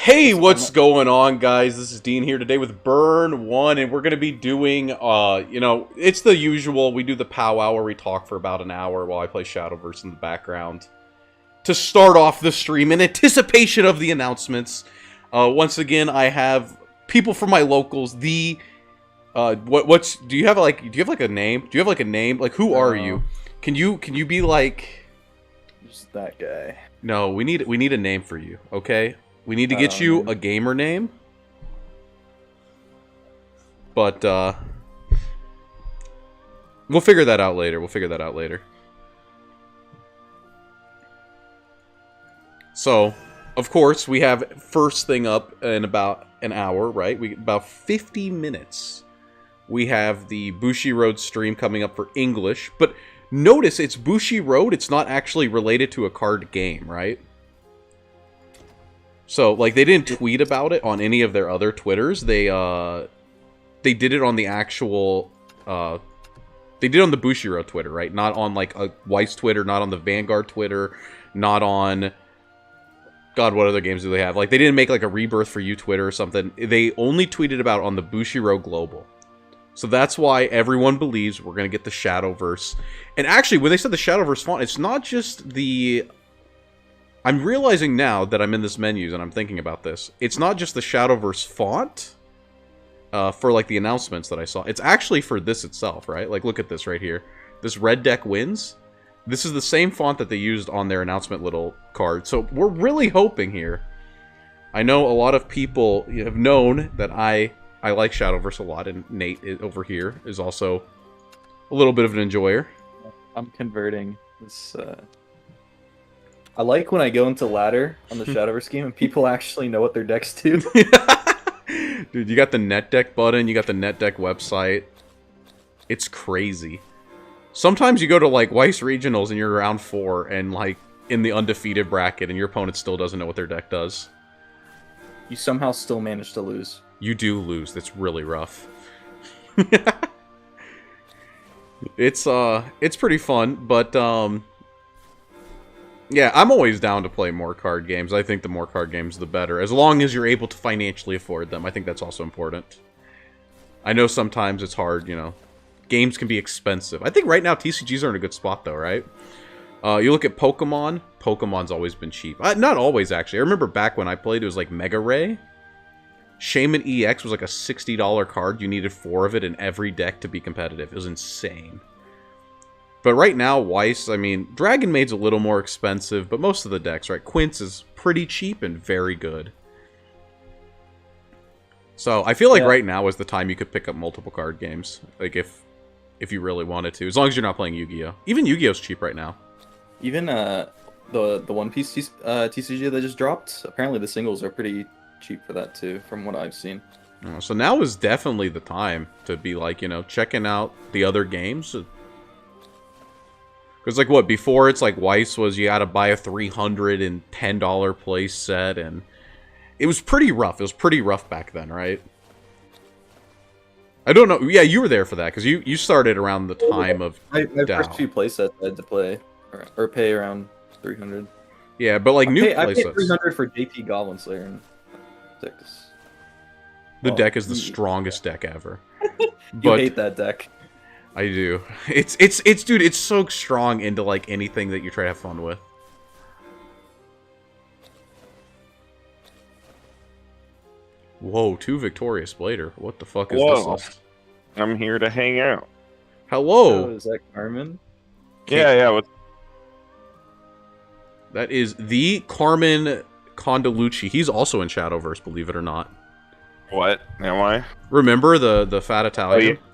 Hey, what's going on, guys? This is Dean here today with Burn 1, and we're going to be doing, it's the usual. We do the powwow where we talk for about an hour while I play Shadowverse in the background. To start off the stream in anticipation of the announcements, once again, I have people from my locals, do you have a name? Do you have like a name? Like, who are you? Can you be like... Just that guy. No, we need a name for you, okay? We need to get you a gamer name. But, we'll figure that out later. So, of course, we have first thing up in about an hour, right? About 50 minutes. We have the Bushiroad stream coming up for English. But notice, it's Bushiroad. It's not actually related to a card game, right? So, like, they didn't tweet about it on any of their other Twitters. They did it on the actual, they did it on the Bushiroad Twitter, right? Not on, like, a Weiss Twitter, not on the Vanguard Twitter, not on... God, what other games do they have? Like, they didn't make, like, a Rebirth for You Twitter or something. They only tweeted about it on the Bushiroad Global. So that's why everyone believes we're going to get the Shadowverse. And actually, when they said the Shadowverse font, it's not just the... I'm realizing now that I'm in this menus and I'm thinking about this. It's not just the Shadowverse font for, like, the announcements that I saw. It's actually for this itself, right? Like, look at this right here. This red deck wins. This is the same font that they used on their announcement little card. So we're really hoping here. I know a lot of people have known that I like Shadowverse a lot, and Nate over here is also a little bit of an enjoyer. I'm converting this... I like when I go into ladder on the Shadowverse game and people actually know what their decks do. Dude, you got the net deck button, you got the net deck website. It's crazy. Sometimes you go to, like, Weiss Regionals and you're round 4 and, like, in the undefeated bracket and your opponent still doesn't know what their deck does. You somehow still manage to lose. You do lose. That's really rough. It's pretty fun, but, yeah, I'm always down to play more card games. I think the more card games, the better. As long as you're able to financially afford them. I think that's also important. I know sometimes it's hard, you know. Games can be expensive. I think right now TCGs are in a good spot, though, right? You look at Pokemon. Pokemon's always been cheap. Not always, actually. I remember back when I played, it was like Mega Ray. Shaman EX was like a $60 card. You needed 4 of it in every deck to be competitive. It was insane. But right now, Weiss, I mean, Dragon Maid's a little more expensive, but most of the decks, right? Quince is pretty cheap and very good. So, I feel like right now is the time you could pick up multiple card games. Like, if you really wanted to. As long as you're not playing Yu-Gi-Oh! Even Yu-Gi-Oh's cheap right now. Even, the One Piece TCG that just dropped, apparently the singles are pretty cheap for that, too, from what I've seen. So now is definitely the time to be, like, you know, checking out the other games. Because, like, what, before it's like Weiss was you had to buy a $310 play set, and it was pretty rough. It was pretty rough back then, right? I don't know. Yeah, you were there for that, because you started around the time of my first few play sets I had to play, or pay around 300. Yeah, but, like, new I play paid sets. 300 for JP Goblin Slayer and 6. The deck is the strongest deck ever. You hate that deck. I do. It's dude, it's so strong into, like, anything that you try to have fun with. Whoa, 2 Victorious Blader. What the fuck is this list? I'm here to hang out. Hello! Oh, is that Carmen? Yeah. That is the Carmen Condalucci. He's also in Shadowverse, believe it or not. What? Am I? Remember the fat Italian? Oh,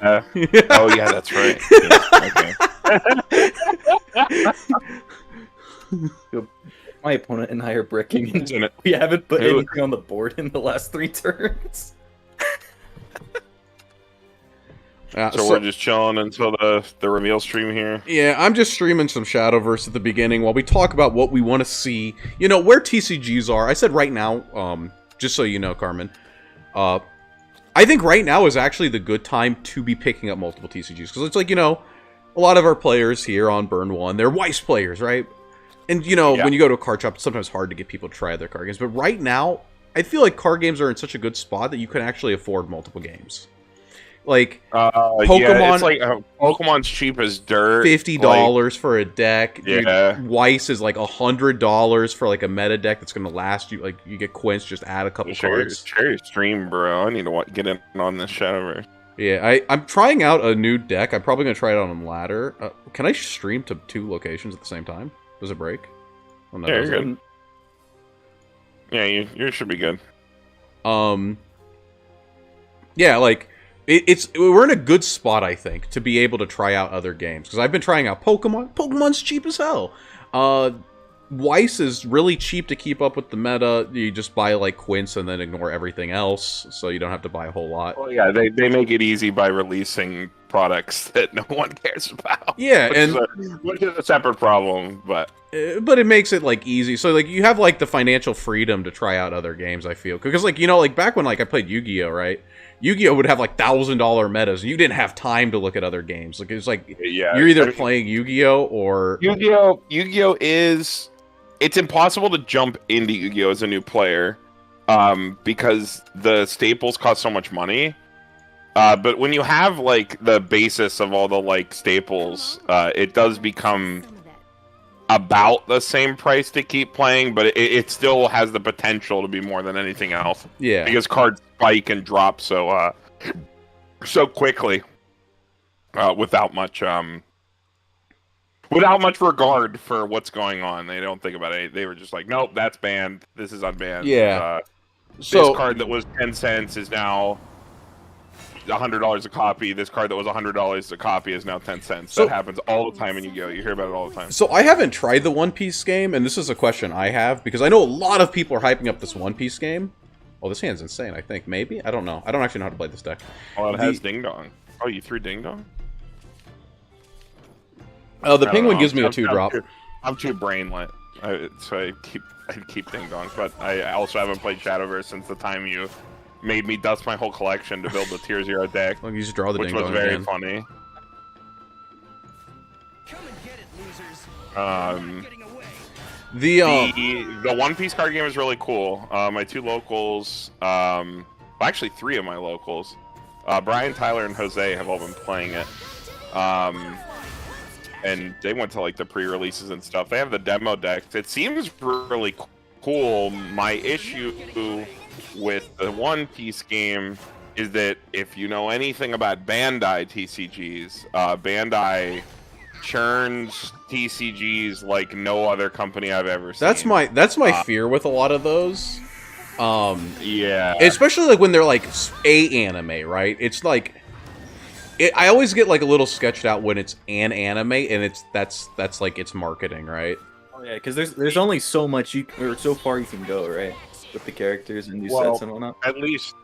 yeah. Oh, yeah, that's right. Yeah, okay. My opponent and I are bricking, and we haven't put anything on the board in the last 3 turns. So we're just chilling until the reveal stream here? Yeah, I'm just streaming some Shadowverse at the beginning while we talk about what we want to see. You know, where TCGs are. I said right now, just so you know, Carmen, I think right now is actually the good time to be picking up multiple TCGs. Because it's like, you know, a lot of our players here on Burn 1, they're Weiss players, right? And, you know, when you go to a card shop, it's sometimes hard to get people to try other card games. But right now, I feel like card games are in such a good spot that you can actually afford multiple games. Like, Pokemon... Yeah, it's like, Pokemon's cheap as dirt. $50 for a deck. Yeah. Dude, Weiss is like $100 for like a meta deck that's going to last you. Like, you get Quince, just add a couple cards. Share your stream, bro. I need to get in on this Shadowverse. Yeah, I'm trying out a new deck. I'm probably going to try it on ladder. Can I stream to 2 locations at the same time? Does it break? Oh, no, yeah, you're good. Yeah, you should be good. Yeah, like, we're in a good spot, I think, to be able to try out other games. Because I've been trying out Pokemon. Pokemon's cheap as hell. Weiss is really cheap to keep up with the meta. You just buy, like, Quince and then ignore everything else, so you don't have to buy a whole lot. Well, yeah, they make it easy by releasing products that no one cares about. Yeah, which is a separate problem, but it makes it, like, easy. So, like, you have, like, the financial freedom to try out other games, I feel. Because, like, you know, like, back when, like, I played Yu-Gi-Oh!, right? Yu-Gi-Oh! Would have, like, $1,000 metas, and you didn't have time to look at other games. Like, it's like, you're either playing Yu-Gi-Oh! Or... Yu-Gi-Oh! is... It's impossible to jump into Yu-Gi-Oh! As a new player, because the staples cost so much money. But when you have, like, the basis of all the, like, staples, it does become about the same price to keep playing, but it still has the potential to be more than anything else. Yeah. Because cards spike and drop so quickly, without much regard for what's going on. They don't think about it. They were just like, nope, that's banned. This is unbanned. Yeah. This card that was 10 cents is now $100 a copy. This card that was $100 a copy is now 10 cents. That happens all the time in Yu-Gi-Oh! You hear about it all the time. So I haven't tried the One Piece game, and this is a question I have, because I know a lot of people are hyping up this One Piece game. Oh, this hand's insane, I think. Maybe? I don't know. I don't actually know how to play this deck. Oh, it has Ding Dong. Oh, you threw Ding Dong? Oh, the penguin gives me a 2-drop. I'm too brainlet, so I keep Ding Dongs. But I also haven't played Shadowverse since the time you made me dust my whole collection to build the Tier 0 deck. Well, you just draw the which Ding was Dong very again. funny. The One Piece card game is really cool. My 2 locals, well, actually 3 of my locals, Brian, Tyler, and Jose have all been playing it. And they went to, like, the pre-releases and stuff. They have the demo decks. It seems really cool. My issue with the One Piece game is that if you know anything about Bandai TCGs, Bandai churns TCGs like no other company I've ever seen. That's my fear with a lot of those. Yeah. Especially, like, when they're, like, a anime, right? It's like... I always get, like, a little sketched out when it's an anime, and that's like its marketing, right? Oh yeah, because there's only so much so far you can go, right, with the characters and new sets and whatnot. At least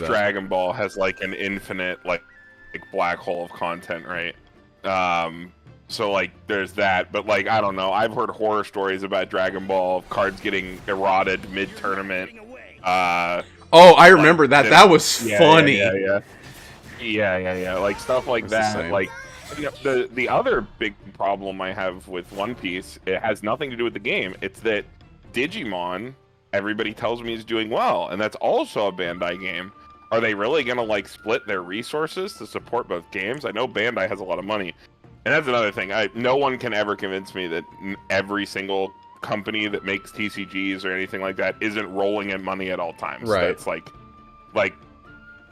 Dragon Ball has, like, an infinite like black hole of content, right? So, like, there's that, but, like, I don't know. I've heard horror stories about Dragon Ball cards getting eroded mid-tournament. Oh, I remember that. That was funny. Yeah. Like, stuff like that. Like, you know, the other big problem I have with One Piece, it has nothing to do with the game. It's that Digimon, everybody tells me, is doing well, and that's also a Bandai game. Are they really gonna, like, split their resources to support both games? I know Bandai has a lot of money, and that's another thing. No one can ever convince me that every single company that makes TCGs or anything like that isn't rolling in money at all times. Right. It's like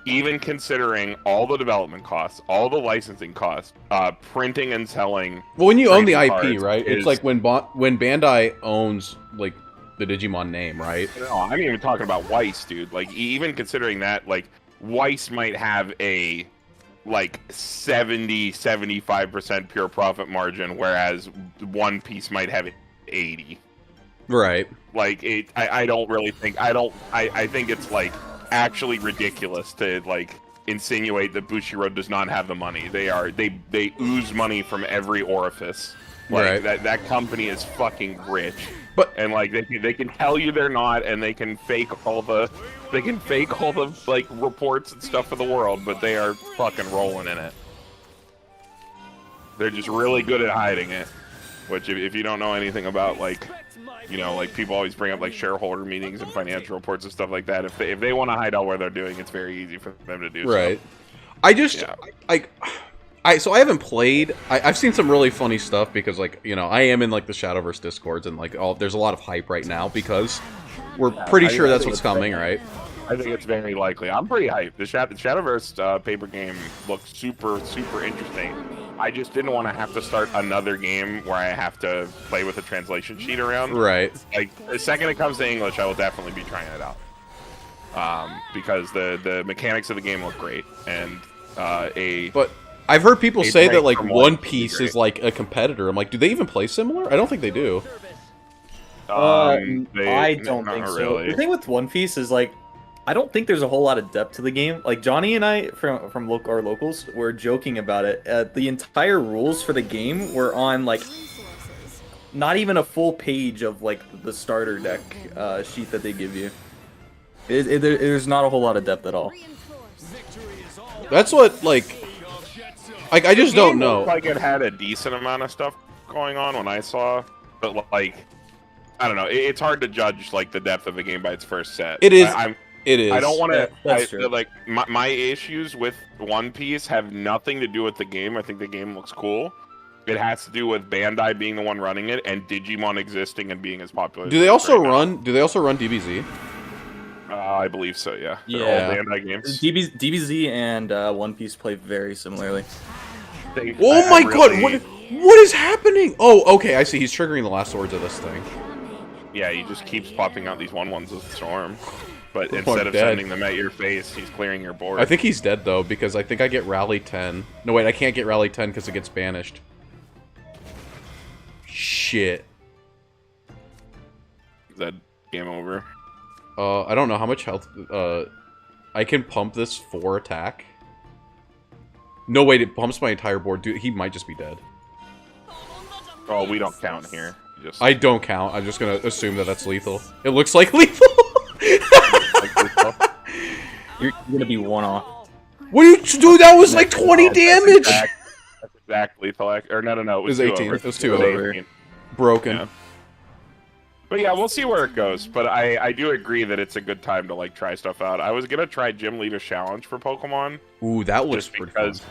even considering all the development costs, all the licensing costs, printing and selling. Well, when you own the IP, right? It's like when Bandai owns, like, the Digimon name, right? No, I'm even talking about Weiss, dude. Like, even considering that, like, Weiss might have a, like, 70-75% pure profit margin, whereas One Piece might have 80. Right. Like, I don't really think, I think it's, like, actually ridiculous to, like, insinuate that Bushiroad does not have the money. They ooze money from every orifice. Like, right. that company is fucking rich. But, and, like, they can tell you they're not, and they can fake all the like, reports and stuff for the world, but they are fucking rolling in it. They're just really good at hiding it. which if you don't know anything about like, you know, like people always bring up like shareholder meetings and financial reports and stuff like that. If they want to hide out what they're doing, it's very easy for them to do. Right. So. I just so I haven't played. I've seen some really funny stuff because like, you know, I am in like the Shadowverse discords and like there's a lot of hype right now because we're pretty sure that's what's coming, right? I think it's very likely. I'm pretty hyped. The Shadowverse paper game looks super, super interesting. I just didn't want to have to start another game where I have to play with a translation sheet around. Right. Like, the second it comes to English, I will definitely be trying it out. Because the mechanics of the game look great. And But I've heard people say that, like, One would be Piece great. is, like, a competitor. I'm like, do they even play similar? I don't think they do. I don't not think so. really. The thing with One Piece is like, I don't think there's a whole lot of depth to the game. Like Johnny and I from our locals were joking about it. The entire rules for the game were on like not even a full page of like the starter deck sheet that they give you. There's not a whole lot of depth at all. That's what, like I just The game don't know. looked like it had a decent amount of stuff going on when I saw, but like, I don't know. It's hard to judge like the depth of a game by its first set. It is. It is. I don't want to. That's true. Like my issues with One Piece have nothing to do with the game. I think the game looks cool. It has to do with Bandai being the one running it and Digimon existing and being as popular. Do they also run? Do they also run DBZ? I believe so. Yeah. They're Yeah. all Bandai games. DBZ and One Piece play very similarly. Oh my god! What is happening? Oh, okay. I see. He's triggering the last words of this thing. Yeah, he just keeps popping out these 1/1s with Storm. But Oh, instead I'm of dead. sending them at your face, he's clearing your board. I think he's dead though because I think I get Rally 10. No wait, I can't get Rally 10 because it gets banished. Shit. Is that game over? I don't know how much health. I can pump this for attack. No wait, it pumps my entire board. Dude, he might just be dead. Oh, we don't count here. Just I don't count. I'm just gonna assume that that's lethal. It looks like lethal. You're gonna be one off. What do you do? That was like 20 damage. That's exact lethal. Or no. It was 18. Over. It was 2 over. 18. Broken. Yeah. But yeah, we'll see where it goes. But I do agree that it's a good time to like try stuff out. I was gonna try Gym Leader Challenge for Pokemon. Ooh, that looks just pretty because fun.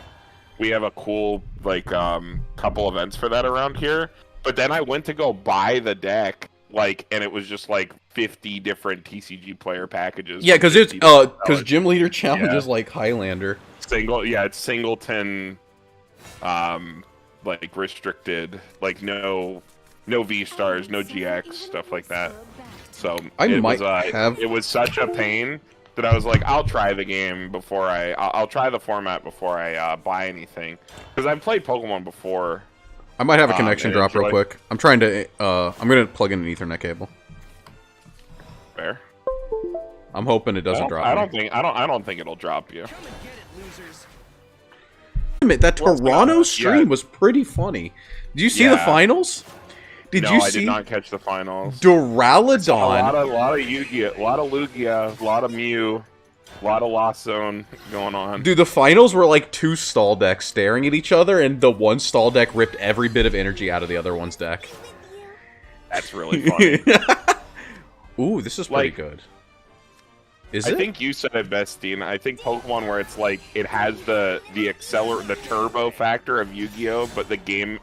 we have a cool like couple events for that around here. But then I went to go buy the deck, and it was just like 50 different TCG player packages. Yeah, because it's $50. Gym Leader Challenge Yeah. is like Highlander. It's singleton, like restricted, like no V stars, no GX, stuff like that. So it was such a pain that I was like, I'll try the game before I'll try the format before I buy anything, because I've played Pokemon before. I might have a connection drop real enjoy. quick. I'm trying to. I'm gonna plug in an Ethernet cable. Fair. I'm hoping it doesn't drop. I don't think it'll drop you. Admit that Toronto stream was pretty funny. Did you see the finals? No, I did not catch the finals. Duraludon. A lot of Yu-Gi-Oh, a lot of Lugia, a lot of Mew, a lot of Lost Zone going on. Dude, the finals were like 2 stall decks staring at each other, and the one stall deck ripped every bit of energy out of the other one's deck. That's really funny. Ooh, this is pretty good. I I think you said it best, Dean. I think Pokemon, where it's like it has the turbo factor of Yu-Gi-Oh, but the game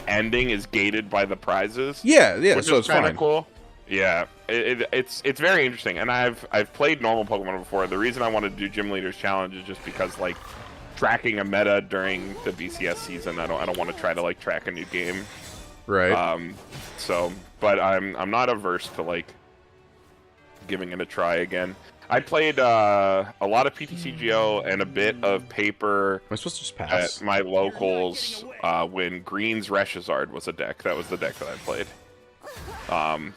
ending is gated by the prizes. Yeah, which so is it's kind fine. of cool. Yeah, it's very interesting, and I've played normal Pokemon before. The reason I wanted to do Gym Leaders Challenge is just because like tracking a meta during the BCS season, I don't want to try to like track a new game. Right. But I'm not averse to like giving it a try again. I played a lot of PTCGO and a bit of paper Am I supposed to just pass? at my locals when Green's Reshazard was a deck. That was the deck that I played.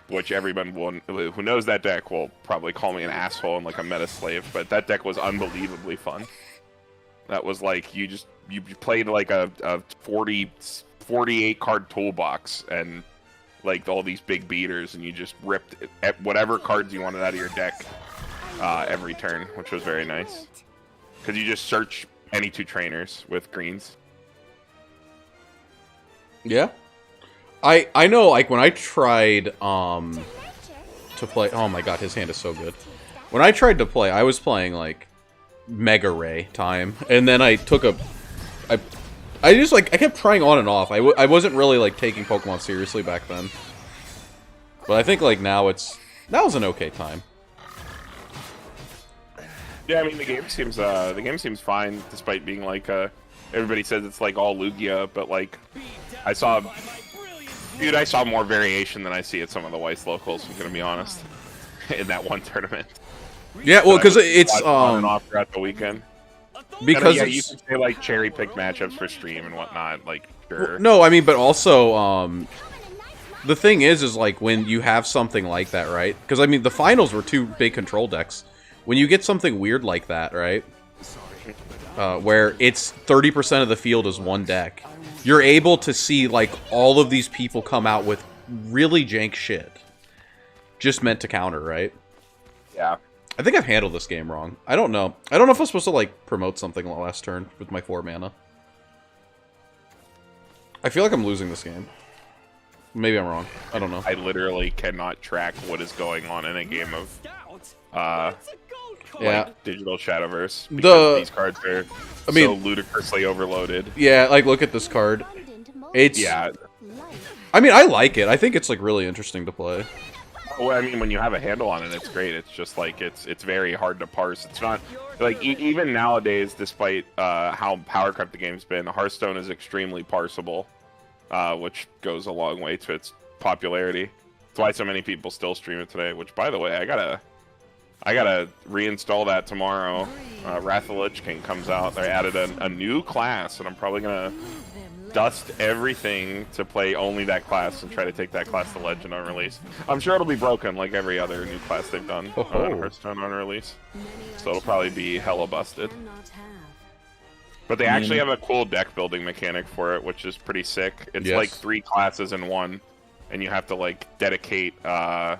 Which everyone who knows that deck will probably call me an asshole and like a meta slave, but that deck was unbelievably fun. That was like you played like a 48 card toolbox and like all these big beaters, and you just ripped at whatever cards you wanted out of your deck every turn, which was very nice because you just search any 2 trainers with greens. Yeah. I know, like, when I tried, to play... Oh my god, his hand is so good. When I tried to play, I was playing, like, Mega Ray time, and then I took a... I just, like, I kept trying on and off. I wasn't really, like, taking Pokemon seriously back then. But I think, like, now it's... Now's an okay time. Yeah, I mean, the game seems fine, despite being, like, everybody says it's, like, all Lugia, but, like, I saw more variation than I see at some of the Weiss locals, I'm gonna be honest, in that one tournament. Yeah, well, because it's, on and off throughout the weekend. Because yeah, you can say, like, cherry-pick matchups for stream and whatnot, like, sure. No, I mean, but also, the thing is, like, when you have something like that, right? Because, I mean, the finals were 2 big control decks. When you get something weird like that, right? Where it's 30% of the field is one deck, you're able to see, like, all of these people come out with really jank shit. Just meant to counter, right? Yeah. I think I've handled this game wrong. I don't know. I don't know if I'm supposed to, like, promote something last turn with my 4 mana. I feel like I'm losing this game. Maybe I'm wrong. I don't know. I literally cannot track what is going on in a game of, yeah, digital Shadowverse. Because these cards are so ludicrously overloaded. Yeah, like, look at this card. It's... Yeah. I mean, I like it. I think it's, like, really interesting to play. Well, I mean, when you have a handle on it, it's great. It's just, like, it's very hard to parse. It's not... Like, even nowadays, despite how power-crept the game's been, Hearthstone is extremely parsable, which goes a long way to its popularity. That's why so many people still stream it today, which, by the way, I gotta reinstall that tomorrow. Wrath of the Lich King comes out. They added a new class, and I'm probably gonna dust everything to play only that class and try to take that class to Legend on release. I'm sure it'll be broken like every other new class they've done on Hearthstone on release. So it'll probably be hella busted. But they actually have a cool deck building mechanic for it, which is pretty sick. It's like 3 classes in one, and you have to, like, dedicate a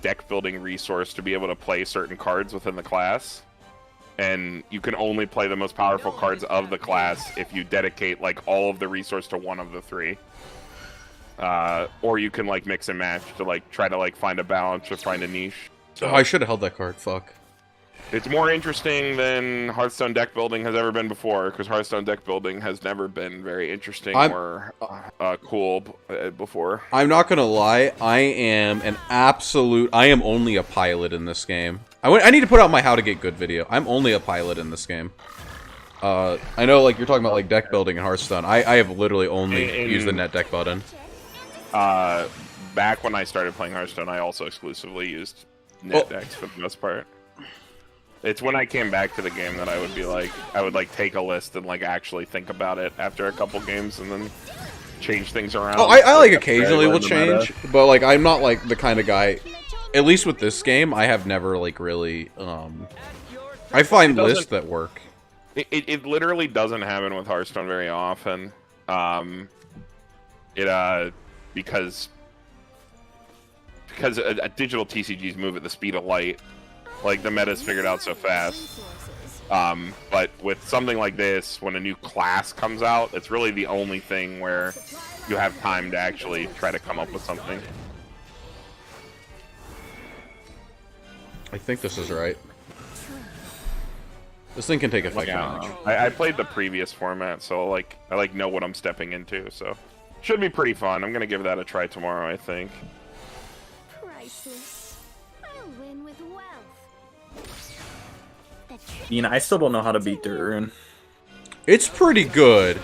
deck building resource to be able to play certain cards within the class. And you can only play the most powerful cards of the class if you dedicate, like, all of the resource to one of the 3. Or you can, like, mix and match to, like, try to, like, find a balance or find a niche. So, oh, I should have held that card. Fuck. It's more interesting than Hearthstone deck building has ever been before, because Hearthstone deck building has never been very interesting or cool before. I'm not gonna lie, I am only a pilot in this game. I need to put out my how to get good video. I'm only a pilot in this game. I know, like, you're talking about, like, deck building in Hearthstone. I have literally only used the net deck button. Back when I started playing Hearthstone, I also exclusively used net decks for the most part. It's when I came back to the game that I would take a list and, like, actually think about it after a couple games and then change things around. Oh, I like, occasionally will change, but, like, I'm not, like, the kind of guy, at least with this game, I have never, like, really, I find lists that work. It literally doesn't happen with Hearthstone very often, because digital TCGs move at the speed of light. Like, the meta's figured out so fast. But with something like this, when a new class comes out, it's really the only thing where you have time to actually try to come up with something. I think this is right. This thing can take effect damage. I played the previous format, so, like, I know what I'm stepping into, so should be pretty fun. I'm gonna give that a try tomorrow, I think. Ian, I still don't know how to beat Dirt Rune. It's pretty good.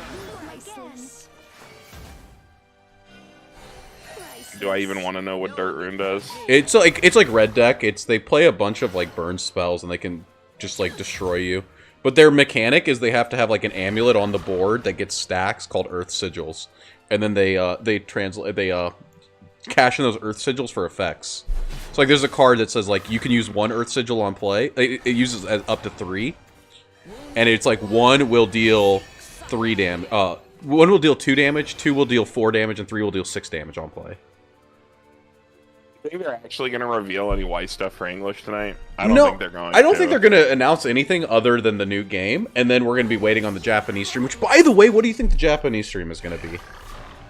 Do I even want to know what Dirt Rune does? It's like red deck. They play a bunch of, like, burn spells and they can just, like, destroy you. But their mechanic is they have to have, like, an amulet on the board that gets stacks called Earth Sigils, and then they cash in those Earth Sigils for effects. So, like, there's a card that says, like, you can use 1 Earth Sigil on play. It uses up to 3. And it's like 1 will deal 3 damage. 1 will deal 2 damage, 2 will deal 4 damage, and 3 will deal 6 damage on play. think they're actually going to reveal any Weiss stuff for English tonight? I don't think they're going to. I don't think they're going to announce anything other than the new game, and then we're going to be waiting on the Japanese stream, which, by the way, what do you think the Japanese stream is going to be?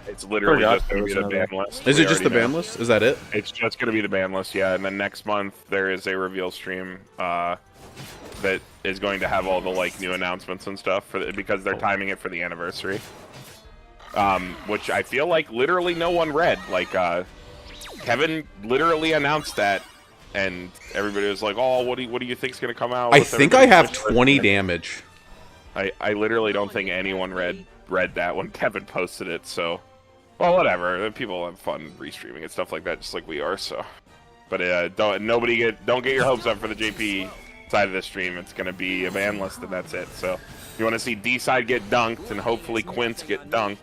It's literally just going to be the ban list. Is it just the ban list? Is that it? It's just going to be the ban list, yeah. And then next month, there is a reveal stream that is going to have all the, like, new announcements and stuff, because they're timing it for the anniversary. Which I feel like literally no one read. Like, Kevin literally announced that, and everybody was like, "Oh, what do you think's gonna come out?" I think I have 20 damage. I literally don't think anyone read that when Kevin posted it. So, well, whatever. People have fun restreaming and stuff like that, just like we are. So, but don't get your hopes up for the JP side of the stream. It's gonna be a ban list, and that's it. So, you want to see D side get dunked, and hopefully Quince get dunked.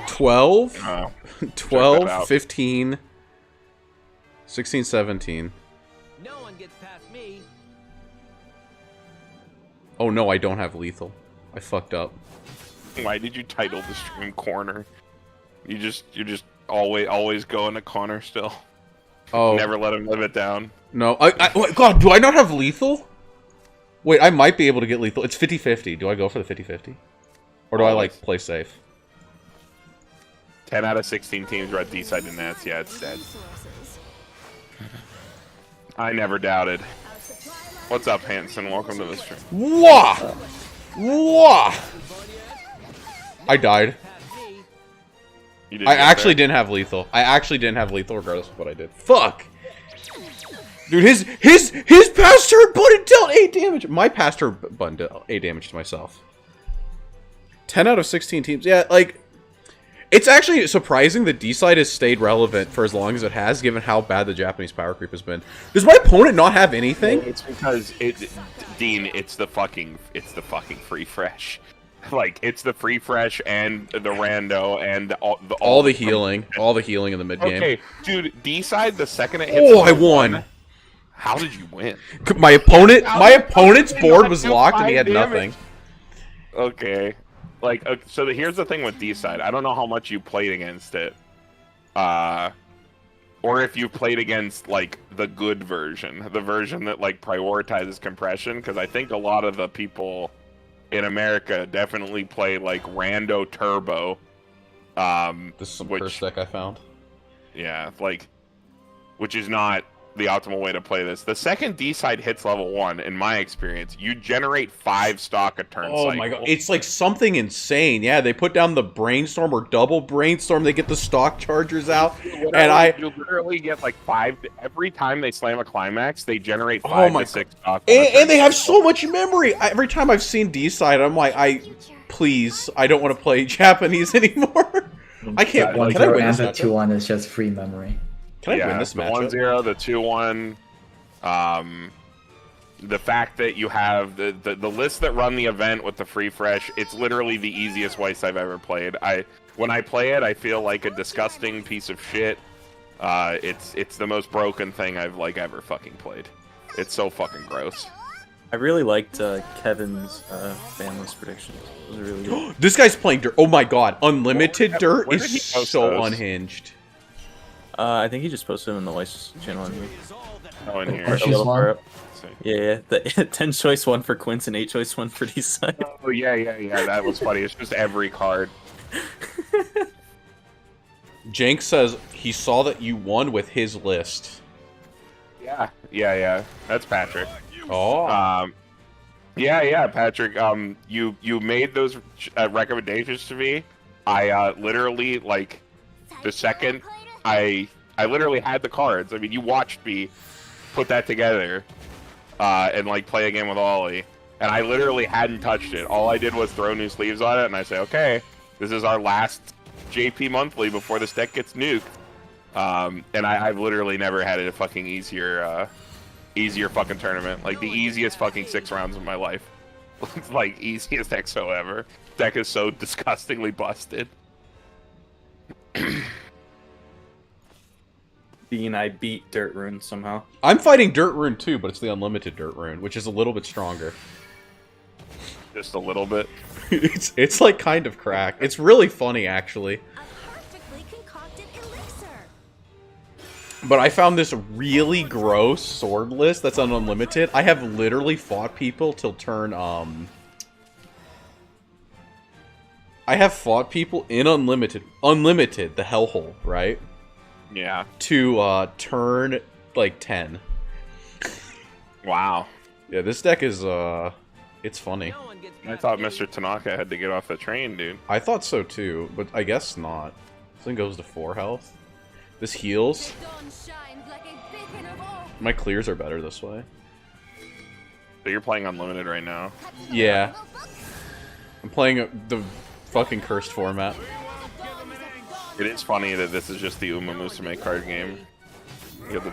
12, 15, 16, 17. No one gets past me. Oh no, I don't have lethal. I fucked up. Why did you title the stream Corner? You're just always going to corner still. Oh, Never let him live it down. No, God, do I not have lethal? Wait, I might be able to get lethal. It's 50-50. Do I go for the 50-50? Or do I, like, play safe? 10 out of 16 teams are at D-side and Nats. Yeah, it's dead. I never doubted. What's up, Hanson? Welcome to the stream. Wah! Wah! I died. I actually didn't have lethal. I actually didn't have lethal regardless of what I did. Fuck! Dude, his pass turn button dealt 8 damage. My pass turn button dealt 8 damage to myself. 10 out of 16 teams. Yeah, like, it's actually surprising that D-side has stayed relevant for as long as it has, given how bad the Japanese power creep has been. Does my opponent not have anything? It's because Dean, it's the fucking free fresh. Like, it's the free fresh and the rando and all the healing in the mid game. Okay, dude, D-side, the second it hits. Oh, I won. How did you win? My opponent's board was locked and he had nothing. Okay. Like, so here's the thing with D-side. I don't know how much you played against it. Or if you played against, like, the good version. The version that, like, prioritizes compression. Because I think a lot of the people in America definitely play, like, Rando Turbo. This is some curse deck I found. Yeah, like, which is not the optimal way to play this. The second D-side hits level 1, in my experience, you generate 5 stock a turn cycle. Oh my god, it's like something insane. Yeah, they put down the brainstorm or double brainstorm, they get the stock chargers out, and you literally get like 5 every time they slam a climax. They generate 5 to 6 stock. And they have so much memory. Every time I've seen D-side, I'm like, please, I don't want to play Japanese anymore. I can't. Like, can I win this matchup? 2-1 is just free memory. Can I win this matchup? The 1-0, the 2-1. The fact that you have the list that run the event with the free fresh, it's literally the easiest Weiss I've ever played. When I play it, I feel like a disgusting piece of shit. It's the most broken thing I've like ever fucking played. It's so fucking gross. I really liked Kevin's ban list predictions. Those are really good. This guy's playing Dirt. Oh my god, Unlimited Dirt is so unhinged. I think he just posted them in the Weiss channel. Oh, in here. Yeah, the 10 choice one for Quince and 8 choice one for D-side. Oh yeah. That was funny. It's just every card. Jank says he saw that you won with his list. Yeah. That's Patrick. Oh. Yeah, Patrick. You made those recommendations to me. I literally, like, the second I literally had the cards. I mean, you watched me put that together and like play a game with Ollie, and I literally hadn't touched it. All I did was throw new sleeves on it, and I say, okay, this is our last JP monthly before this deck gets nuked. And I've literally never had a fucking easier fucking tournament. Like the easiest fucking 6 rounds of my life. Like easiest XO ever. Deck is so disgustingly busted. Dean, I beat Dirt Rune somehow. I'm fighting Dirt Rune too, but it's the Unlimited Dirt Rune, which is a little bit stronger. Just a little bit. it's like kind of crack. It's really funny actually. But I found this really gross sword list that's on unlimited. I have literally fought people till turn, I have fought people in unlimited, the hellhole, right? Yeah. To, turn, like, 10. Wow. Yeah, this deck is, it's funny. No one gets I past thought me. Mr. Tanaka had to get off the train, dude. I thought so too, but I guess not. This thing goes to 4 health. This heals. My clears are better this way. So you're playing unlimited right now. Yeah. I'm playing the fucking cursed format. It is funny that this is just the Uma Musume card game. You have the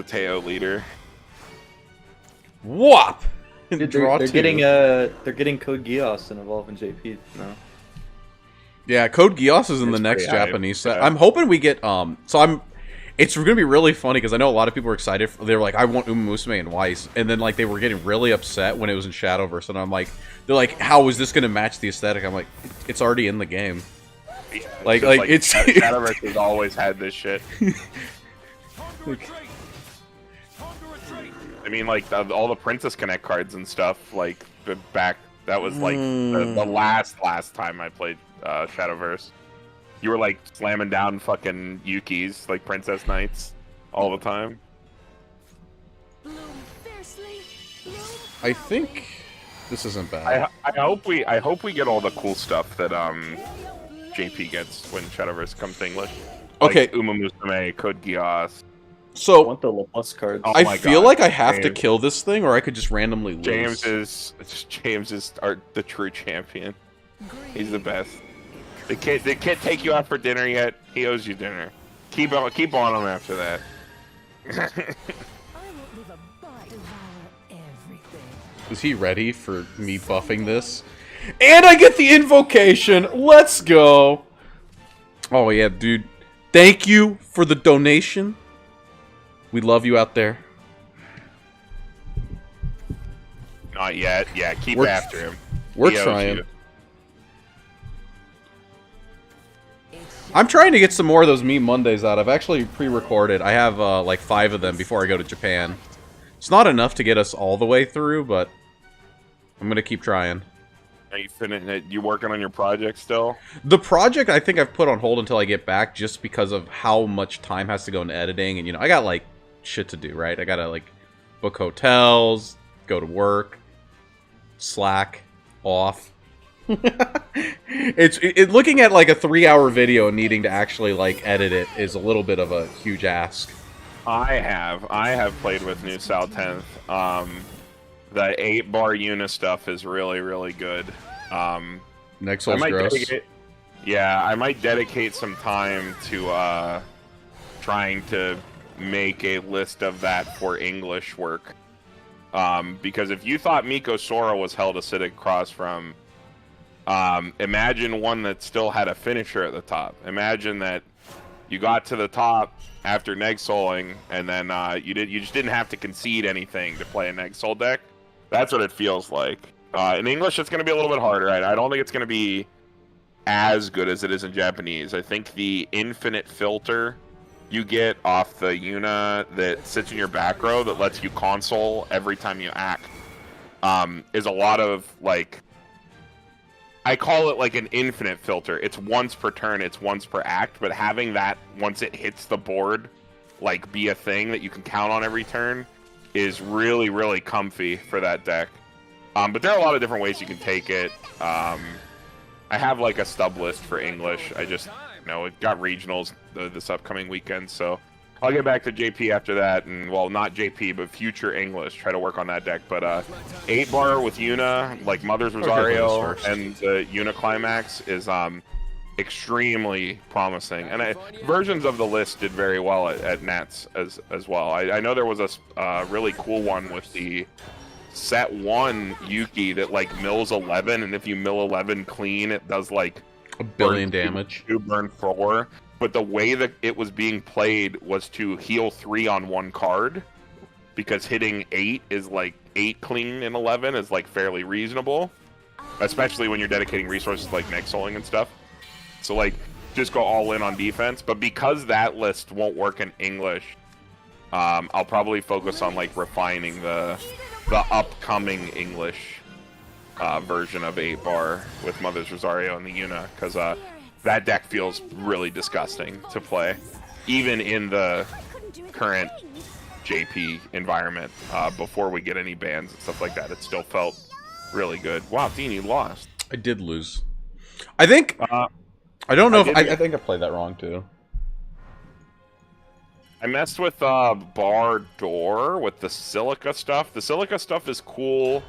Teo leader. Whop! Dude, Draw they're 2. getting Code Geass and Evolve and JP now. Yeah, Code Geass is in the It's next pretty hype. Japanese set. Yeah. I'm hoping we get, it's gonna be really funny because I know a lot of people are excited. They're like, I want Uma Musume and Weiss. And then, like, they were getting really upset when it was in Shadowverse. And I'm like, they're like, how is this gonna match the aesthetic? I'm like, it's already in the game. Yeah, Like, just it's- Shadowverse has always had this shit. I mean, like all the Princess Connect cards and stuff. Like that was like the last time I played Shadowverse. You were like slamming down fucking Yukis, like Princess Knights, all the time. I think this isn't bad. I hope we get all the cool stuff that JP gets when Shadowverse comes to English. Like Okay. Uma Musume, Code Geass. I So, want the La Plus cards. Oh I my feel God, like I have to James. kill this thing, or I could just randomly lose. James is the true champion. He's the best. The kid take you out for dinner yet. He owes you dinner. Keep on him after that. Is he ready for me buffing this? And I get the invocation! Let's go! Oh yeah, dude. Thank you for the donation. We love you out there. Not yet. Yeah, keep We're- after him. We're He owes trying. you. I'm trying to get some more of those Meme Mondays out. I've actually pre-recorded. I have like 5 of them before I go to Japan. It's not enough to get us all the way through, but I'm gonna keep trying. Are you you working on your project still? The project I think I've put on hold until I get back just because of how much time has to go into editing, and you know, I got like shit to do, right? I gotta like book hotels, go to work, Slack, off. It's looking at like a 3-hour video and needing to actually like edit it is a little bit of a huge ask. I have played with New Sal 10th. The 8-bar Una stuff is really good. Next I one's might gross. I might dedicate some time to trying to make a list of that for English work. Because if you thought Miko Sora was held acidic cross from, imagine one that still had a finisher at the top. Imagine that you got to the top after neg souling, and then you just didn't have to concede anything to play a neg soul deck. That's what it feels like. In English, it's going to be a little bit harder. I don't think it's going to be as good as it is in Japanese. I think the infinite filter you get off the Una that sits in your back row that lets you console every time you act is a lot of, like, I call it like an infinite filter. It's once per turn, it's once per act, but having that once it hits the board, like, be a thing that you can count on every turn is really comfy for that deck. But there are a lot of different ways you can take it. I have like a stub list for English. I just, it got regionals this upcoming weekend, so I'll get back to JP after that, and, well, not JP, but future English, try to work on that deck. But 8-bar with Una, like Mother's Rosario, and the Una Climax is extremely promising. And versions of the list did very well at Nats as well. I know there was a really cool one with the set 1 Yuki that like mills 11, and if you mill 11 clean, it does like a billion damage. 2 burn 4. But the way that it was being played was to heal 3 on 1 card, because hitting 8 is like 8 clean in 11 is like fairly reasonable, especially when you're dedicating resources like neg souling and stuff. So like just go all in on defense. But because that list won't work in English, I'll probably focus on like refining the upcoming English version of 8-bar with Mother's Rosario and the Yuna, because that deck feels really disgusting to play, even in the current JP environment. Before we get any bans and stuff like that, it still felt really good. Wow, Dean, you lost. I did lose. I think... I don't know I think I played that wrong, too. I messed with Bar Door with the Silica stuff. The Silica stuff is cool.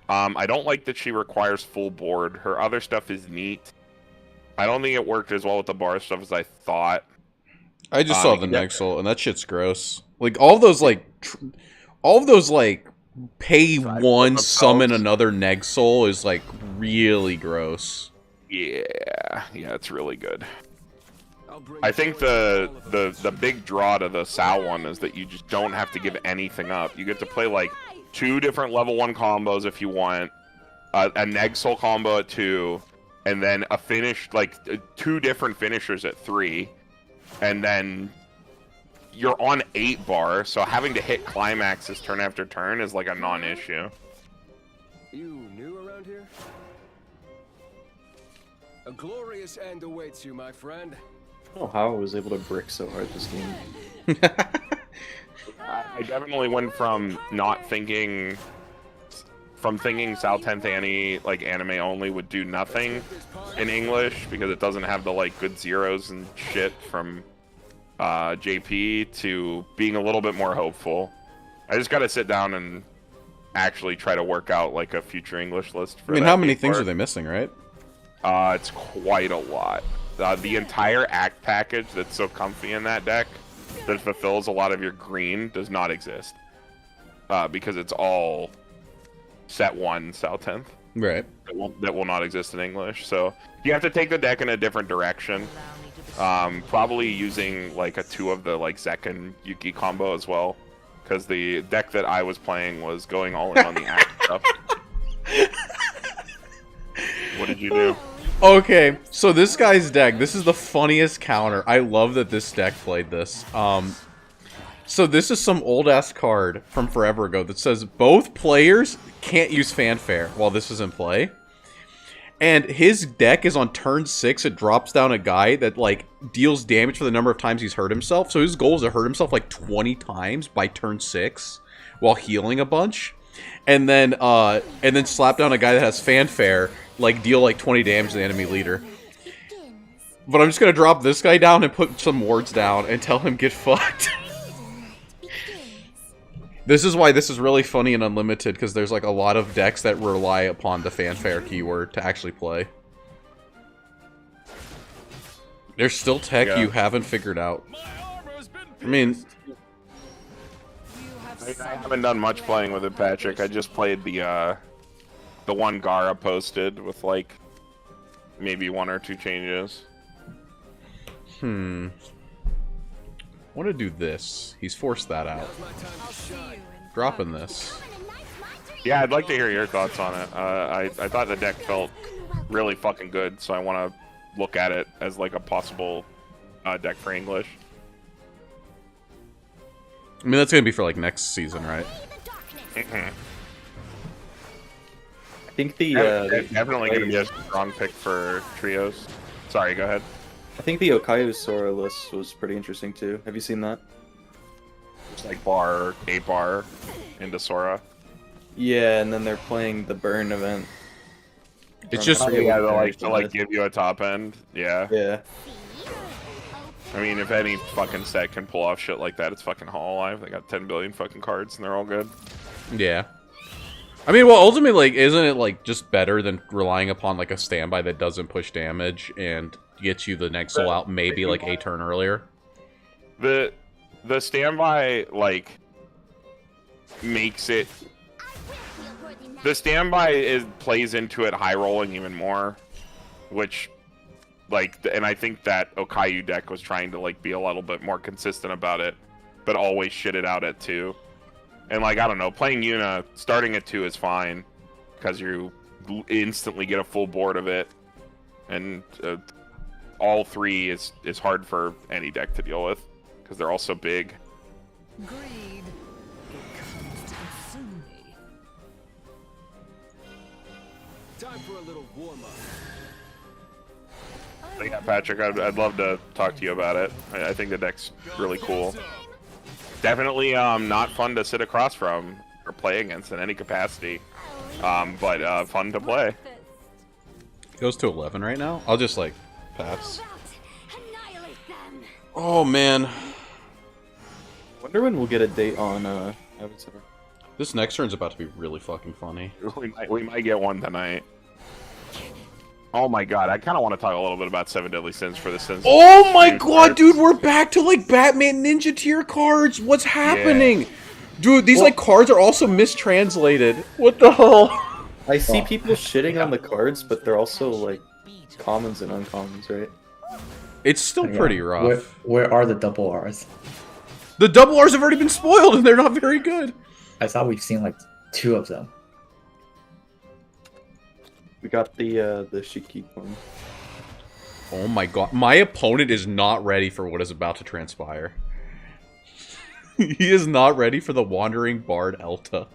I don't like that she requires full board. Her other stuff is neat. I don't think it worked as well with the bar stuff as I thought. I just saw the Nexel, and that shit's gross. Like, all of those, like, pay one, summon another Nexel is, like, really gross. Yeah, it's really good. I think the big draw to the Sao one is that you just don't have to give anything up. You get to play, like, 2 different level 1 combos if you want, a Nexel combo at 2, and then a finish, like, 2 different finishers at 3, and then you're on 8-bar, so having to hit climaxes turn after turn is like a non-issue. You new around here? A glorious end awaits you, my friend. I don't know how I was able to brick so hard this game. I definitely went from thinking Sal 10th Annie, like, anime only would do nothing in English because it doesn't have the, like, good zeros and shit from JP, to being a little bit more hopeful. I just gotta sit down and actually try to work out, like, a future English list for how many things are they missing, right? It's quite a lot. The entire act package that's so comfy in that deck that fulfills a lot of your green does not exist. Because it's all set 1 Sal 10th. Right. That will not exist in English. So you have to take the deck in a different direction. Probably using, like, a 2 of the, like, Zek and Yuki combo as well. Because the deck that I was playing was going all in on the act stuff. What did you do? Okay, so this guy's deck, this is the funniest counter. I love that this deck played this. So this is some old-ass card from forever ago that says both players can't use fanfare while this is in play. And his deck is on turn 6, it drops down a guy that, like, deals damage for the number of times he's hurt himself. So his goal is to hurt himself, like, 20 times by turn 6 while healing a bunch. And then slap down a guy that has fanfare, like, deal, like, 20 damage to the enemy leader. But I'm just gonna drop this guy down and put some wards down and tell him get fucked. This is why this is really funny and unlimited, because there's, like, a lot of decks that rely upon the fanfare keyword to actually play. There's still tech you haven't figured out. I mean... I haven't done much playing with it, Patrick. I just played the one Gara posted with, like, maybe 1 or 2 changes. I want to do this. He's forced that out. Dropping this. Yeah, I'd like to hear your thoughts on it. I thought the deck felt really fucking good, so I want to look at it as, like, a possible deck for English. I mean, that's going to be for, like, next season, right? Mm-hmm. I think definitely going to be a strong pick for trios. Sorry, go ahead. I think the Okayu Sora list was pretty interesting too. Have you seen that? It's like 8-bar into Sora. Yeah, and then they're playing the burn event. It's just to give you a top end. Yeah. Yeah. I mean, if any fucking set can pull off shit like that, it's fucking Hololive. They got 10 billion fucking cards and they're all good. Yeah. I mean, well, ultimately, like, isn't it, like, just better than relying upon, like, a standby that doesn't push damage and gets you the Nexel out maybe, like, a turn earlier? The standby, like, makes it... The standby plays into it high rolling even more, which, like, and I think that Okayu deck was trying to, like, be a little bit more consistent about it, but always shit it out at 2. And, like, I don't know, playing Yuna, starting at 2 is fine, because you instantly get a full board of it, and all three is hard for any deck to deal with because they're all so big. Greed. It comes to consume me. Time for a little warm-up. So yeah, Patrick, I'd love to talk to you about it. I think the deck's really cool. Definitely not fun to sit across from or play against in any capacity, but fun to play. It goes to 11 right now. I'll just like pass. Oh man, Wonder when we'll get a date on Avatar. this next turn's about to be really fucking funny. We might get one tonight. Oh my god, I kind of want to talk a little bit about Seven Deadly Sins for the Sins. Oh my god, dude, we're back to like Batman Ninja tier cards. What's happening? Yeah. Dude, these like cards are also mistranslated. What the hell? I see people shitting on the cards, but they're also like commons and uncommons, right? It's still pretty rough. Where are the double R's? The double R's have already been spoiled and they're not very good. I thought we've seen like 2 of them. We got the Shiki one. Oh my god, my opponent is not ready for what is about to transpire. He is not ready for the Wandering Bard Elta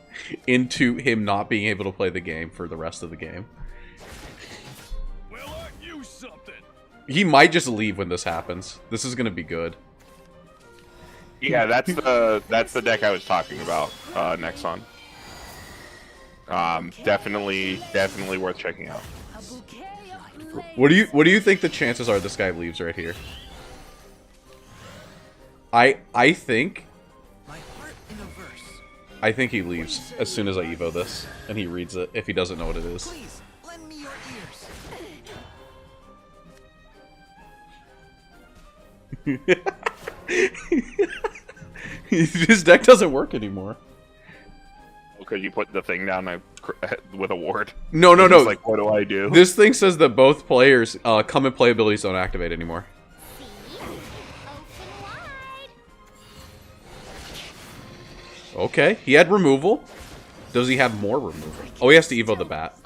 into him not being able to play the game for the rest of the game. Well, aren't you something? He might just leave when this happens. This is gonna be good. Yeah, that's the deck I was talking about. Nexon. Definitely worth checking out. What do you think the chances are this guy leaves right here? I think he leaves as soon as I Evo this and he reads it if he doesn't know what it is. Please, lend me your ears. His deck doesn't work anymore. Because you put the thing down with a ward. No. Like, what do I do? This thing says that both players come and play abilities don't activate anymore. Okay, he had removal. Does he have more removal? Oh, he has to Evo the bat.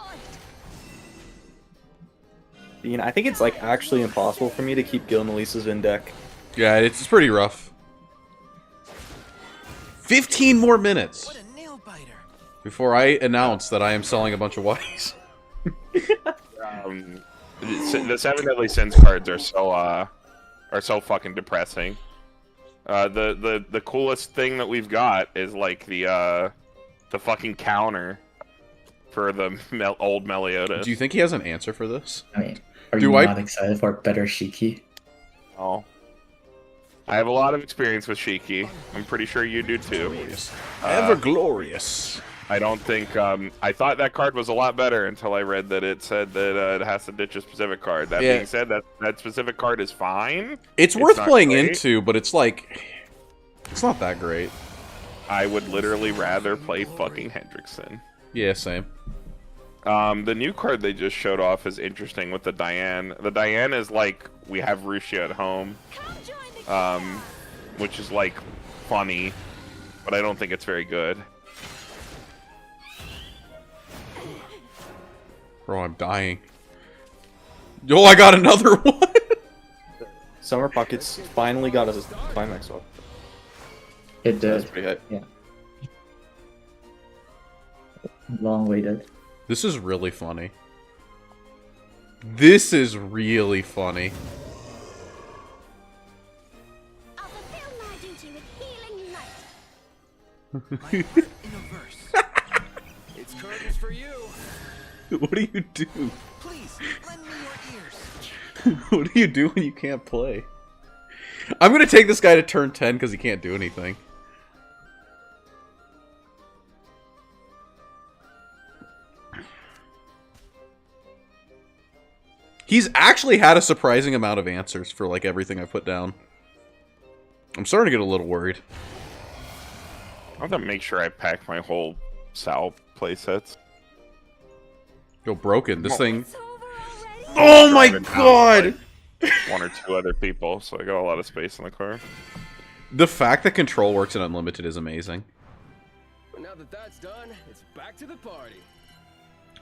You know, I think it's like actually impossible for me to keep Gilmelisa's in deck. Yeah, it's pretty rough. 15 more minutes What a nail biter. before I announce that I am selling a bunch of Weiss. The Seven Deadly Sins cards are so fucking depressing. The coolest thing that we've got is like the fucking counter for the old Meliodas. Do you think he has an answer for this? I mean, are you not excited for better Shiki? Oh. I have a lot of experience with Shiki. I'm pretty sure you do too. Ever glorious. I don't think I thought that card was a lot better until I read that it said that it has to ditch a specific card. That being said, that specific card is fine. It's worth playing into, but it's like it's not that great. I would literally rather play fucking Hendrickson. Yeah, same. The new card they just showed off is interesting with the Diane. The Diane is like we have Rushia at home, which is like funny, but I don't think it's very good. Bro, I'm dying. Oh, I got another one! Summer Pockets finally got us a climax off. It did. That's pretty high. Yeah. Long waited. This is really funny. This is really funny. I'll fulfill my duty with healing light. My heart in a verse. It's curtains for you. What do you do? Please, lend me your ears. What do you do when you can't play? I'm gonna take this guy to turn 10 because he can't do anything. He's actually had a surprising amount of answers for like everything I put down. I'm starting to get a little worried. I have to make sure I pack my whole Sal playsets. Yo, broken. This thing. It's over already. Oh my Driving out, god! like, one or two other people, so I got a lot of space in the car. The fact that control works in unlimited is amazing. But now that that's done, it's back to the party.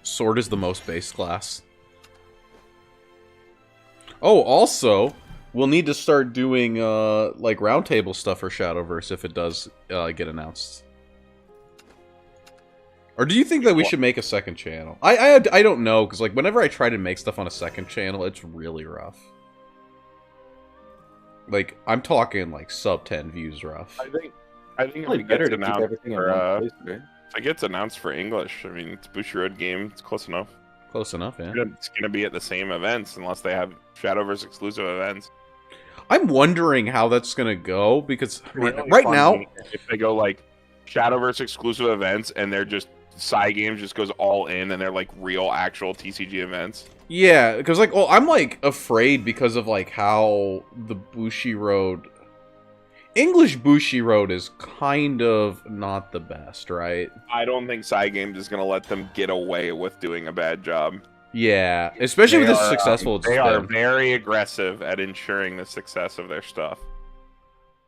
Sword is the most base class. Oh, also, we'll need to start doing like roundtable stuff for Shadowverse if it does get announced. Or do you think that we should make a second channel? I don't know, because like whenever I try to make stuff on a second channel, it's really rough. Like, I'm talking like sub 10 views rough. I think Probably if it better gets to keep everything in for, one place, right? if it gets announced for English, I mean, it's a Bushiroad game. It's close enough. Close enough, yeah. It's going to be at the same events unless they have Shadowverse exclusive events. I'm wondering how that's gonna go, because Really right fun now... game if they go like Shadowverse exclusive events and they're just side games just goes all in and they're like real actual TCG events. Yeah, because like, well, I'm like afraid because of like how the Bushiroad... English Bushiroad is kind of not the best, right? I don't think side games is going to let them get away with doing a bad job. Yeah, especially with as successful it's They are been. very aggressive at ensuring the success of their stuff.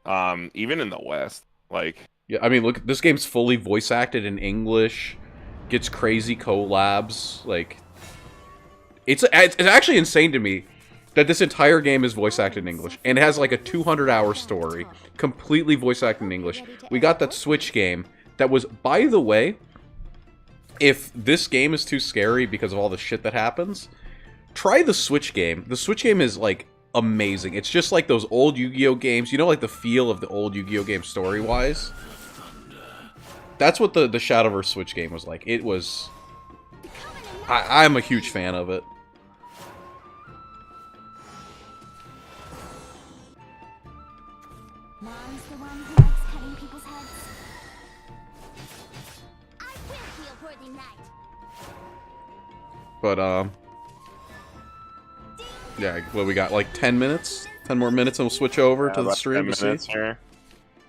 Even in the West, like Yeah, I mean, look, this game's fully voice acted in English, gets crazy collabs, like... It's actually insane to me that this entire game is voice acted in English, and it has like a 200-hour story, completely voice acted in English. We got that Switch game that was, by the way, if this game is too scary because of all the shit that happens, try the Switch game. The Switch game is like amazing. It's just like those old Yu-Gi-Oh games, you know, like the feel of the old Yu-Gi-Oh game story-wise. That's what the Shadowverse Switch game was like. It was... I'm a huge fan of it. Mom's the one who likes cutting people's heads. I will be a worthy knight. But, yeah, what we got, like 10 minutes? 10 more minutes and we'll switch over to the about stream 10 to see. minutes here.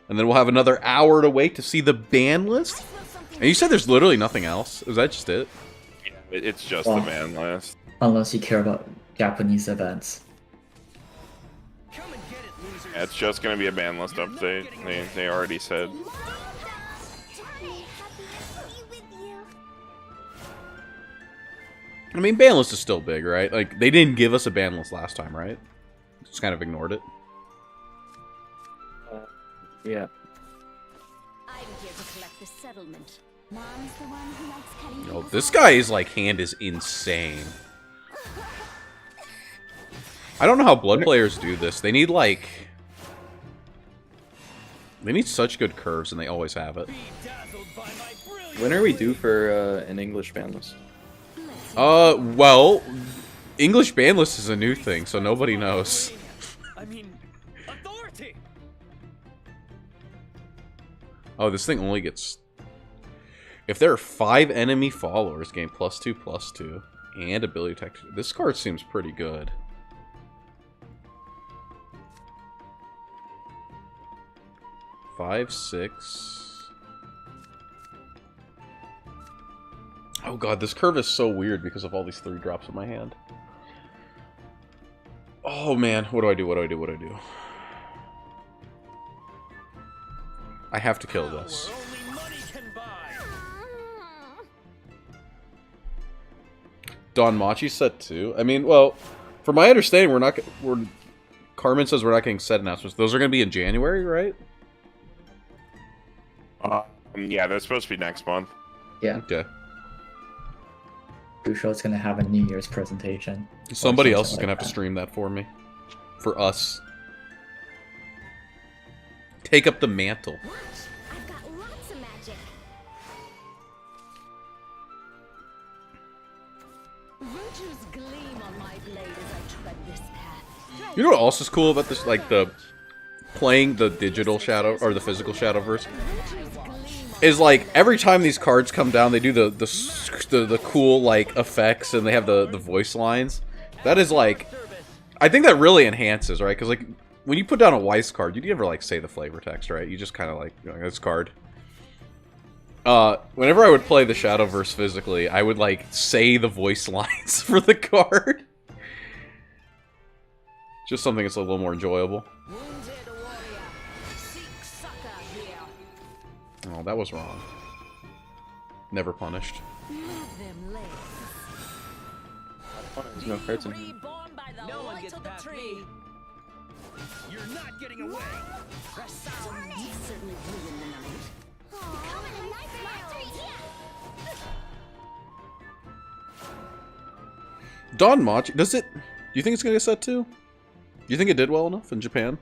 And then we'll have another hour to wait to see the ban list? And you said there's literally nothing else? Is that just it? It's just Well, the ban list. Unless you care about Japanese events. Come and get it, losers. Yeah, it's just going to be a ban list update. They already said. Johnny, happy to be with you. I mean, ban list is still big, right? Like, they didn't give us a ban list last time, right? Just kind of ignored it. Yeah. I'm here to collect the settlement. Mom's the one who likes cutting Oh, people's this heads. guy's, like, hand is insane. I don't know how Blood players do this. They need, like... They need such good curves, and they always have it. Be dazzled by my brilliance. When are we due for an English ban list? Well... English ban list is a new thing, so nobody knows. I mean, authority. Oh, this thing only gets... If there are 5 enemy followers, gain +2/+2, and ability tech. This card seems pretty good. Five, 6. Oh god, this curve is so weird because of all these 3 drops in my hand. Oh man, what do I do? What do I do? What do I do? I have to kill this. Power only money can buy. Don Machi set 2. I mean, well, from my understanding, Carmen says we're not getting set announcements. Those are going to be in January, right? Yeah, they're supposed to be next month. Yeah, Okay. Bushiroad's gonna have a New Year's presentation. Somebody Or else is something going to have like to that. stream that for me. For us. Take up the mantle. Watch, I've got lots of magic. Virtues gleam on my blade as I tread this path. You know what else is cool about this? Like, playing the digital Shadow, or the physical Shadowverse? Virtues gleam on Is like, every time these cards come down, they do the cool, like, effects, and they have the voice lines. That is, like... I think that really enhances, right? Because, like, when you put down a Weiss card, you never, like, say the flavor text, right? You just kind of, like, this card. Whenever I would play the Shadowverse physically, I would, like, say the voice lines for the card. Just something that's a little more enjoyable. wounded warrior. Seek succor here. Oh, that was wrong. Never punished. Move them legs. There's no cards in here. Reborn by the No one light gets of the past tree. me. You're not getting away. The sound certainly ruined the night. Come in a nice mastery here. Don Machi, does it? Do you think it's gonna get set too? Do you think it did well enough in Japan?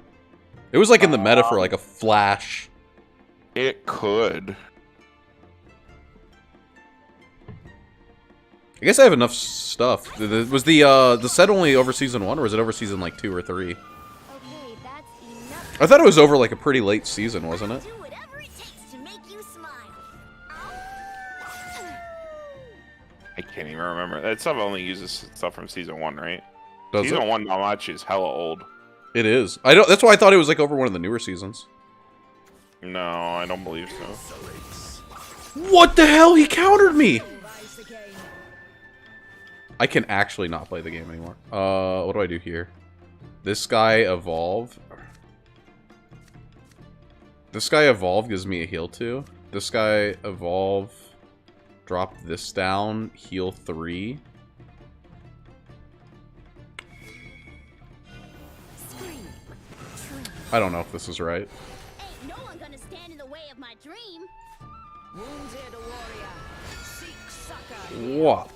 It was like in the meta for like a flash. It could. I guess I have enough stuff. Was the set only over season 1, or was it over season like 2 or 3? Okay, that's enough. I thought it was over like a pretty late season, wasn't it? Do whatever it takes to make you smile. I can't even remember. That stuff only uses stuff from season 1, right? Does Season it? 1 Namachi is hella old. It is. I don't. That's why I thought it was like over one of the newer seasons. No, I don't believe so. What the hell? He countered me. Rise again. I can actually not play the game anymore. What do I do here? This guy evolve. This guy evolve gives me a heal 2. This guy evolve. Drop this down. Heal 3. Scream. I don't know if this is right. Ain't no one gonna stand in the way of my dream. Wounded warrior. Seek succor. Whop.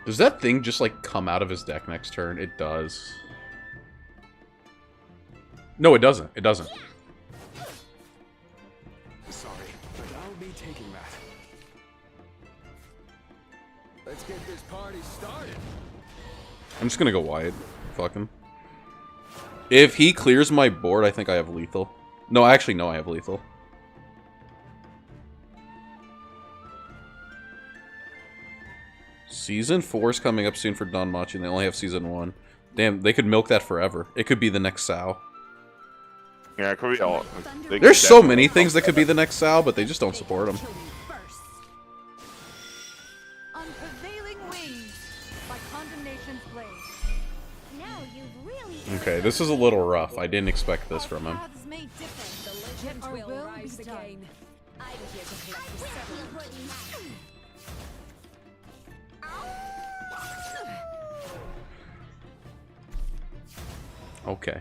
Does that thing just, like, come out of his deck next turn? It does. No, it doesn't. It doesn't. Sorry, but I'll be taking that. Let's get this party started. I'm just gonna go wide. Fuck him. If he clears my board, I think I have lethal. No, actually, no, I have lethal. Season 4 is coming up soon for Danmachi, and they only have Season 1. Damn, they could milk that forever. It could be the next Sao. Yeah, it could be all. they There's could so definitely- many things that could be the next Sao, but they just don't support them. Kill me first. On prevailing wings, by condemnation's blade. Now you've really. Okay, this is a little rough. I didn't expect this Our from him. paths may differ, The legend our will will rise be done. again. I'm here to collect the settlement. Okay.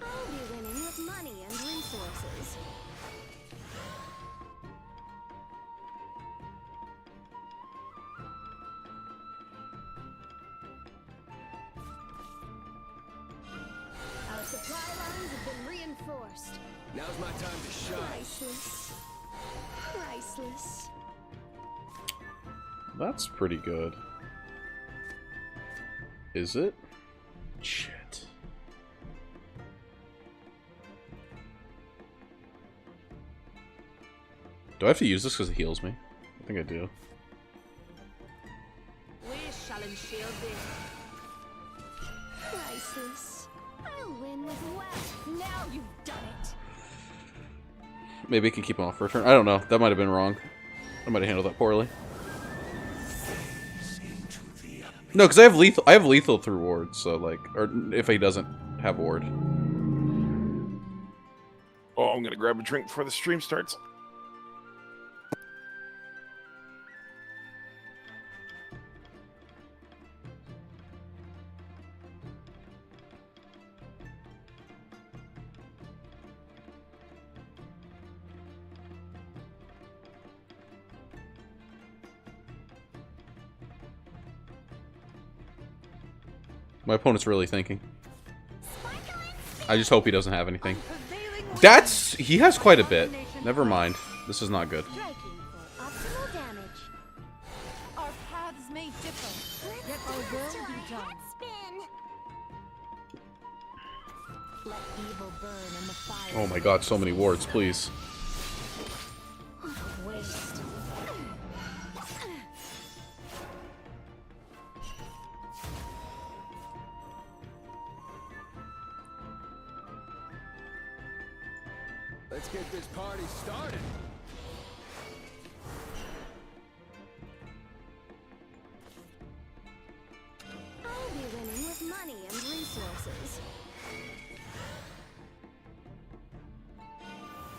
I'll be winning with money and resources. Our supply lines have been reinforced. Now's my time to shine. Priceless. Priceless. That's pretty good. Is it? Shit. Do I have to use this because it heals me? I think I do. We shall ensure thee. Priceless. I'll win with wealth. Now you've done it. Maybe I can keep him off for a turn. I don't know. That might have been wrong. I might have handled that poorly. No, because I have lethal. I have lethal through ward, so like, or if he doesn't have ward. Oh, I'm gonna grab a drink before the stream starts. My opponent's really thinking. I just hope he doesn't have anything. Prevailing wings, That's... he has quite a bit. Never mind. This is not good. Striking for optimal damage. our paths may differ, yet our will be done. Let evil burn in the fire. Oh my god, so many wards, please. What a waste. Let's get this party started. I'll be winning with money and resources.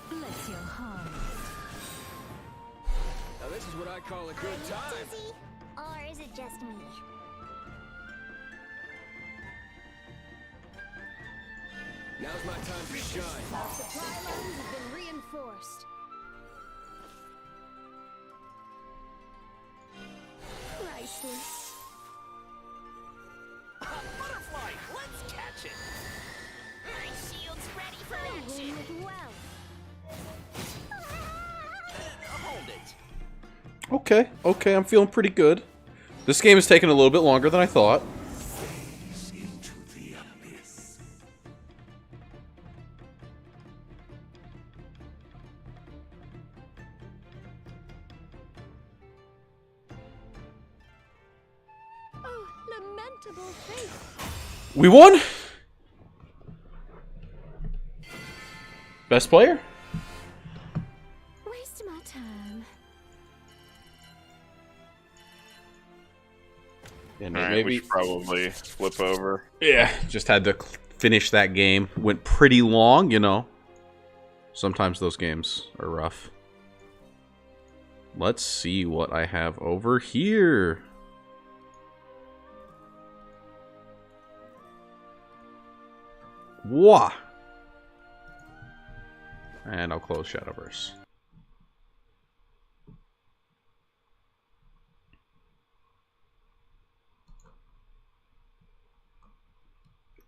Bless your heart. Now this is what I call a good time. Dizzy? Or is it just me? Now's my time to shine. Our supply lines have been reinforced. Priceless. Butterfly, let's catch it. My shield's ready for I action. win with wealth. Hold it. Okay, okay, I'm feeling pretty good. This game is taking a little bit longer than I thought. Oh, lamentable fate. We won! Best player? Waste my time. And Alright, we should probably flip over. Yeah, just had to finish that game. Went pretty long, you know. Sometimes those games are rough. Let's see what I have over here. Wah! And I'll close Shadowverse.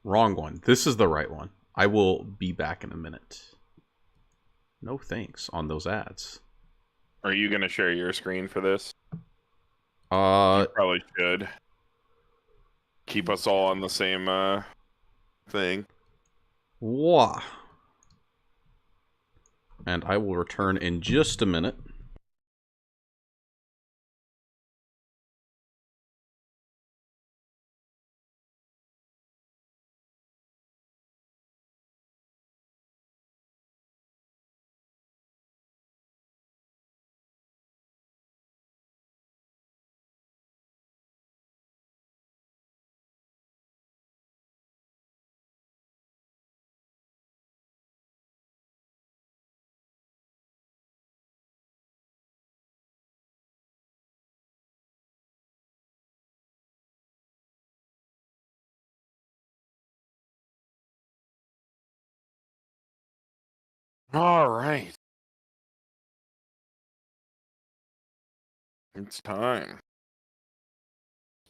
Wrong one. This is the right one. I will be back in a minute. No thanks on those ads. Are you going to share your screen for this? Uh, You probably should. Keep us all on the same thing. wah. And I will return in just a minute. All right. It's time.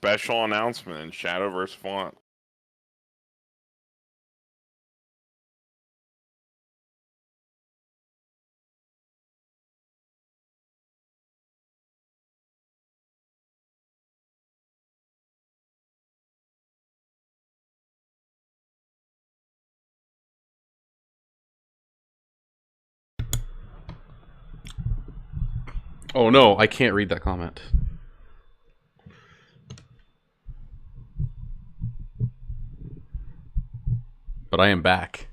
Special announcement in Shadowverse font. Oh no, I can't read that comment. But I am back.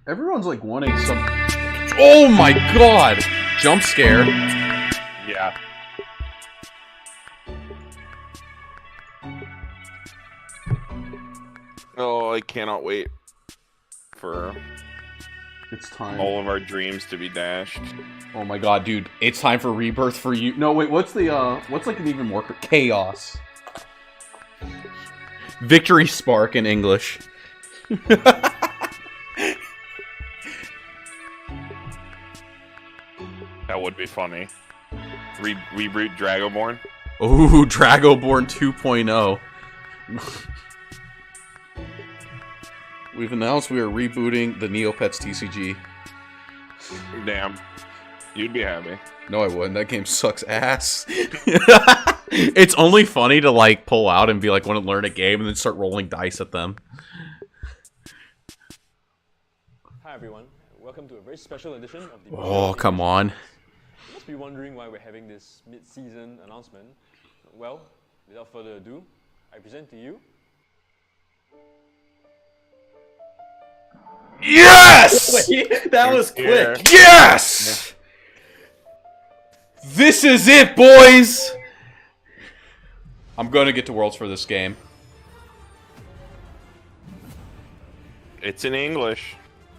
Everyone's like wanting some... Oh my god! Jump scare. Yeah. Oh, I cannot wait for It's time. all of our dreams to be dashed. Oh my god, dude. It's time for Rebirth for you. No, wait, what's the, what's like an even more... Chaos. Victory Spark in English. That would be funny. Reboot Dragoborn. Ooh, Dragoborn 2.0. We've announced we are rebooting the Neopets TCG. Damn. You'd be happy. No, I wouldn't. That game sucks ass. It's only funny to, like, pull out and be like, want to learn a game and then start rolling dice at them. Hi everyone, welcome to a very special edition of the Oh, come on. You must be wondering why we're having this mid-season announcement. Well, without further ado, I present to you... Yes! That was quick. Yes! This is it, boys! I'm gonna get to Worlds for this game. It's in English.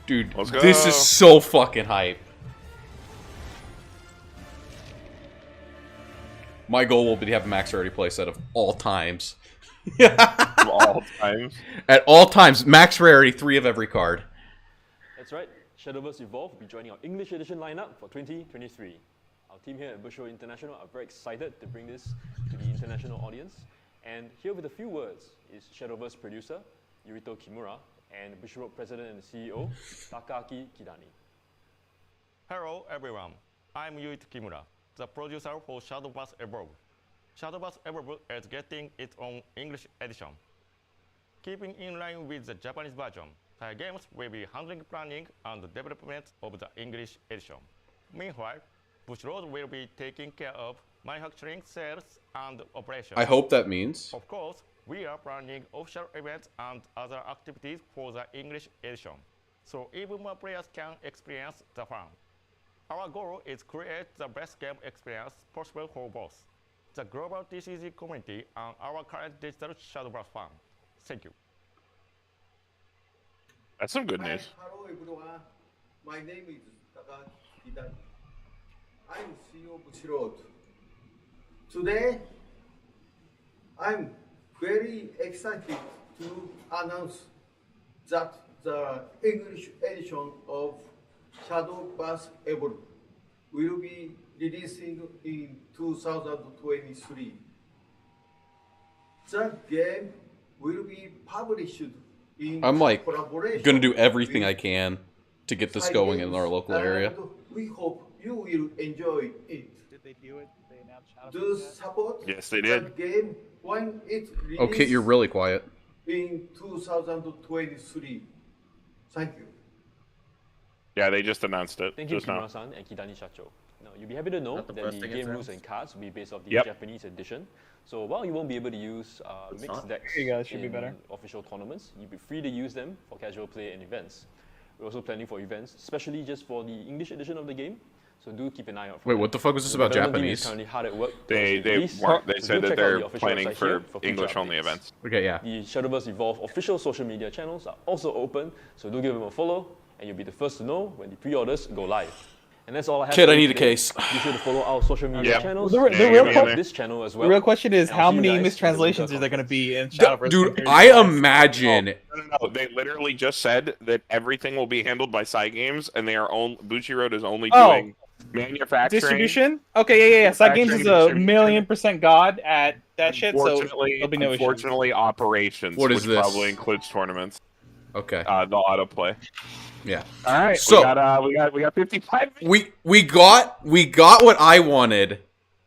Dude, Let's go. this is so fucking hype. My goal will be to have a max rarity playset of all times. Of all times. At all times, max rarity, 3 of every card. That's right, Shadowverse Evolve will be joining our English edition lineup for 2023. Our team here at Bushiroad International are very excited to bring this to the international audience. And here with a few words is Shadowverse producer, Yurito Kimura, and Bushiroad president and CEO, Takaaki Kidani. Hello everyone, I'm Yuito Kimura, the producer for Shadowverse Evolve. Shadowverse Evolve is getting its own English edition. Keeping in line with the Japanese version, the games will be handling planning and development of the English edition. Meanwhile, Bushiroad will be taking care of manufacturing, sales, and operations. I hope that means... Of course, we are planning official events and other activities for the English edition, so even more players can experience the fun. Our goal is to create the best game experience possible for both the global TCG community and our current digital Shadowverse fans. Thank you. That's some good news. Hello everyone, my name is Takaaki Kidani. I'm CEO of Bushiroad. Today, I'm very excited to announce that the English edition of Shadowverse Evolve will be releasing in 2023. The game will be published in I'm like collaboration gonna do everything I can to get this side going games, in our local area. and we hope you will enjoy it. Did they do it? Did they announce Shadowverse Do yet? support Yes, they the did. game when it Oh, Kit, you're releases really quiet. in 2023. Thank you. Yeah, they just announced it Thank you, just now. Kimura-san and Kidani Shacho. Now, you'll be happy to know Not the that first the thing it game rules sounds. and cards will be based off the Yep. Japanese edition. So while you won't be able to use mixed not. decks There you go, it should be in better. official tournaments, you'll be free to use them for casual play and events. We're also planning for events, especially just for the English edition of the game. So do keep an eye out for Wait, that. what the fuck was this The about development team is Japanese? currently hard at work. They towards the release, weren't. They so said do that check out they're the official planning website for here future English only updates. events. Okay, yeah. The Shadowverse Evolve official social media channels are also open, so do give them a follow, and you'll be the first to know when the pre-orders go live. And that's all I have. Kid, for I you need a today. case. Be sure to follow our social media Yep. channels. Well, the Yeah, real yeah, que- yeah. This channel as well. The real question is, And I'll how see you many guys in the mistranslations winter are there going to conference. be in Shadowverse? Dude, compared to I the rest? imagine... No, they literally just said that everything will be handled by side games, and they are Bushiroad is only Oh. doing manufacturing. Distribution? Okay, yeah. Side Games is a $1,000,000% god at that shit, so Unfortunately, there'll be no issues. unfortunately, operations, What is which this? probably includes tournaments. Okay, The autoplay. yeah. All right, So- we got 55 minutes. We got what I wanted,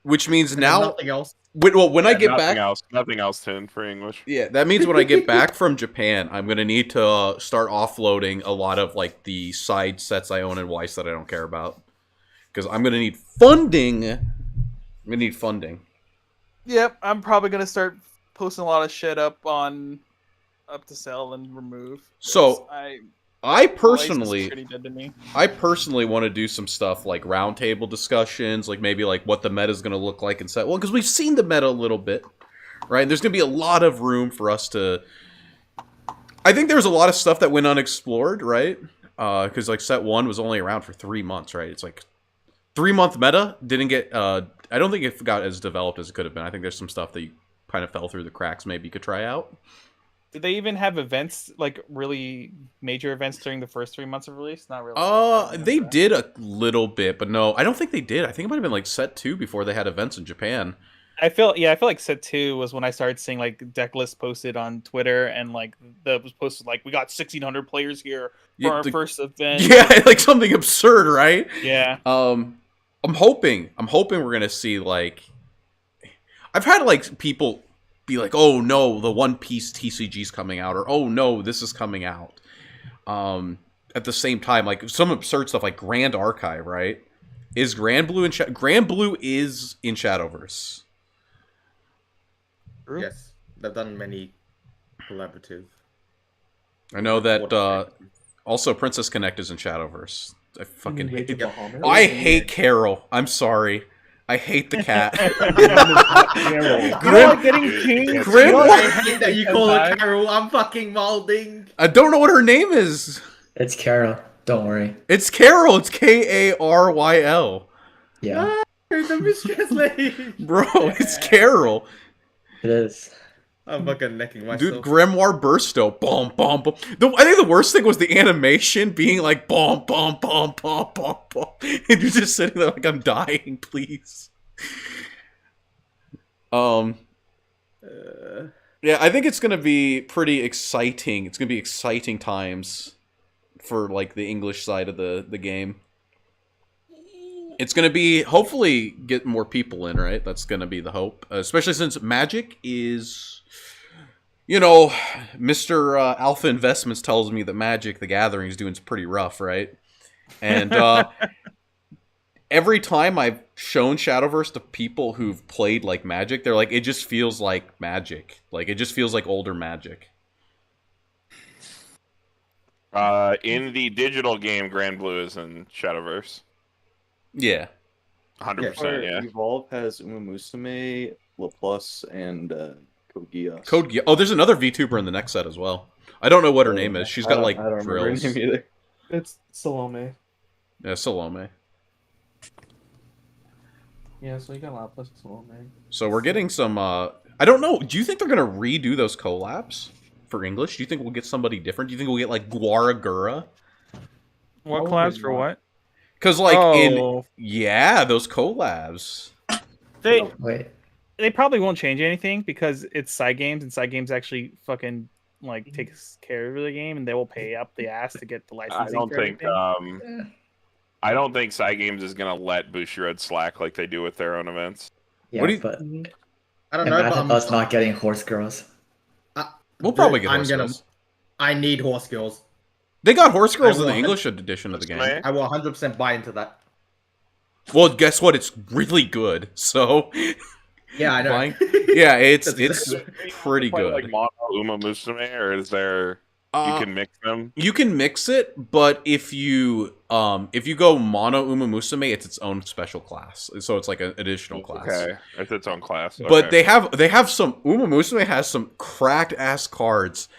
which means now... Nothing else. When I get nothing back... nothing else to for English. Yeah, that means when I get back from Japan, I'm gonna need to start offloading a lot of like the side sets I own in Weiss that I don't care about, because I'm gonna need funding. I'm gonna need funding. Yep, I'm probably going to start posting a lot of shit up to sell and remove. So, I personally, pretty dead to me. want to do some stuff like roundtable discussions, like maybe like what the meta is gonna look like in set one, because we've seen the meta a little bit, right? There's gonna be a lot of room for us to. I think there's a lot of stuff that went unexplored, right? Because like set one was only around for 3 months, right? It's like 3-month meta didn't get. I don't think it got as developed as it could have been. I think there's some stuff that kind of fell through the cracks. Maybe you could try out. Did they even have events, like really major events during the first 3 months of release? Not really. They did a little bit, but no, I don't think they did. I think it might have been like set 2 before they had events in Japan. I feel like set 2 was when I started seeing like deck lists posted on Twitter, and like that was posted like we got 1,600 players here for our first event. Yeah, like something absurd, right? Yeah. I'm hoping we're gonna see like. I've had like people be like, "Oh no, the One Piece TCG's coming out," or "Oh no, this is coming out." at the same time, like some absurd stuff like Grand Archive, right? Is Grand Blue Grand Blue is in Shadowverse. Yes, they've done many collaborative. I know that also Princess Connect is in Shadowverse. I fucking hate it. I hate Carol. I'm sorry. I hate the cat. Grim, I hate that you call her Carol. I'm fucking molding. I don't know what her name is. It's Carol. Don't worry. It's Carol. It's Karyl. Yeah. The mistress lady. Bro, it's Carol. It is. I'm fucking necking myself. Dude, Grimoire Bursto. Bomb, bomb, bomb. I think the worst thing was the animation being like bomb, bomb, bomb, bomb, bomb, bomb. And you're just sitting there like, I'm dying, please. Yeah, I think it's gonna be pretty exciting. It's gonna be exciting times for like the English side of the game. It's gonna be hopefully get more people in, right? That's gonna be the hope, especially since Magic is, you know, Mr. Alpha Investments tells me that Magic the Gathering is doing pretty rough, right? And every time I've shown Shadowverse to people who've played like Magic, they're like, it just feels like Magic. Like it just feels like older Magic. In the digital game, Grand Blue is in Shadowverse. Yeah. 100%, yeah. Evolve has Uma Musume, LaPlus, and Code Geass. Code Geass. Oh, there's another VTuber in the next set as well. I don't know what her name is. She's got like I don't remember her drills. name either. It's Salome. Yeah, Salome. Yeah, so you got Lapis Salome. So we're getting some, I don't know, do you think they're gonna redo those collabs for English? Do you think we'll get somebody different? Do you think we'll get like Guaragura? What collabs for what? Because like those collabs. They probably won't change anything because it's side games, and side games actually fucking like takes care of the game, and they will pay up the ass to get the licensing. I don't think Side Games is gonna let Bushiroad slack like they do with their own events. Yeah, what do you... but I don't know. But us not getting horse girls. We'll probably get horse girls. I need horse girls. They got horse girls in the English edition of the game. I will 100% buy into that. Well, guess what? It's really good. So yeah, I know. Yeah, it's pretty good. Like Mono Uma Musume, or is there? You can mix them. You can mix it, but if you go Mono Uma Musume, it's its own special class. So it's like an additional class. Okay, it's its own class. Okay. But they have some Uma Musume has some cracked ass cards.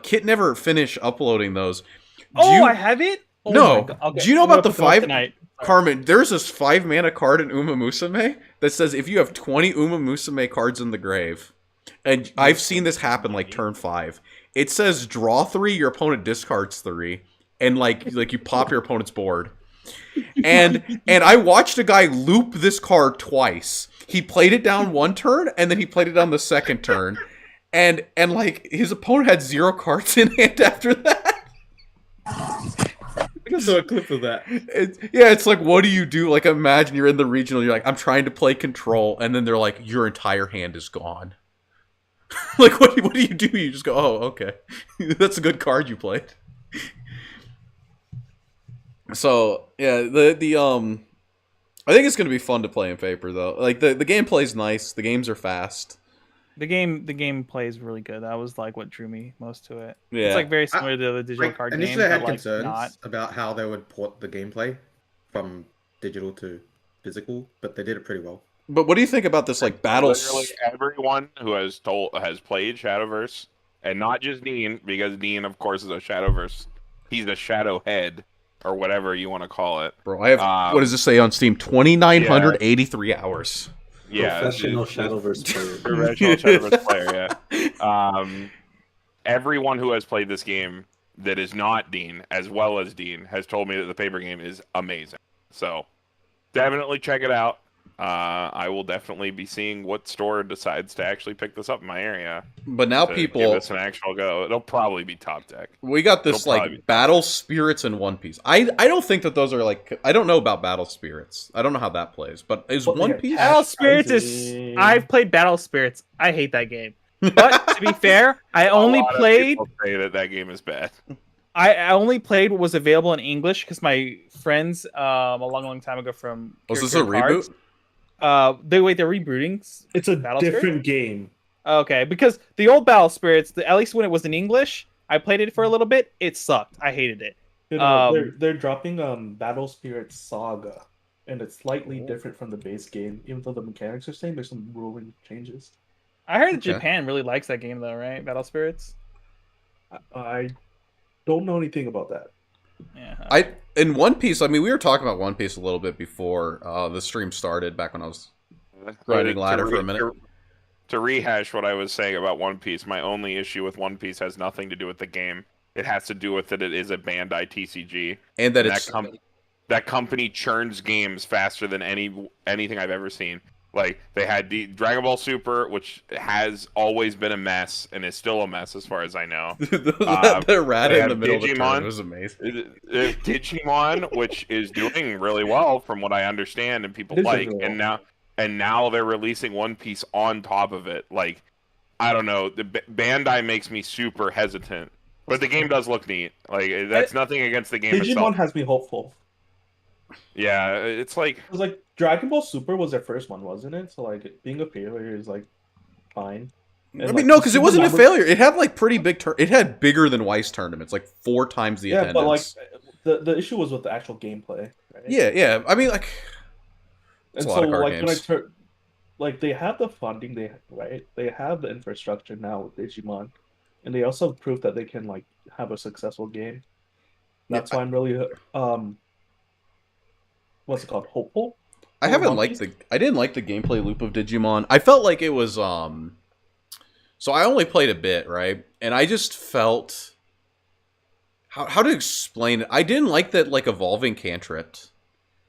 Kit never finished uploading those. I have it. Oh no. Okay. Do you know about the 5 tonight? Carmen? There's this 5 mana card in Uma Musume that says if you have 20 Uma Musume cards in the grave, and I've seen this happen like turn 5. It says draw 3, your opponent discards 3, and like you pop your opponent's board. And I watched a guy loop this card twice. He played it down one turn, and then he played it down the second turn. And like his opponent had 0 cards in hand after that. I saw a clip of that. It's like, what do you do? Like, imagine you're in the regional, you're like, I'm trying to play control, and then they're like, your entire hand is gone. Like, what do you do? You just go, oh, okay. That's a good card you played. So, yeah, I think it's going to be fun to play in paper, though. Like, the gameplay's nice. The games are fast. The gameplay is really good. That was like what drew me most to it. Yeah. It's like very similar to the digital card game. Initially, I had but, concerns about how they would port the gameplay from digital to physical, but they did it pretty well. But what do you think about this, like, battle? Literally everyone who has played Shadowverse, and not just Dean, because Dean, of course, is a Shadowverse. He's a Shadow head, or whatever you want to call it. Bro, I have, what does this say on Steam? 2,983 hours. Yeah, professional Shadowverse player. Professional Shadowverse player, yeah. Everyone who has played this game that is not Dean, as well as Dean, has told me that the paper game is amazing. So, definitely check it out. I will definitely be seeing what store decides to actually pick this up in my area. But now people give this an actual go. It'll probably be Top Deck. We got this like Battle Spirits and One Piece. I don't think that those are like, I don't know about Battle Spirits. I don't know how that plays. But is One Piece? Battle Spirits is. I've played Battle Spirits. I hate that game. But to be fair, I only played. People say that game is bad. I only played what was available in English because my friends a long time ago from Was this a reboot? They're rebooting. It's a Battle different Spirits? game. Okay, because the old Battle Spirits, at least when it was in English, I played it for a little bit. It sucked. I hated it. You know, they're dropping Battle Spirits Saga, and it's slightly different from the base game. Even though the mechanics are same, there's some ruling changes. I heard that Japan really likes that game though, right? Battle Spirits. I don't know anything about that. Yeah. In One Piece, I mean, we were talking about One Piece a little bit before the stream started, back when I was riding ladder for a minute. To rehash what I was saying about One Piece, my only issue with One Piece has nothing to do with the game. It has to do with that it is a Bandai TCG, and that that company churns games faster than anything I've ever seen. Like, they had the Dragon Ball Super, which has always been a mess and is still a mess as far as I know. The rat in the middle of the tournament was amazing. Digimon, which is doing really well from what I understand and people like, and now they're releasing One Piece on top of it. Like, I don't know, the Bandai makes me super hesitant, but the game does look neat. Like, that's nothing against the game Digimon itself. has me hopeful. Yeah, it was like Dragon Ball Super was their first one, wasn't it? So like being a failure is like fine. And, I mean, no, because it wasn't a failure. It had like pretty big. It had bigger than Weiss tournaments, like 4 times the attendance. But like the issue was with the actual gameplay. Right? Yeah. I mean, like, and so like when like they have the funding, they have the infrastructure now with Digimon, and they also have proof that they can like have a successful game. That's why I'm really what's it called? Hopeful? I didn't like the gameplay loop of Digimon. I felt like it was so I only played a bit, right? And I just felt how to explain it. I didn't like that like evolving cantrip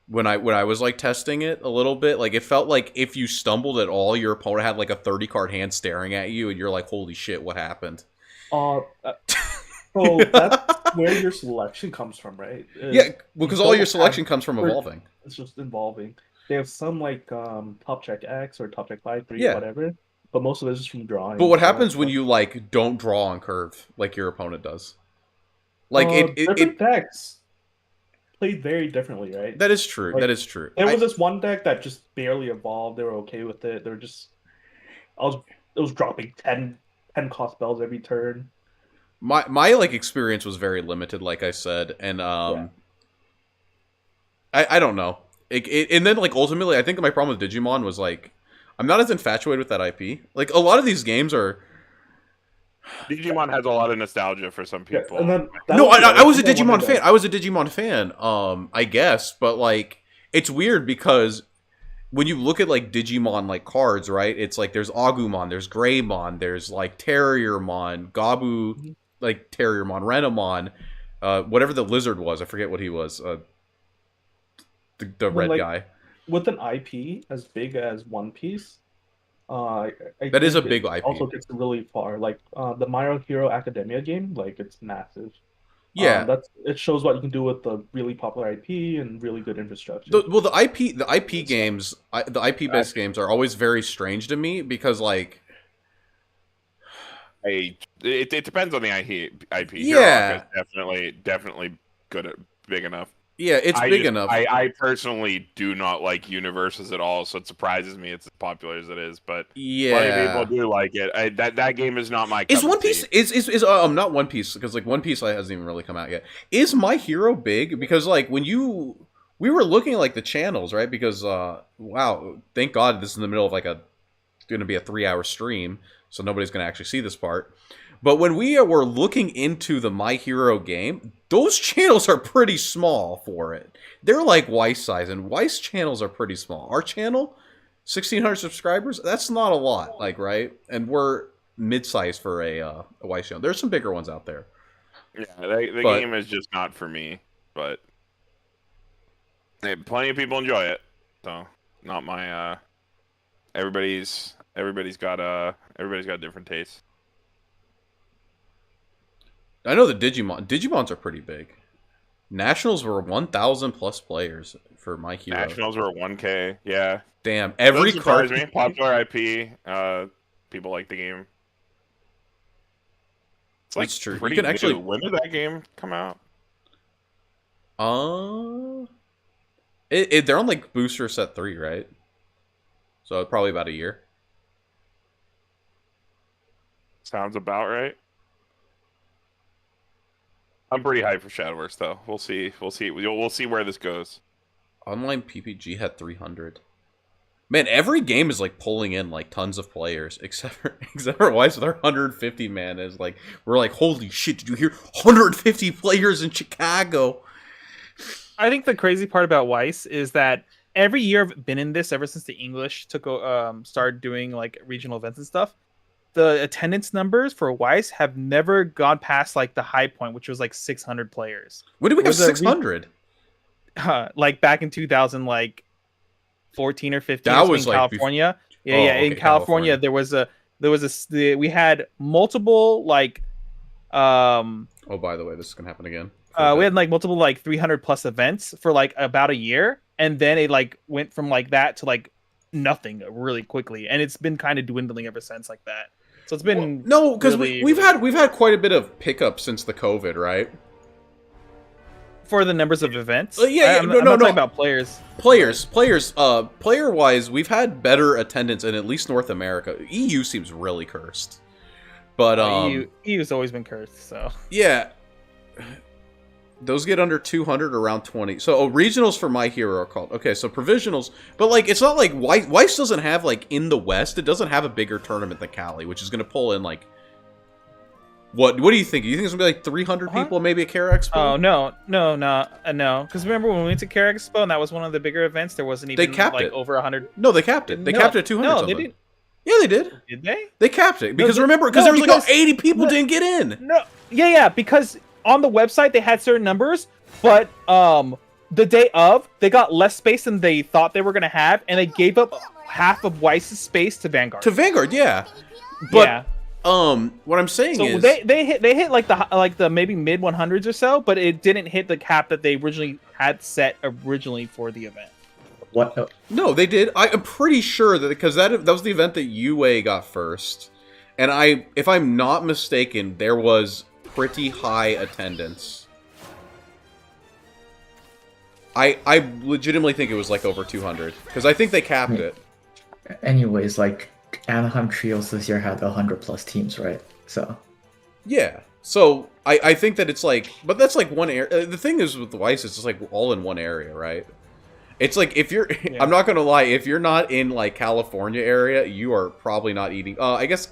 when I was like testing it a little bit. Like, it felt like if you stumbled at all, your opponent had like a 30-card hand staring at you and you're like, holy shit, what happened? So that's where your selection comes from, right? Yeah, because all your selection comes from evolving. It's just evolving. They have some like top check X or top check 5, 3, Yeah. whatever. But most of it is just from drawing. But what happens when you like don't draw on curve like your opponent does? Like different decks played very differently, right? That is true. Like, that is true. There was this one deck that just barely evolved. They were okay with it. They were just it was dropping 10 cost spells every turn. My like experience was very limited, like I said, and I don't know. And then like ultimately, I think my problem with Digimon was like I'm not as infatuated with that IP. Like, a lot of these games are. Digimon has a lot of nostalgia for some people. Yeah, and then I was a Digimon fan. I was a Digimon fan. I guess, but like it's weird because when you look at like Digimon like cards, right? It's like there's Agumon, there's Greymon, there's like Terriermon, Gabu, like Terriermon, Renamon, whatever the lizard was. I forget what he was. The red guy. With an IP as big as One Piece, that is a big IP. Also gets really far. Like the My Hero Academia game, like it's massive. Yeah, it shows what you can do with the really popular IP and really good infrastructure. The IP games, the IP based games are always very strange to me because like, it depends on the IP. Yeah, definitely good at big enough. Yeah, it's big enough. I personally do not like universes at all, so it surprises me it's as popular as it is. But yeah, plenty of people do like it. That game is not my. Is One Piece is not One Piece because like One Piece hasn't even really come out yet. Is My Hero big? Because like when we were looking at like the channels, right? Because wow, thank God this is in the middle of like going to be a 3-hour stream, so nobody's going to actually see this part. But when we were looking into the My Hero game, those channels are pretty small for it. They're like Weiss size, and Weiss channels are pretty small. Our channel, 1,600 subscribers, that's not a lot, like, right? And we're mid-size for a Weiss channel. There's some bigger ones out there. Yeah, the game is just not for me, but plenty of people enjoy it. So, not my, everybody's got different tastes. I know the Digimons are pretty big. Nationals were 1,000 plus players for My Hero. Nationals were 1K, yeah. Damn, every card. Me. Popular IP. People like the game. It's like That's true. pretty You can new. actually. When did that game come out? They're on like booster set 3, right? So probably about a year. Sounds about right. I'm pretty hyped for Shadowverse though. We'll see. We'll see where this goes. Online PPG had 300. Man, every game is like pulling in like tons of players, except for Weiss with our 150 man is like we're like, holy shit! Did you hear 150 players in Chicago? I think the crazy part about Weiss is that every year I've been in this ever since the English started doing like regional events and stuff. The attendance numbers for Weiss have never gone past like the high point, which was like 600 players. When did we have 600? Like back in 2000, like 14 or 15. That was in like California. okay, In California, we had multiple like. Oh, by the way, this is gonna happen again. We had like multiple like 300 plus events for like about a year, and then it like went from like that to like nothing really quickly, and it's been kind of dwindling ever since like that. So it's been because we've had quite a bit of pickup since the COVID, right? For the numbers of events. I'm not talking about players. Player-wise, we've had better attendance in at least North America. EU seems really cursed, but EU's always been cursed. So yeah. Those get under 200, around 20. So regionals for My Hero are called. Okay, so provisionals, but like it's not like Weiss doesn't have like in the West. It doesn't have a bigger tournament than Cali, which is going to pull in like. What do you think? Do you think it's gonna be like 300 people, maybe at Care Expo? Oh no. Because remember when we went to Care Expo and that was one of the bigger events, there wasn't even over 100. No, they capped it. They capped it at 200. No, they didn't. Yeah, they did. Did they? They capped it because there was like 80 people didn't get in. No, yeah, because on the website they had certain numbers, but the day of they got less space than they thought they were gonna have, and they gave up half of Weiss's space to Vanguard. Yeah, but. Yeah. What I'm saying is they hit like the maybe mid 100s or so, but it didn't hit the cap that they originally had set for the event. What? No, they did. I'm pretty sure that because that was the event that UA got first, and if I'm not mistaken, there was pretty high attendance. I legitimately think it was like over 200 because I think they capped it. Anyways, like. Anaheim Trios this year had 100 plus teams, right? So yeah, so I think that it's like, but that's like one area. The thing is with Weiss, it's just like all in one area, right? It's like if you're, I'm not gonna lie, if you're not in like California area, you are probably not eating. I guess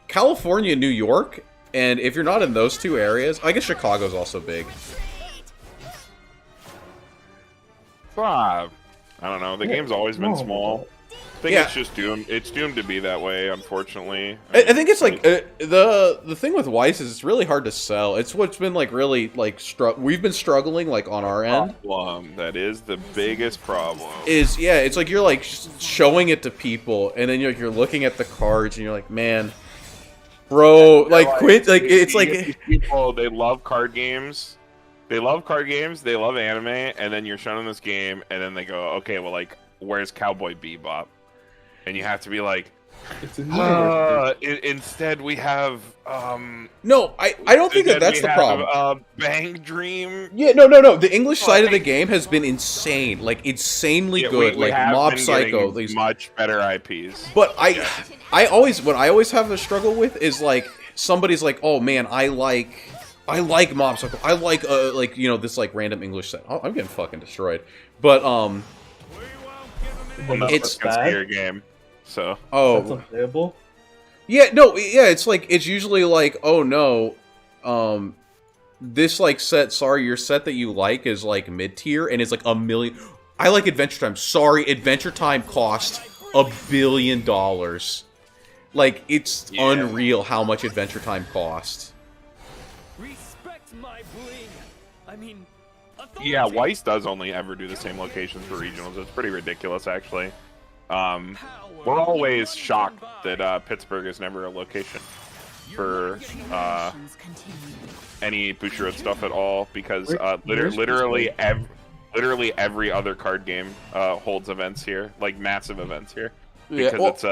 California, New York, and if you're not in those two areas, I guess Chicago's also big. I don't know. The game's always been small. I think it's just doomed. It's doomed to be that way, unfortunately. I think it's like the thing with Weiss is it's really hard to sell. It's what's been like really like we've been struggling like on our end. That is the biggest problem. It's like you're like showing it to people, and then you're looking at the cards, and you're like, man, bro, like quit. Like it's like people they love card games. They love card games. They love anime, and then you're showing them this game, and then they go, okay, well, like, where's Cowboy Bebop? And you have to be like, instead we have no, I don't think that's the problem. Bang Dream. Yeah, no. The English side of the game has been insane, like insanely good. We like have Mob been Psycho, these much better IPs. But I always have a struggle with is like somebody's like, oh man, I like Mob Psycho. I like you know this like random English set. Oh, I'm getting fucking destroyed. But it's your game. So that's unplayable. Yeah, no, yeah, it's like it's usually like, oh no, this like set, sorry, your set that you like is like mid tier and it's like $1 million. I like Adventure Time. Sorry, Adventure Time cost $1 billion. Like it's unreal how much Adventure Time cost. Respect my bling. I mean, yeah, Weiss does only ever do the same locations for regionals. It's pretty ridiculous, actually. We're always shocked that Pittsburgh is never a location for any Bushiroad stuff at all, because literally every other card game holds events here, like massive events here, because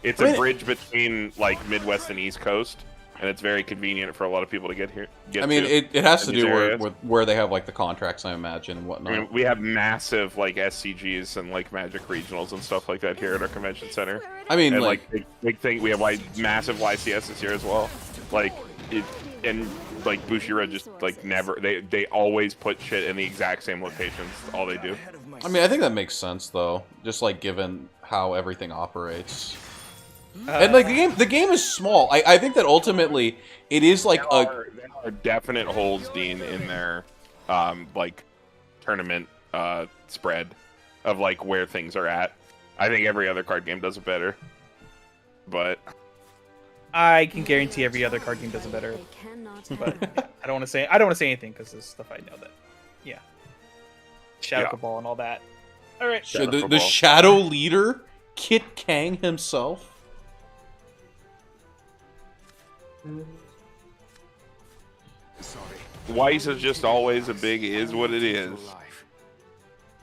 it's a bridge between like Midwest and East Coast. and it's very convenient for a lot of people to get here. I mean, it has to do with where they have like the contracts, I imagine, and whatnot. I mean, we have massive like SCGs and like Magic regionals and stuff like that here at our convention center. I mean, and, like big thing, we have massive YCSs here as well. Like and like Bushiroad just like never they always put shit in the exact same locations. All they do. I mean, I think that makes sense though, just like given how everything operates. And like the game is small. I think that ultimately it is like there are definite holes, Dean, in their like tournament spread of like where things are at. I think every other card game does it better, but I can guarantee every other card game does it better. But I don't want to say anything because there's stuff I know that. Yeah, Shadow Cabal and all that. All right, the Shadow Leader, Kit Kang himself. Weiss is just always a big is what it is.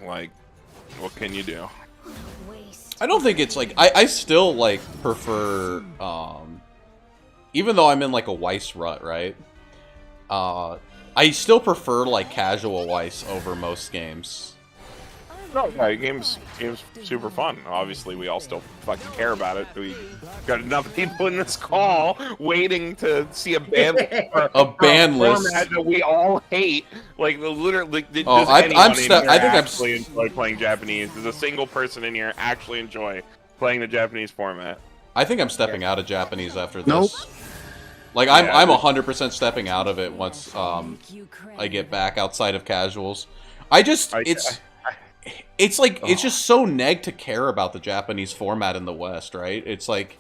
Like, what can you do? I don't think it's like I still like prefer even though I'm in like a Weiss rut, right? I still prefer like casual Weiss over most games. No, yeah, game's super fun. Obviously, we all still fucking care about it. We got enough people in this call waiting to see a ban list format that we all hate. Like literally, I think I'm actually enjoy playing Japanese. Does a single person in here actually enjoy playing the Japanese format? I think I'm stepping out of Japanese after this. Nope. Like I'm 100% stepping out of it once I get back outside of casuals. It's like it's just so neg to care about the Japanese format in the West, right? It's like,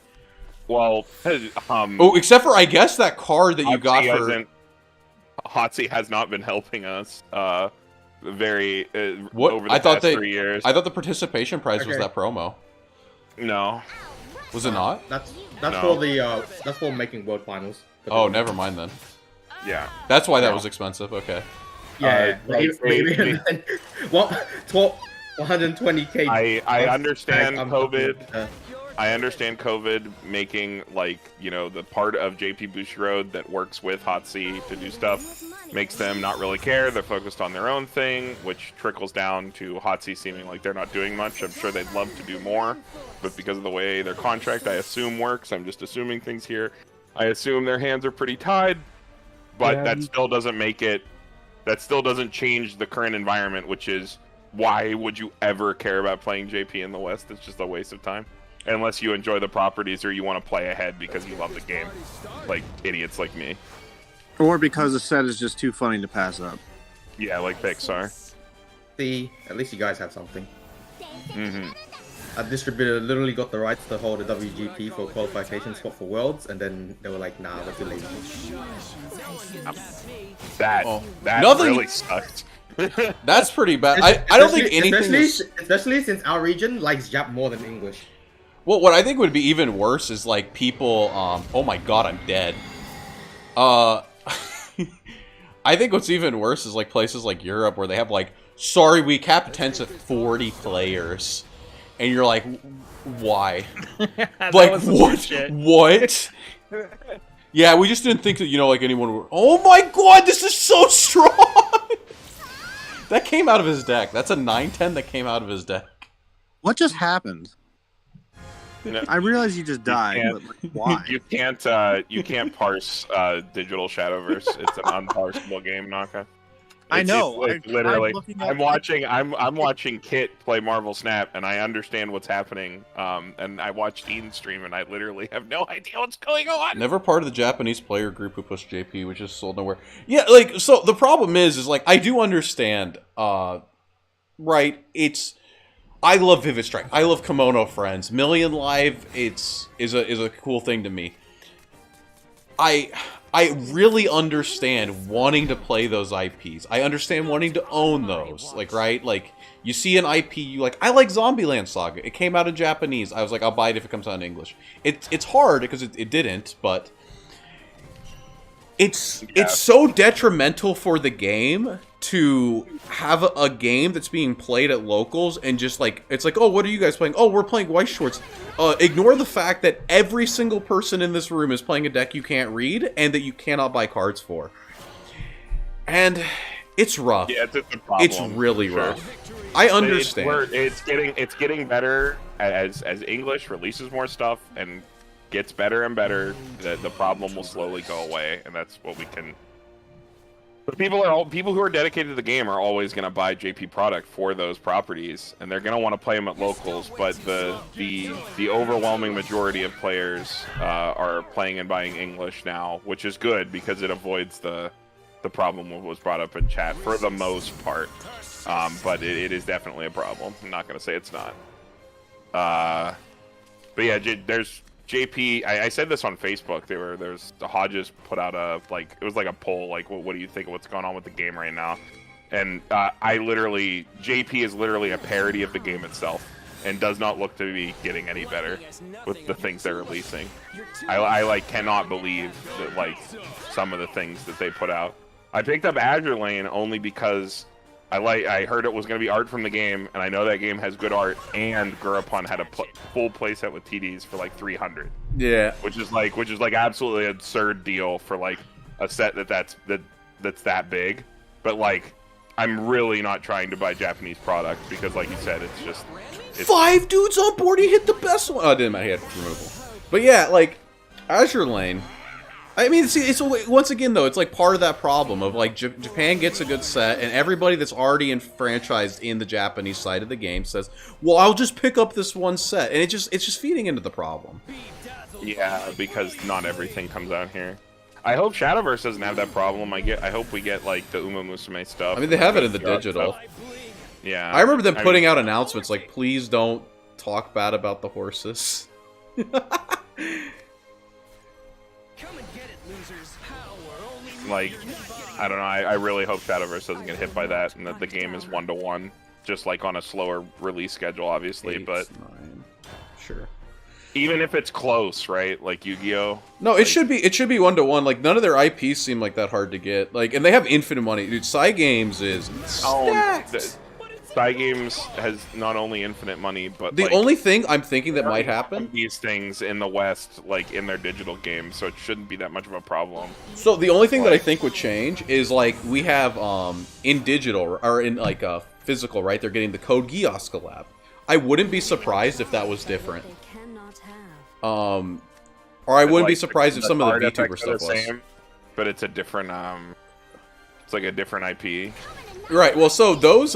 well, except for I guess that card that you got for Hotsy has not been helping us very over the past 3 years. I thought the participation prize was that promo. No, was it not? That's for making world finals. Oh, never mind then. Yeah, that's why that was expensive. Okay. Yeah, maybe. What? 120k. I understand COVID. I understand COVID making like the part of JP Bushiroad that works with Hotsy to do stuff makes them not really care. They're focused on their own thing, which trickles down to Hotsy seeming like they're not doing much. I'm sure they'd love to do more, but because of the way their contract, I assume, works, I'm just assuming things here. I assume their hands are pretty tied, but that still doesn't make it. That still doesn't change the current environment, which is why would you ever care about playing JP in the West? It's just a waste of time. Unless you enjoy the properties or you want to play ahead because you love the game. Like idiots like me. Or because the set is just too funny to pass up. Yeah, like Pixar. See, at least you guys have something. Mm-hmm. A distributor literally got the rights to hold a WGP for a qualification spot for Worlds, and then they were like, nah, we're too lazy. That really sucked. That's pretty bad. I don't think anything especially since our region likes Jap more than English. Well, what I think would be even worse is like people oh my god, I'm dead. I think what's even worse is like places like Europe where they have like, sorry, we cap attendance at 40 players. And you're like, why? Like, what? Yeah, we just didn't think that, like anyone would... Oh my god, this is so strong! That came out of his deck. That's a 9/10 that came out of his deck. What just happened? I realize you just died, but like, why? You can't parse digital Shadowverse. It's an unparsable game, Naka. I know. Like, literally, I'm watching Kit play Marvel Snap, and I understand what's happening. And I watched Eden's stream, and I literally have no idea what's going on. Never part of the Japanese player group who pushed JP, which is sold nowhere. Yeah, like so. The problem is like I do understand. Right? I love Vivid Strike. I love Kimono Friends. Million Live. Is a cool thing to me. I really understand wanting to play those IPs. I understand wanting to own those. Like, right? Like, you see an IP, you like, I like Zombieland Saga. It came out in Japanese. I was like, I'll buy it if it comes out in English. It's hard because it didn't, but it's so detrimental for the game to have a game that's being played at locals and just like, it's like, oh, what are you guys playing? Oh, we're playing Weiss Schwarz. Ignore the fact that every single person in this room is playing a deck you can't read and that you cannot buy cards for. And it's rough. Yeah, it's a problem. It's really rough. I understand. It's getting better as English releases more stuff and gets better and better. The problem will slowly go away, and that's what we can. But people who are dedicated to the game are always going to buy JP product for those properties, and they're going to want to play them at locals. But the overwhelming majority of players are playing and buying English now, which is good because it avoids the problem that was brought up in chat for the most part. But it is definitely a problem. I'm not going to say it's not. But yeah, there's JP. I said this on Facebook. There's the Hodges put out it was like a poll, like what do you think of what's going on with the game right now? And JP is literally a parody of the game itself, and does not look to be getting any better with the things they're releasing. I cannot believe that some of the things that they put out. I picked up Azure Lane only because I heard it was going to be art from the game, and I know that game has good art, and Gurapun had a full playset with TDs for like 300. Yeah. Which is absolutely absurd deal for like a set that's that big. But I'm really not trying to buy Japanese product because, like you said, it's 5 dudes on board. He hit the best one. Oh, it didn't matter. He had removal. But yeah, Azure Lane. I mean, see, it's once again though, it's part of that problem of Japan gets a good set, and everybody that's already enfranchised in the Japanese side of the game says, "Well, I'll just pick up this one set," and it's just feeding into the problem. Yeah, because not everything comes out here. I hope Shadowverse doesn't have that problem. I hope we get the Uma Musume stuff. I mean, they have it in the digital. Yeah, I remember them putting out announcements please don't talk bad about the horses. I don't know. I really hope Shadowverse doesn't get hit by that, and that the game is 1-to-1, just on a slower release schedule, obviously. 8, but 9. Sure. Even if it's close, right? Like Yu-Gi-Oh. No, it should be 1-to-1. None of their IPs seem that hard to get. And they have infinite money. Dude, Cygames is stacked. Cygames has not only infinite money, but the only thing I'm thinking that might happen, these things in the West, in their digital games, so it shouldn't be that much of a problem. So the only thing that I think would change is we have in digital or in physical, right? They're getting the Code Geass collab. I wouldn't be surprised if that was different. Or I wouldn't be surprised if some of the VTuber stuff was. But it's a different it's a different IP. Right. Well, so those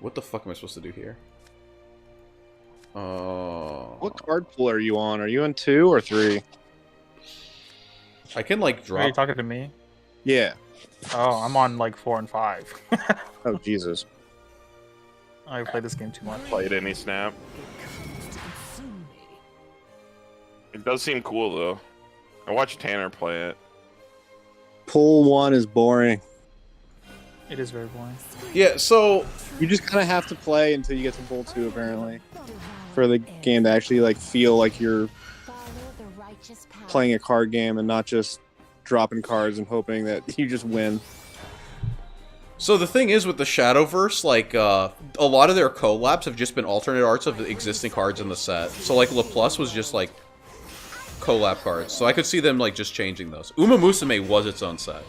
what the fuck am I supposed to do here? What card pool are you on? Are you on 2 or 3? I can drop. Are you talking to me? Yeah. Oh, I'm on 4 and 5. Oh Jesus. I play this game too much. Played any snap? It does seem cool though. I watched Tanner play it. Pool 1 is boring. It is very boring. Yeah, so you just kind of have to play until you get to Pool 2, apparently, for the game to actually feel like you're playing a card game and not just dropping cards and hoping that you just win. So the thing is with the Shadowverse, a lot of their collabs have just been alternate arts of the existing cards in the set. So La Plus was just collab cards. So I could see them just changing those. Uma Musume was its own set.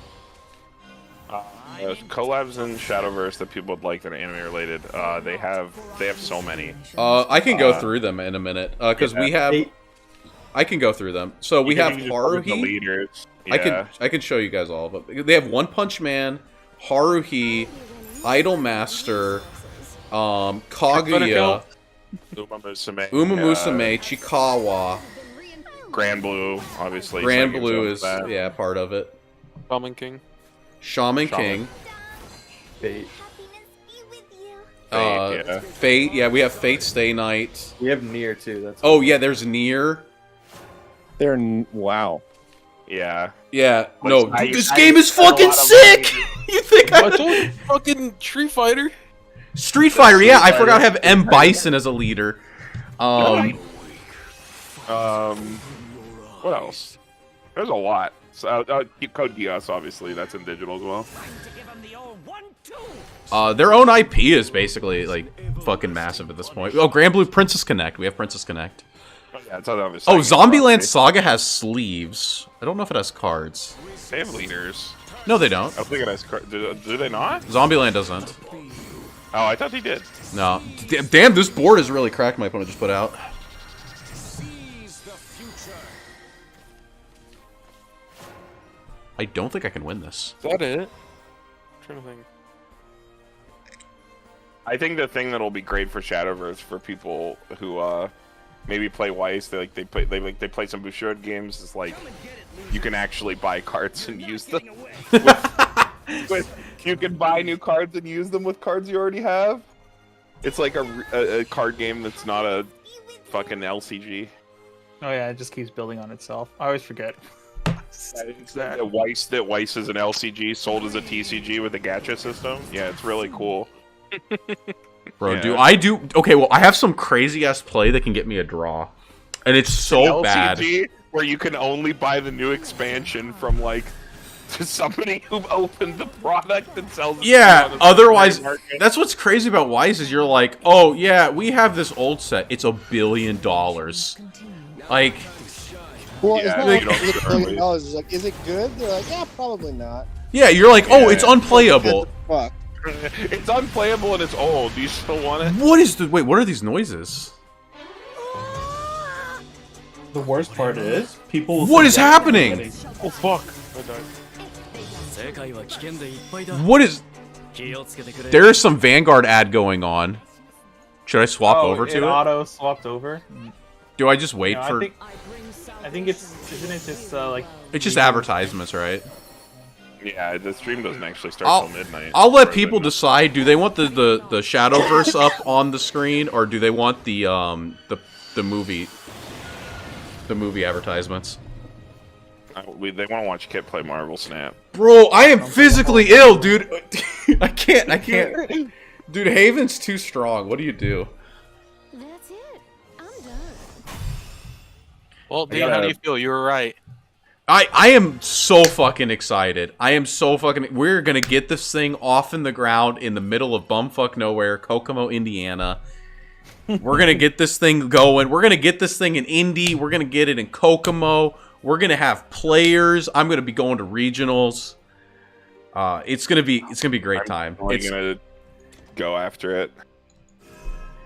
Collabs in Shadowverse that people would like that are anime related. They have so many. I can go through them in a minute because we have. I can go through them. So we have Haruhi. Yeah. I can show you guys all of them. They have One Punch Man, Haruhi, Idolmaster, Kaguya, Uma Musume, Chikawa, Grand Blue, obviously. Grand Blue is part of it. Shaman King. Fate. Fate, yeah, we have Fate Stay Night. We have Nier too. There's Nier. Wow. Yeah. Yeah. No, this game is fucking sick. You think I told you fucking Street Fighter? Street Fighter, yeah. I forgot to have M. Bison as a leader. What else? There's a lot. Code Geass, obviously, that's in digital as well. Their own IP is basically like fucking massive at this point. Oh, Grand Blue Princess Connect. We have Princess Connect. Oh, yeah, it's on the Oh, Zombieland Saga has sleeves. I don't know if it has cards. They have leaders. No, they don't. I don't think it has cards. Do they not? Zombieland doesn't. Oh, I thought they did. No. Damn, this board is really cracked. My opponent just put out. I don't think I can win this. Is that it? I'm trying to think. I think the thing that'll be great for Shadowverse for people who maybe play Weiss, they play some Bushiroad games, is like you can actually buy cards and use them. You can buy new cards and use them with cards you already have. It's like a card game that's not a fucking LCG. Oh yeah, it just keeps building on itself. I always forget. That Weiss is an LCG sold as a TCG with a gacha system. Yeah, it's really cool. Bro, yeah. Okay, well, I have some crazy ass play that can get me a draw, and it's so bad. Where you can only buy the new expansion from like somebody who opened the product and sells it. Yeah, otherwise, that's what's crazy about Weiss is you're like, oh yeah, we have this old set. It's $1 billion. Like, well, it's not like $1 billion. It's like, is it good? They're like, yeah, probably not. Yeah, you're like, oh, it's unplayable. Fuck. It's unplayable and it's old. Do you still want it? What is the wait? What are these noises? The worst part is people. What is happening? Oh fuck! What is? There is some Vanguard ad going on. Should I swap over to it? Auto swapped over. Do I just wait for? I think it's isn't it just like? It's just advertisements, right? Yeah, the stream doesn't actually start till midnight. I'll let people decide. Do they want the Shadowverse up on the screen, or do they want the movie advertisements? They want to watch Kit play Marvel Snap. Bro, I am physically ill, dude. I can't. Dude, Haven's too strong. What do you do? That's it. I'm done. Well, Dan, how do you feel? You were right. I am so fucking excited. We're gonna get this thing off in the ground in the middle of bumfuck nowhere, Kokomo, Indiana. We're gonna get this thing going. We're gonna get this thing in Indy. We're gonna get it in Kokomo. We're gonna have players. I'm gonna be going to regionals. It's gonna be a great time. I'm gonna go after it.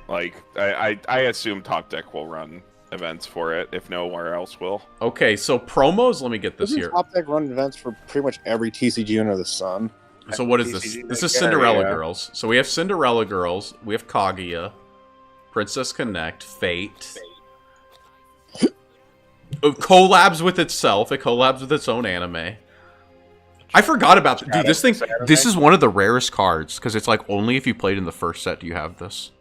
Like I assume Top Deck will run events for it, if nowhere else will. Okay, so promos, let me get this here. Top Deck run events for pretty much every TCG under the sun. So what is this? This is Cinderella Girls. So we have Cinderella Girls, we have Kaguya, Princess Connect, Fate. Collabs with itself. It collabs with its own anime. I forgot about this. Dude, this thing, this is one of the rarest cards, because it's like only if you played in the first set do you have this.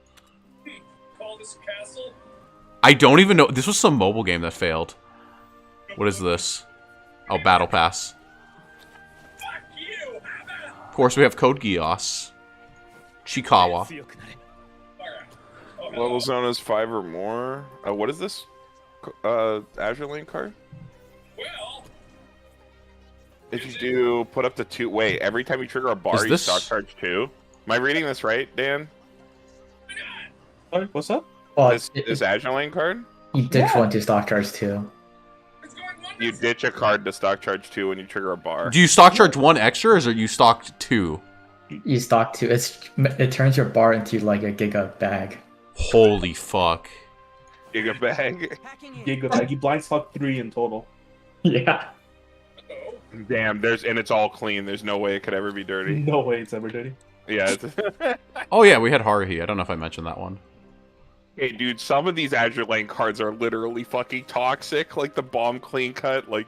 I don't even know. This was some mobile game that failed. What is this? Oh, Battle Pass. Of course, we have Code Geass. Chikawa. Levels known as 5 or more. What is this? Azure Lane card? If you do put up to 2... Wait, every time you trigger a bar, you stock charge 2? Am I reading this right, Dan? Sorry, what's up? This Azure Lane card? You ditch one to stock charge 2. You ditch a card to stock charge 2 when you trigger a bar. Do you stock charge 1 extra, or is it you stocked 2? You stock 2. It turns your bar into like a giga bag. Holy fuck. Giga bag? Giga bag. You blind stock 3 in total. Yeah. Damn, and it's all clean. There's no way it could ever be dirty. No way it's ever dirty. Yeah. Oh yeah, we had Haruhi. I don't know if I mentioned that one. Hey, dude, some of these Azure Lane cards are literally fucking toxic. Like the bomb clean cut, like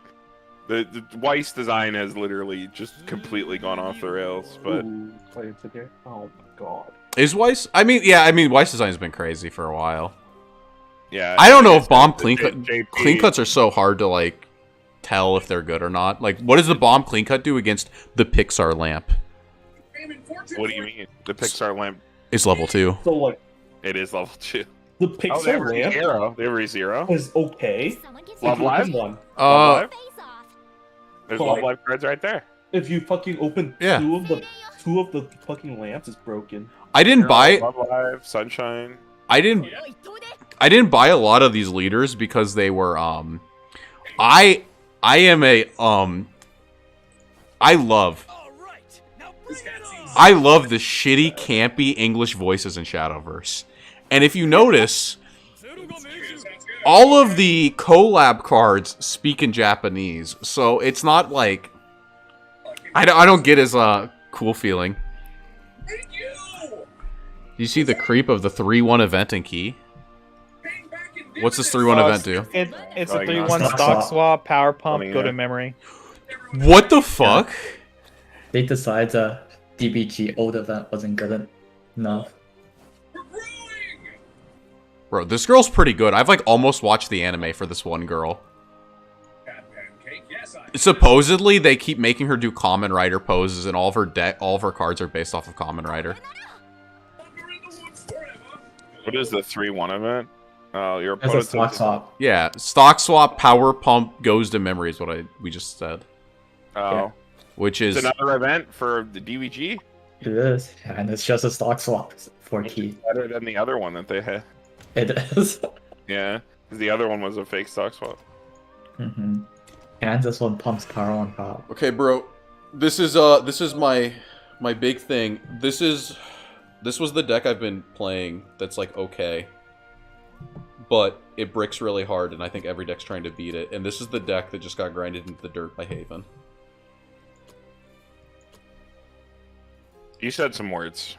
the Weiss design has literally just completely gone off the rails. But oh my god, is Weiss? I mean, yeah, Weiss design has been crazy for a while. Yeah, I don't know if bomb clean cuts are so hard to like tell if they're good or not. Like, what does the bomb clean cut do against the Pixar lamp? What do you mean? The Pixar lamp is level 2. So like, it is level 2. The Pixar lamp they were 0. Is okay. Love Live? One. There's Love Life cards right there. If you fucking open two of the fucking lamps, it's broken. I didn't buy Love Life, Sunshine. I didn't buy a lot of these leaders because they were I love the shitty campy English voices in Shadowverse. And if you notice, all of the collab cards speak in Japanese, so it's not like I don't get as cool feeling. You see the creep of the 3-1 event in key? What's this 3-1 event do? It's a 3-1 stock swap, power pump, go to memory. What the fuck? They decided DBG old event wasn't good enough. Bro, this girl's pretty good. I've like almost watched the anime for this one girl. Supposedly, they keep making her do Common Rider poses, and all of her cards are based off of Common Rider. What is the 3-1 event? Oh, your It's a opponent's stock swap. Yeah, stock swap, power pump, goes to memory is what we just said. Oh. Yeah. Which is it's another event for the DVG? It is, and it's just a stock swap for key. Better than the other one that they had. It is. Yeah, 'cause the other one was a fake stock swap. Mm-hmm. And this one pumps power on top. Okay, bro. This is my big thing. This was the deck I've been playing that's like okay. But it bricks really hard, and I think every deck's trying to beat it. And this is the deck that just got grinded into the dirt by Haven. You said some words.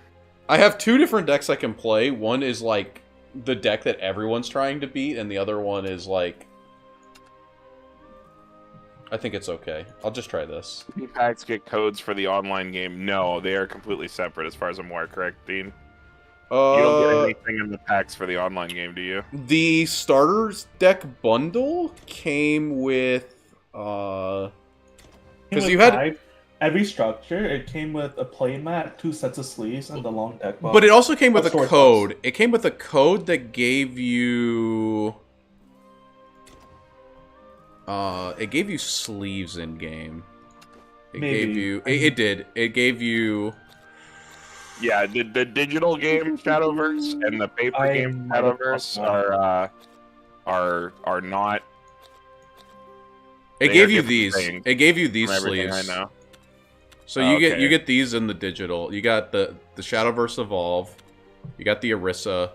I have two different decks I can play. One is like the deck that everyone's trying to beat, and the other one is like I think it's okay. I'll just try this. Do packs get codes for the online game? No, they are completely separate as far as I'm aware, correct, Dean? You don't get anything in the packs for the online game, do you? The starters deck bundle came with because you had every structure. It came with a playmat, 2 sets of sleeves, and the long deck box. But it also came with a code. It came with a code that gave you it gave you sleeves in game. It gave you it did. It gave you yeah, the digital game Shadowverse and the paper game Shadowverse are not. It gave you these. It gave you these sleeves. I know. So you get these in the digital. You got the Shadowverse Evolve. You got the Orisa,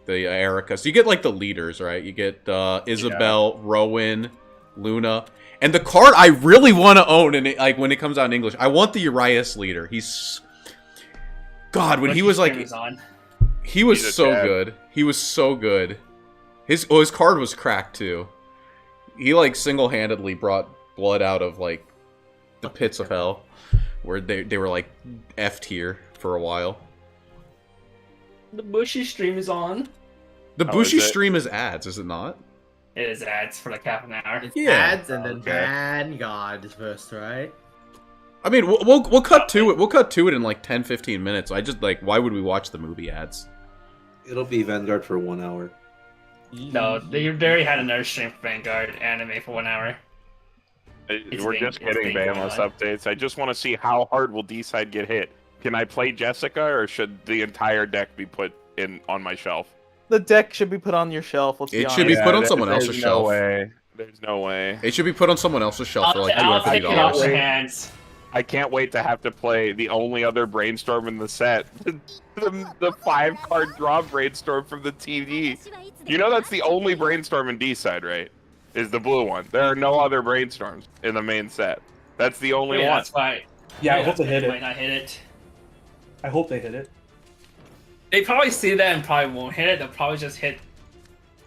the Erica. So you get like the leaders, right? You get Isabel, Rowan, Luna, and the card I really want to own. And like when it comes out in English, I want the Urias leader. He's God when he was like he was so good. He was so good. His card was cracked too. He like single-handedly brought blood out of like the pits of hell, where they were like F tier for a while. The Bushy stream is on. The Bushy stream is ads, is it not? It is ads for like half an hour. It's ads and then Vanguard is first, right? I mean, we'll cut to it. We'll cut to it in like 10-15 minutes. I just like, why would we watch the movie ads? It'll be Vanguard for 1 hour. No, they already had another stream for Vanguard anime for 1 hour. We're just getting Banless updates. I just want to see how hard will D-side get hit. Can I play Jessica, or should the entire deck be put in on my shelf? The deck should be put on your shelf. It should be put on someone else's shelf. There's no way. It should be put on someone else's shelf for like $250. I can't wait to have to play the only other Brainstorm in the set. the 5-card draw Brainstorm from the TV. You know that's the only Brainstorm in D-side, right? Is the blue one. There are no other Brainstorms in the main set. That's the only one. That's why. Yeah, I hope they hit it. Might not hit it. I hope they hit it. They probably see that and probably won't hit it. They'll probably just hit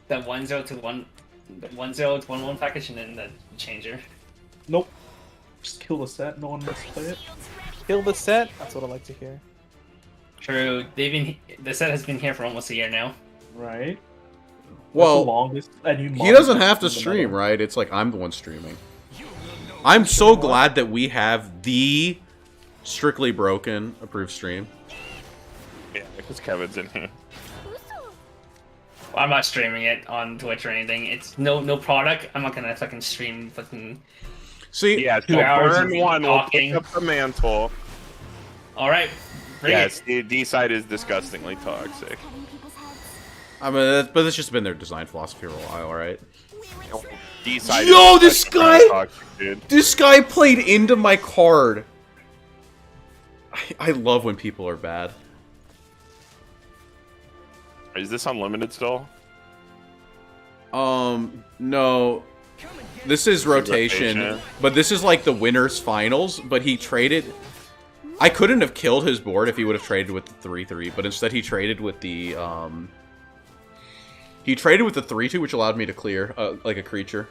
the 1-0 to 1, the 1-0 to 1-1 package and then the changer. Nope. Just kill the set. No one wants to play it. Kill the set. That's what I like to hear. True. The set has been here for almost a year now. Right. Well, he doesn't have to stream, right? It's like I'm the one streaming. I'm so glad that we have the Strictly Broken approved stream. Yeah, because Kevin's in here. Well, I'm not streaming it on Twitch or anything. It's no product. I'm not gonna fucking stream fucking. See, yeah, so 2 hours Burn of one will talking. pick up the mantle. All right, bring Yes, it. the D side is disgustingly toxic. I mean, but it's just been their design philosophy for a while, right? D side. Yo, this guy! This guy played into my card. I love when people are bad. Is this unlimited still? No. This is rotation, but this is like the winner's finals, but he traded... I couldn't have killed his board if he would have traded with the 3-3, but instead he traded with the, He traded with the 3-2, which allowed me to clear, like a creature.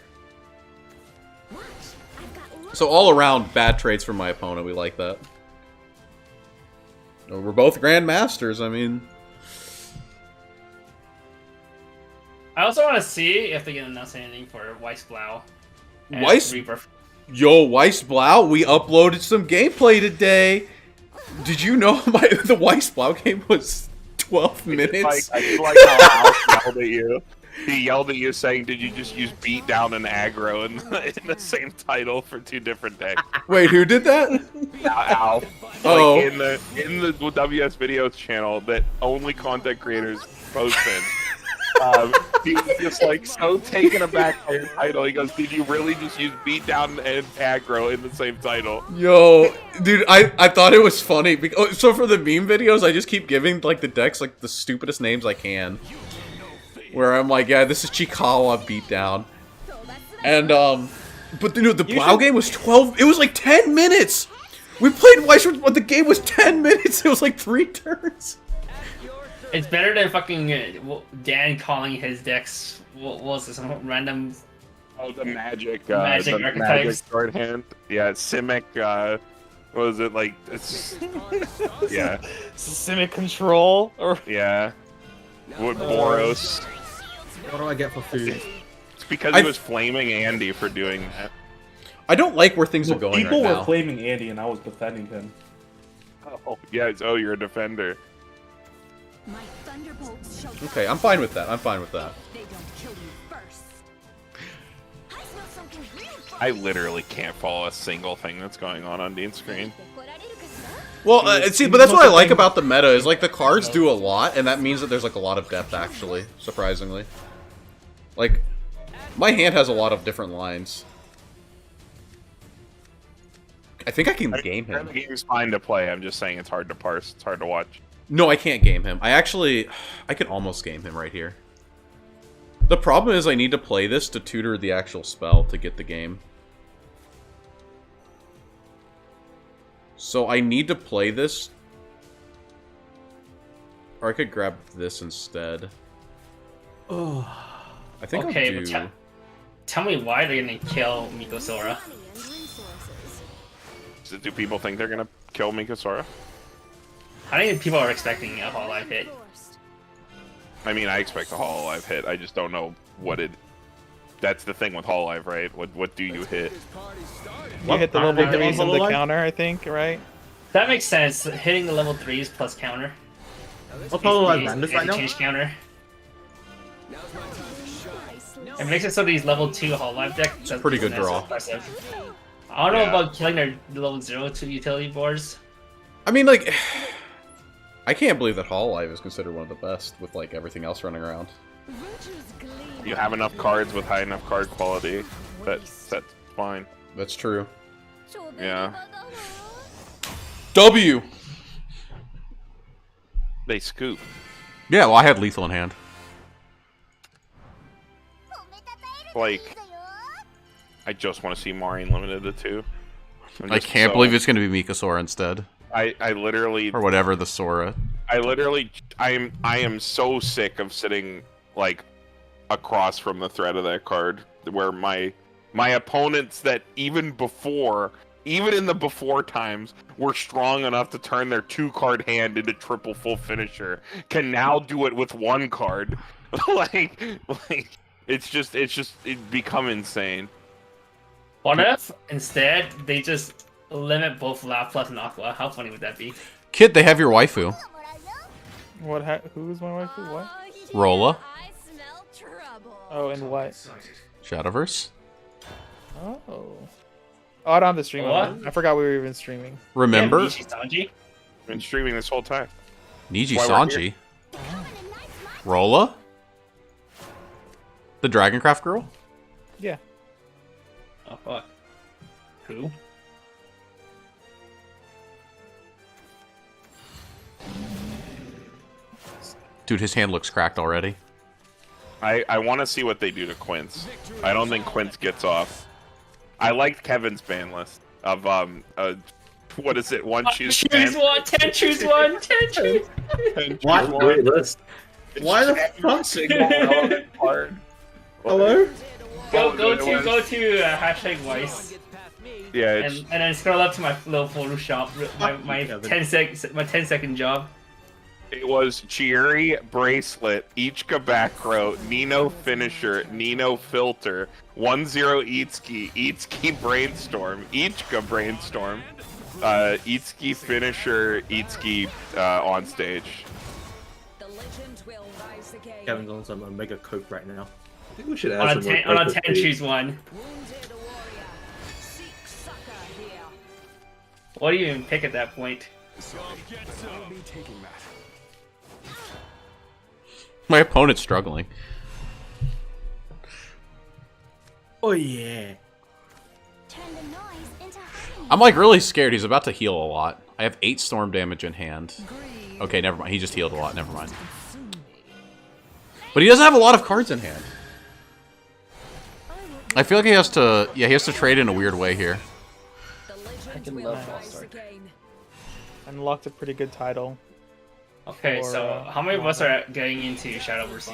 So all around, bad trades from my opponent, we like that. We're both Grandmasters, I mean... I also want to see if they can announce anything for Weiss Blau. and Weiss... Rebirth. Yo, Weiss Blau, we uploaded some gameplay today! Did you know the Weiss Blau game was 12 minutes? I like how Al yelled at you. He yelled at you saying, did you just use beat down and aggro in the same title for 2 different decks? Wait, who did that? Al. Oh. Like in the WS Videos channel that only content creators post in. He was just like so taken aback by your title. He goes, did you really just use beat down and aggro in the same title? Yo, dude, I thought it was funny. Because, so for the meme videos, I just keep giving like the decks like the stupidest names I can. Where I'm like, yeah, this is Chikawa beatdown. And but dude, the Blau game was 12. It was like 10 minutes. We played Weiss Schwarz, but the game was 10 minutes. It was like 3 turns. It's better than fucking Dan calling his decks. What was this? Some random. Oh, the magic. Magic the archetypes. Magic shorthand. Yeah, Simic. What was it like? It's yeah. Simic control or yeah. What Boros? What do I get for food? It's because he was flaming Andy for doing that. I don't like where things are going People right were now. flaming Andy, and I was defending him. Oh yeah. Oh, you're a defender. Okay, I'm fine with that. I'm fine with that. I literally can't follow a single thing that's going on Dean's screen. Well, see, but that's what I like about the meta, is like the cards do a lot, and that means that there's like a lot of depth, actually, surprisingly. Like, my hand has a lot of different lines. I think I can game him. The game's fine to play, I'm just saying it's hard to parse, it's hard to watch. No, I can't game him. I can almost game him right here. The problem is I need to play this to tutor the actual spell to get the game. So I need to play this. Or I could grab this instead. Oh. I think okay, I'll do... but tell me why they're gonna kill Mikosora. Do people think they're gonna kill Mikosora? I think people are expecting a Hololive hit. I mean, I expect a Hololive hit. I just don't know what it. That's the thing with Hololive, right? What do you hit? You hit the level 3s and the counter, I think, right? That makes sense. Hitting the level 3s plus counter. What's Hololive Madness right now? Change counter. It makes it so these level 2 Hololive decks. It's a pretty good draw. Impressive. I don't know about killing their level 0-2 utility boards. I mean, like... I can't believe that Hololive is considered one of the best with, like, everything else running around. You have enough cards with high enough card quality. That's fine. That's true. Yeah. W! They scoop. Yeah, well, I had lethal in hand. Like, I just want to see Maureen limited to 2. I can't believe it's going to be Mikosora instead. I literally... Or whatever the Sora. I am so sick of sitting, like, across from the thread of that card, where my opponents that even in the before times, were strong enough to turn their 2-card hand into triple full finisher, can now do it with 1 card. like, it become insane. What if, instead, they just limit both Laplas and Aqua? How funny would that be? Kid, they have your waifu. Who's my waifu? What? Rolla. Oh, and what? Shadowverse. Oh. Oh, I don't have the stream What? on. I forgot we were even streaming. Remember? Yeah, Nishi Sanji. Been streaming this whole time. Niji That's why we're Sanji. Rolla? The Dragoncraft girl? Yeah. Oh fuck. Who? Dude, his hand looks cracked already. I want to see what they do to Quince. I don't think Quince gets off. I liked Kevin's ban list of what is it? One choose 10. Choose one, 10 choose one, 10 choose. 10 What? choose Great one. list. Why the fuck? Hello? Go to hashtag Weiss. Yeah, and then scroll up to my little Photoshop, my 10-second job. It was Chieri, Bracelet, Ichika Backrow, Nino Finisher, Nino Filter, 1-0 Itsuki, Itsuki Brainstorm, Ichika Brainstorm, Itsuki Finisher, Itsuki on stage. Kevin's on some Omega Coke right now. I think we should add On some a more 10, choose one. What do you even pick at that point? My opponent's struggling. Oh yeah. I'm like really scared. He's about to heal a lot. I have 8 storm damage in hand. Okay, never mind. He just healed a lot. Never mind. But he doesn't have a lot of cards in hand. I feel like he has to... Yeah, he has to trade in a weird way here. I can love All-Star. Unlocked a pretty good title. Okay, for, so how many of us are getting into Shadowverse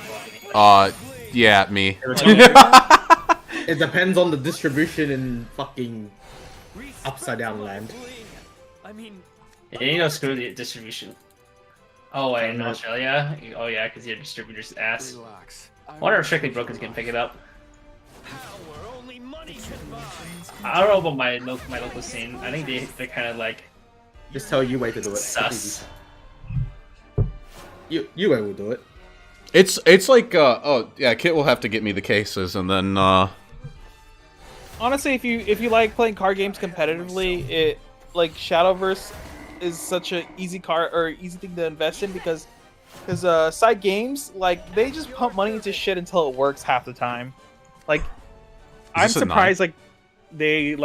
Evolve? Yeah, me. It depends on the distribution in fucking upside down land. Yeah, you know, screw the distribution. Oh, wait, in Australia? Oh, yeah, because your distributor's ass. I wonder if Strictly Broken's gonna pick it up. I don't know about my local scene. I think they're kind of like... Just tell Yue to do it. Sus. Yue will do it. It's like, oh, yeah, Kit will have to get me the cases, and then, Honestly, if you like playing card games competitively, like Shadowverse is such an easy thing to invest in because side games, like, they just pump money into shit until it works half the time. Like, I'm surprised, like, they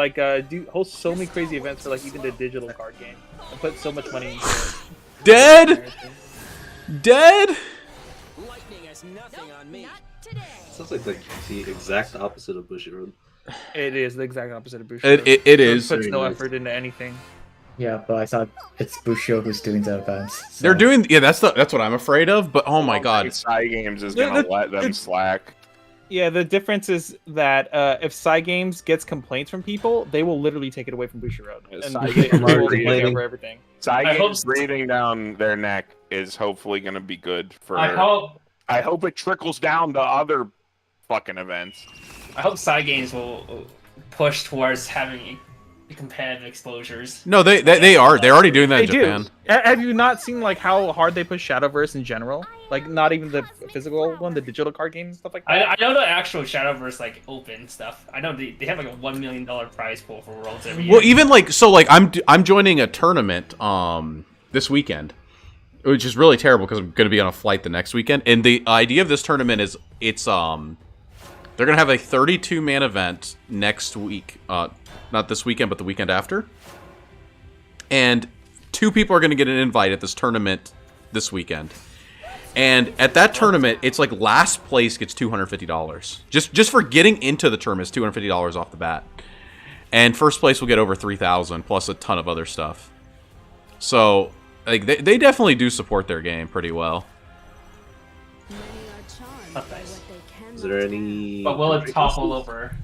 do host so many crazy events for like even the digital card game and put so much money into it. Dead. Sounds like the exact opposite of Bushiroad. It is the exact opposite of Bushiroad. It is. Puts no effort into anything. Yeah, but I thought it's Bushiroad who's doing the events. So. They're doing... Yeah, that's what I'm afraid of, but oh my god. Side Games is gonna let them slack. Yeah, the difference is that if Cygames gets complaints from people, they will literally take it away from Bushiroad. And everything. Cygames breathing down their neck is hopefully going to be good for... I hope it trickles down to other fucking events. I hope Cygames will push towards having competitive exposures. No, they are. They're already doing that in Japan. Do. Have you not seen like how hard they push Shadowverse in general? Like not even the physical one, the digital card games and stuff like that. I know the actual Shadowverse like open stuff. I know they have like a $1 million prize pool for Worlds every year. Well, even like I'm joining a tournament this weekend, which is really terrible because I'm going to be on a flight the next weekend. And the idea of this tournament is they're going to have a 32-man event next week. Not this weekend, but the weekend after. And 2 people are going to get an invite at this tournament this weekend. And at that tournament, it's like last place gets $250. Just for getting into the tournament is $250 off the bat. And first place will get over $3,000 plus a ton of other stuff. So, like they definitely do support their game pretty well. Is there any... But will it topple over?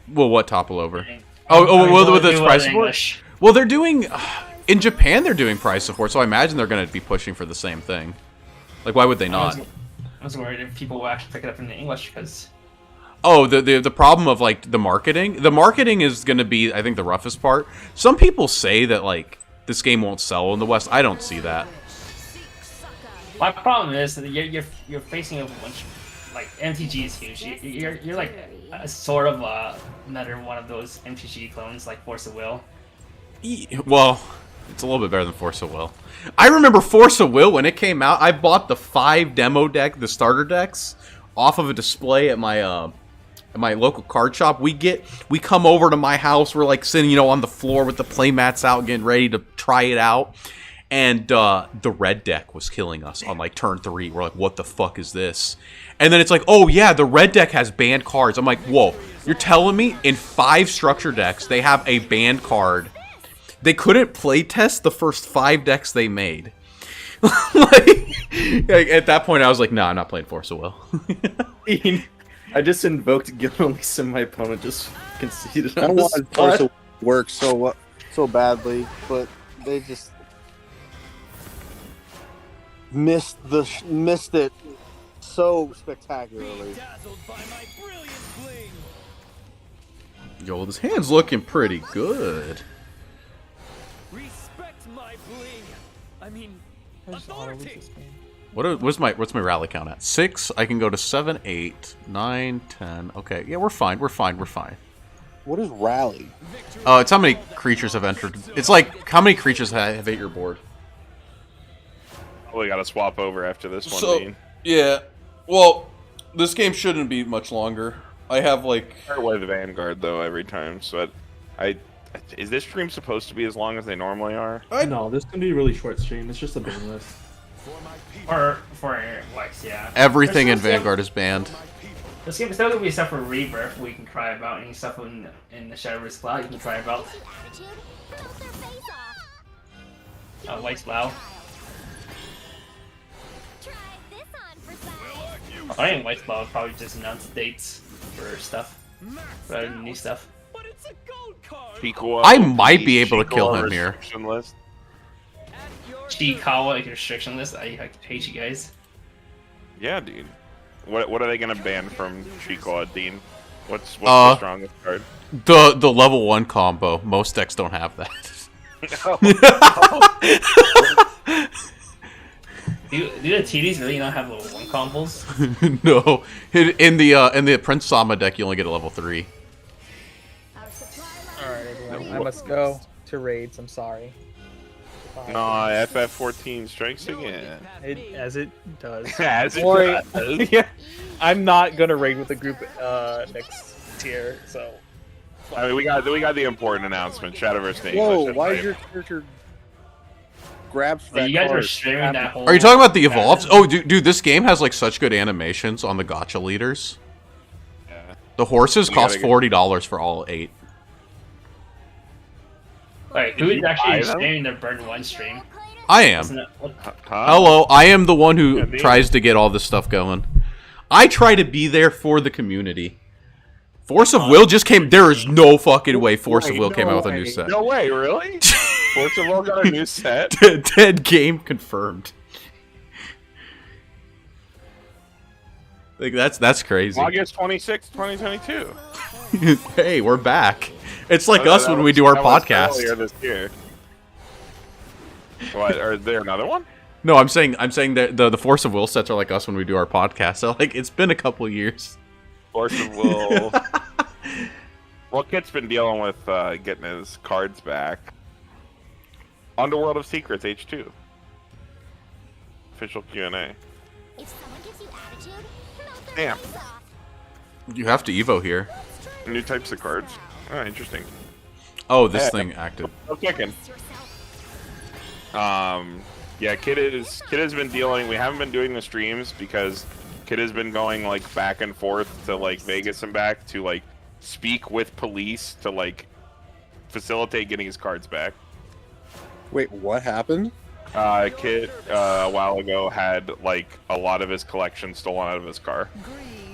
Well, what topple over? With its price support? Well, they're doing... In Japan, they're doing price support, so I imagine they're going to be pushing for the same thing. Like, why would they not? I was worried if people will actually pick it up in the English, because... Oh, the problem of, like, the marketing? The marketing is going to be, I think, the roughest part. Some people say that, like, this game won't sell in the West. I don't see that. My problem is that you're facing a bunch like MTG is huge. You're like a sort of another one of those MTG clones, like Force of Will. Well, it's a little bit better than Force of Will. I remember Force of Will when it came out. I bought the 5 demo deck, the starter decks, off of a display at my local card shop. We come over to my house. We're like sitting, on the floor with the playmats out, getting ready to try it out. And the red deck was killing us on like turn 3. We're like, what the fuck is this? And then it's like, oh yeah, the red deck has banned cards. I'm like, whoa, you're telling me in 5 structure decks they have a banned card? They couldn't playtest the first 5 decks they made. like, at that point, I was like, nah, I'm not playing Force of Will. I just invoked Gilrelease and my opponent just conceded. I wanted Force of Will to work so badly, but they just missed it so spectacularly. Yo, this hand's looking pretty good. Respect my bling. I mean, authority. What's my rally count at? 6. I can go to 7, 8, 9, 10. Okay, yeah, we're fine. We're fine. What is rally? It's how many creatures have entered. It's like how many creatures have hit your board. We gotta swap over after this one. So, yeah. Well, this game shouldn't be much longer. I have like. I start with Vanguard though every time, so is this stream supposed to be as long as they normally are? No, this can be a really short stream. It's just a ban list. For Weiss, yeah. Everything in Vanguard is banned. This game is still gonna be stuff for Rebirth we can cry about, and stuff in the Shadowverse Cloud you can cry about. Weiss Blau. I think Weiss Blau probably just announce dates for stuff, rather than new stuff. I might be able to kill him here. Chikawa, like restriction list. I hate you guys. Yeah, dude. What are they gonna ban from Chikawa, Dean? What's the strongest card? The level 1 combo. Most decks don't have that. Do the TDs really not have level 1 combos? No. In the Prince Sama deck, you only get a level 3. Alright, everyone. I must go to raids. I'm sorry. FF14 strikes again. As it does. As it does. Yeah. I'm not gonna raid with the group next tier, so. I mean, we got the important announcement. Shadowverse and Whoa! Why is your character grabs? You guys are streaming that whole. Are you talking about the Evolves? Oh, dude, this game has like such good animations on the gacha leaders. Yeah. The horses cost $40 for all 8. Wait, who is actually streaming their Burn 1 stream? I am. Hello, I am the one who tries to get all this stuff going. I try to be there for the community. Force of Will just came. There is no fucking way Force of Will came out with a new set. No way, really? Force of Will got a new set? Dead game confirmed. Like that's crazy. August 26, 2022. Hey, we're back. It's like us when we do our podcast. Earlier this year. What? Are there another one? No, I'm saying that the Force of Will sets are like us when we do our podcast. So like it's been a couple years. Force of Will. Well, Kit's been dealing with getting his cards back. Underworld of Secrets H2. Official Q&A. Damn. You have to Evo here. New types of cards. Oh, interesting. Oh, this thing active. I'm checking. Yeah, Kid has been dealing. We haven't been doing the streams because Kid has been going like back and forth to like Vegas and back to like speak with police to like facilitate getting his cards back. Wait, what happened? Kid a while ago had like a lot of his collection stolen out of his car.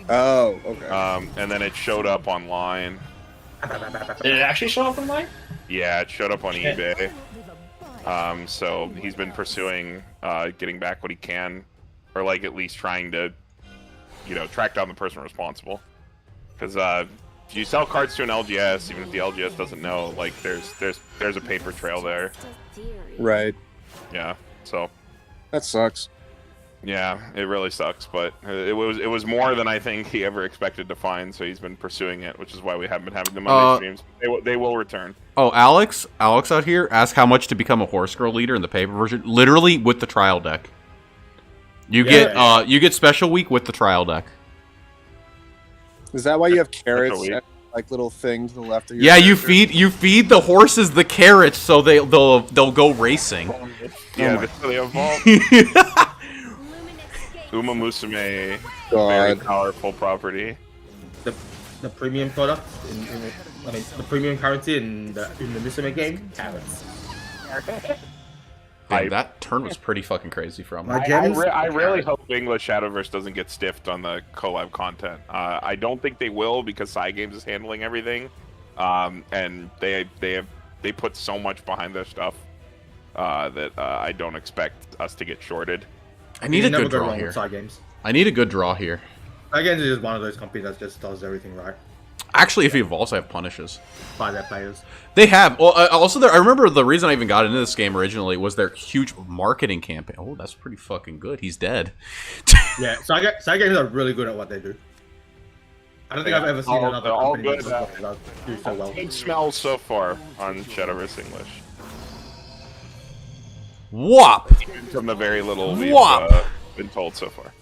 Oh, okay. And then it showed up online. Did it actually show up online? Yeah, it showed up on eBay. So he's been pursuing getting back what he can, or like at least trying to, track down the person responsible. Because if you sell cards to an LGS, even if the LGS doesn't know, like there's a paper trail there. Right. Yeah. So. That sucks. Yeah, it really sucks, but it was more than I think he ever expected to find. So he's been pursuing it, which is why we haven't been having the Monday streams. They will return. Oh, Alex out here asked how much to become a Horse Girl leader in the paper version. Literally with the trial deck. You get special week with the trial deck. Is that why you have carrots and, like little thing to the left of your you feed the horses the carrots so they'll go racing. Yeah, that's really evolved. Uma Musume, very powerful property. The premium product, the premium currency in the Musume game, carrots. Damn, that turn was pretty fucking crazy from him. I really hope English Shadowverse doesn't get stiffed on the collab content. I don't think they will because Side Games is handling everything, and they put so much behind their stuff that I don't expect us to get shorted. I need a good draw here. I need a good draw here. Side Games is one of those companies that just does everything right. Actually, if he evolves, I have punishes. By their players. They have. Well, also, I remember the reason I even got into this game originally was their huge marketing campaign. Oh, that's pretty fucking good. He's dead. Yeah, Side Games are really good at what they do. I don't think I've ever seen another company do so well. Good smells so far on Shadowverse English. Whop! From the very little we've been told so far.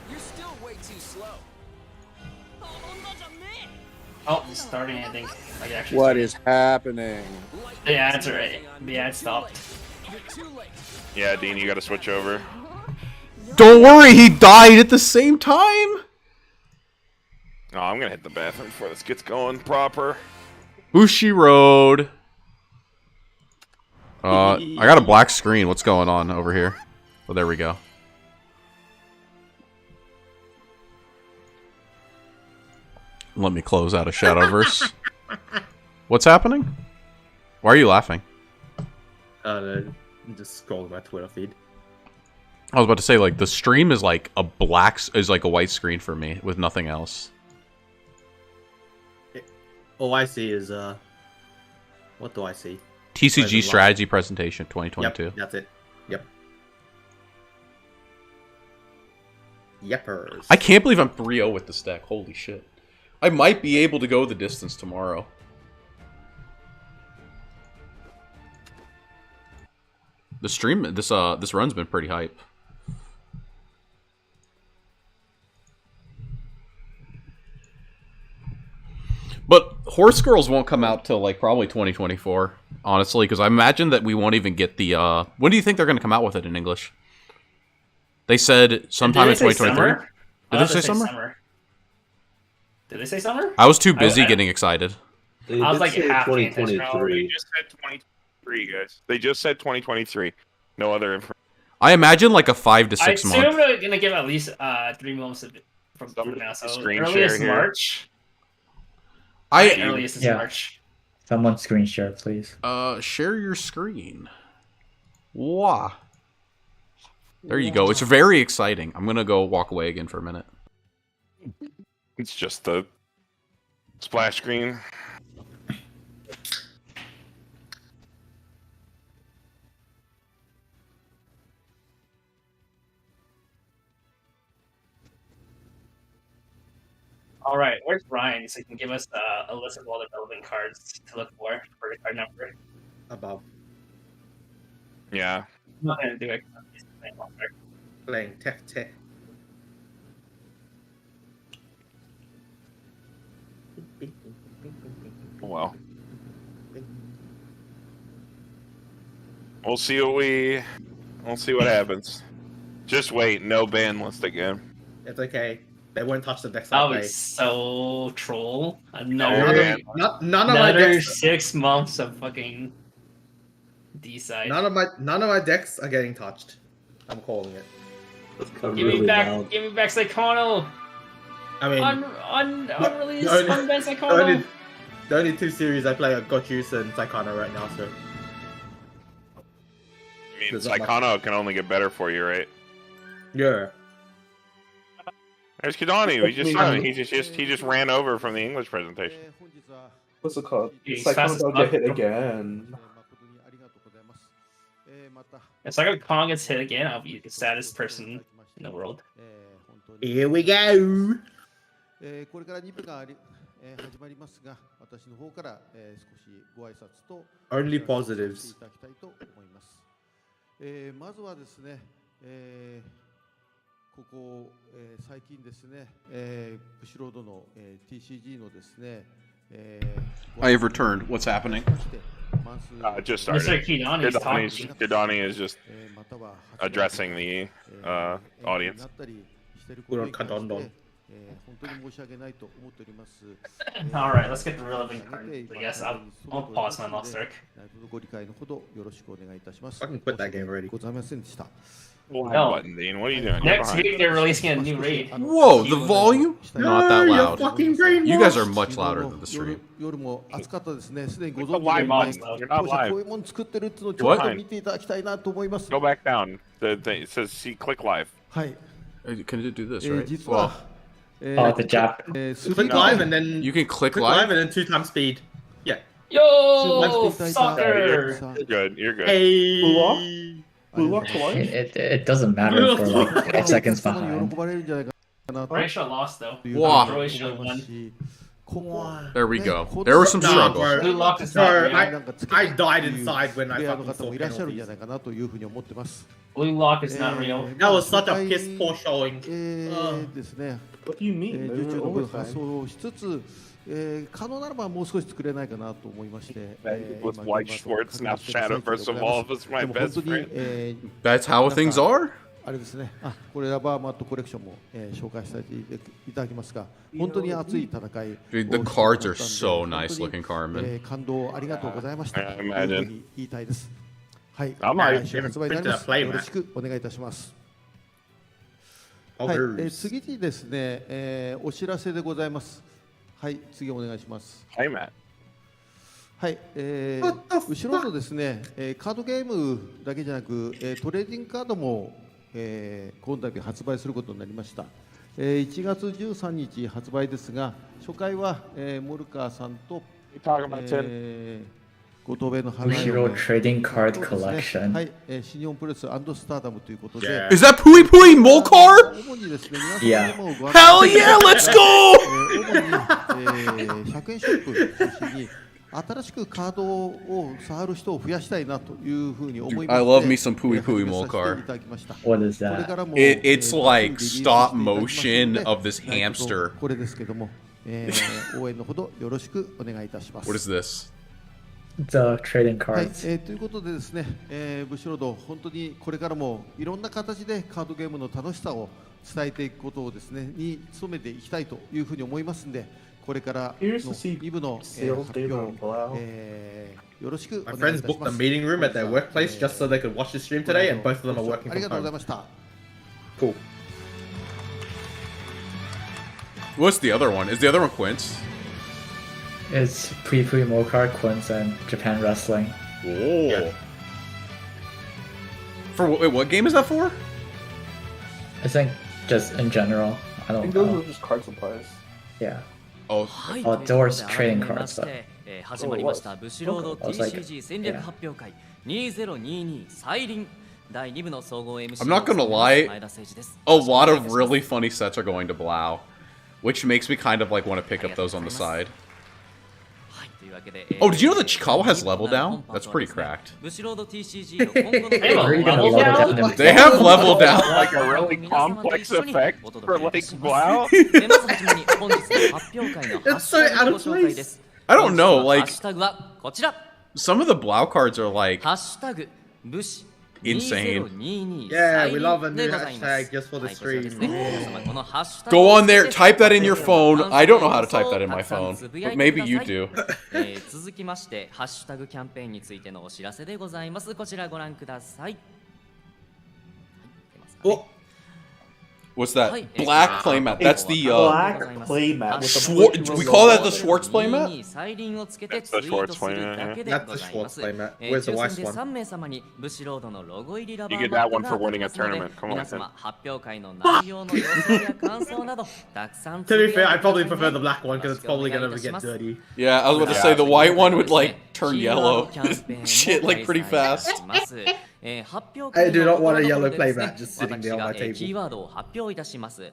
You're still way too slow. Oh, it's starting, I think. Like, actually What is happening? The ads are the ad stopped. Yeah, Dean, you gotta switch over. Don't worry, he died at the same time! No, I'm gonna hit the bathroom before this gets going proper. Bushiroad. I got a black screen. What's going on over here? Oh, there we go. Let me close out of Shadowverse. What's happening? Why are you laughing? I'm just scrolling my Twitter feed. I was about to say, like, the stream is like a white screen for me with nothing else. All I see is what do I see? TCG strategy presentation 2022. Yep, that's it. Yep. Yeppers. I can't believe I'm 3-0 with this deck. Holy shit. I might be able to go the distance tomorrow. The stream, this run's been pretty hype. But Horse Girls won't come out till like probably 2024, honestly, because I imagine that we won't even get the. When do you think they're going to come out with it in English? They said sometime in 2023. Did they say summer? Did they say summer? I was too busy getting excited. They I was did like say half 2023. They just said 2023, guys. They just said 2023. No other information. I imagine like a 5 to 6 month. I assume they're gonna give at least 3 months from now. So earliest March. Earliest is March. Someone screen share, please. Share your screen. Wah. There you go. It's very exciting. I'm gonna go walk away again for a minute. It's just the splash screen. All right, where's Brian? So he can give us a list of all the relevant cards to look for the card number. Above. Yeah. I'm not gonna do it. Playing Tech. Well. We'll see what happens. Just wait, no ban list again. It's okay. They won't touch the decks. That was so troll. None of my decks. 6 months of fucking D-side. None of my decks are getting touched. I'm calling it. Give me back Psychono. I mean, unreleased unbanned Psychono. The only 2 series I play are Gochus and Psychono right now, so. I mean, Psychono can only get better for you, right? Yeah. There's Kidani. We just saw him. He just ran over from the English presentation. What's it called? He's Psychono fast don't get hit again. If Saga Kong gets hit again, I'll be the saddest person in the world. Here we go. これから2部が始まりますが、私の方から少しご挨拶と Only positives していただきたいと思います。まずはですね、ここ最近ですね、ブシロードの TCG のですね、I have returned. What's happening? Just started. Kidani is just addressing the audience. 本当に申し訳ないと思っております。Alright, let's get the relevant card. Yes, I'll pause my mouse dark. ご理解のほどよろしくお願いいたします。 I can quit that game already. ございませんでした。 Button, Dean. What are you doing? Next week they're releasing a new raid. Whoa, the volume? Not that loud. You guys are much louder than the stream. 夜も暑かったですね。すでにご存知のようにこういうもの作ってるっていうのをちょっと見ていただきたいなと思います。 Go back down. It says see click live. はい。 Can it do this, right? 実は Oh, the jab. Click live and then you can click live live and then 2 times speed. Yeah. Yo, soccer. You're good. You're good. Hey. Blue lock to life? It doesn't matter for like 5 seconds behind. Croatia lost though. Wow. Croatia won. There we go. There was some struggle. Blue lock is not real. I died inside when I fucking saw いらっしゃるんじゃ penalties. ないかなというふうに思ってます。 Blue lock is not real. That was such a piss poor showing. ですね。 What do you mean? 受注の分発送をしつつ、可能ならばもう少し作れないかなと思いまして、 With Weiss Schwarz, now Shadowverse Evolve is my best friend. That's how things are? あれですね。これラバーマットコレクションも紹介させていただきますが、本当に熱い戦い。 Dude, the cards are so nice looking, Carmen. 感動ありがとうございました。というふうに言いたいです。はい。来週発売になります。よろしくお願いいたします。 はい、次にですね、お知らせでございます。はい、次お願いします。Hey, Matt. はい、後ろのですね、カードゲームだけじゃなく、トレーディングカードも、今度発売することになりました。1月13日発売ですが、初回は、モルカーさんと、Bushiroad Trading Card Collection. はい、新日本プロレス&スターダムということで。Is that Pui Pui Molcar? Yeah. Hell yeah, let's go! 100円ショップ中心に新しくカードを触る人を増やしたいなというふうに思いまして。 I love me some Pui Pui Molcar. What is that? It's like stop motion of this hamster. これですけども、応援のほどよろしくお願いいたします。 What is this? The trading はい、 cards. ということでですね、ブシロード本当にこれからもいろんな形でカードゲームの楽しさを伝えていくことをですねに努めていきたいというふうに思いますんで、これからの2部の発表、よろしくお My 願いい friends たし booked ま a す。 meeting room at their workplace just so they could watch the stream today, and both of them are working あり from がとうござい home. ました。 Cool. What's the other one? Is the other one Quince? It's Pui Pui Molcar, Quince, and Japan Wrestling. Oh. Yeah. For wait, what game is that for? I think just in general. I don't those know. are just card supplies. Yeah. Oh, oh, doors trading cards though. 始まりましたブシロード I was like, TCG 戦略発表会2022再臨第2部の総合 MC I'm not gonna lie, 前田誠司です a lot of really funny sets are going to Blau, which makes me kind of like want to pick up those on the side. Oh, did you know that Chikawa has level down? That's pretty cracked. ブシロード TCG の今後の They have level down. Like a really complex effect for like Blau. It's so out of place. I don't know, like ハッシュタグはこちら some of the Blau cards are like ハッシュタグブシ insane. Yeah, we love a new hashtag just for the stream. Go on there, type that in your phone. I don't know how to type that in my phone, but maybe you do. 続きましてハッシュタグキャンペーンについてのお知らせでございます。こちらご覧ください。 Oh. What's that? Black playmat. That's the black playmat. Schwarz. We call that the Schwarz playmat. That's the Schwarz playmat. That's the Schwarz playmat. Where's the Weiss one? You get that one for winning a tournament. Come on, Tim. To be fair, I probably prefer the black one because it's probably gonna get dirty. Yeah, I was about to say the white one would like turn yellow. Shit, like pretty fast. I do not want a yellow playmat just sitting there on my table. キーワードを発表いたします。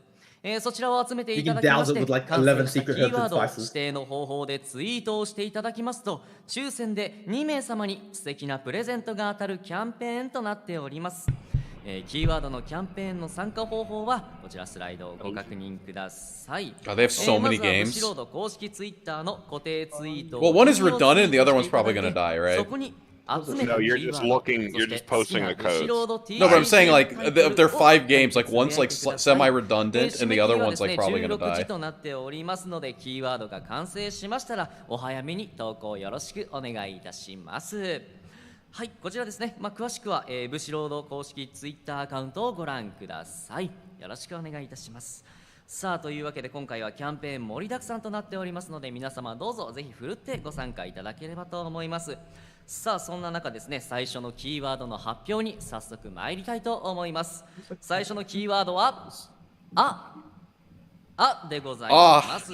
そちらを集めていただき You ま can し douse て it with like 完成した 11 secret キーワー herbs ドを and 指 spices. 定の方法でツイートをしていただきますと抽選で2名様に素敵なプレゼントが当たるキャンペーンとなっております。キーワードのキャンペーンの参加方法はこちらスライドをご確認ください。Oh, they have so many まずは games. ブシロード公式ツイッターの固定ツイート Well, one is redundant, the other one's probably gonna die, right? そこに集めた No, キ you're ーワ just ード looking. You're just posting the ブシロー codes. ド No, but I'm saying like TCG there are 5 games, like one's like semi-redundant, and the other one's like probably gonna 16 die. 時となっておりますのでキーワードが完成しましたらお早めに投稿よろしくお願いいたします。はい、こちらですね、詳しくは、ブシロード公式ツイッターアカウントをご覧ください。よろしくお願いいたします。さあ、というわけで今回はキャンペーン盛りだくさんとなっておりますので皆様どうぞぜひふるってご参加いただければと思います。さあ、そんな中ですね、最初のキーワードの発表に早速参りたいと思います。最初のキーワードはでございます。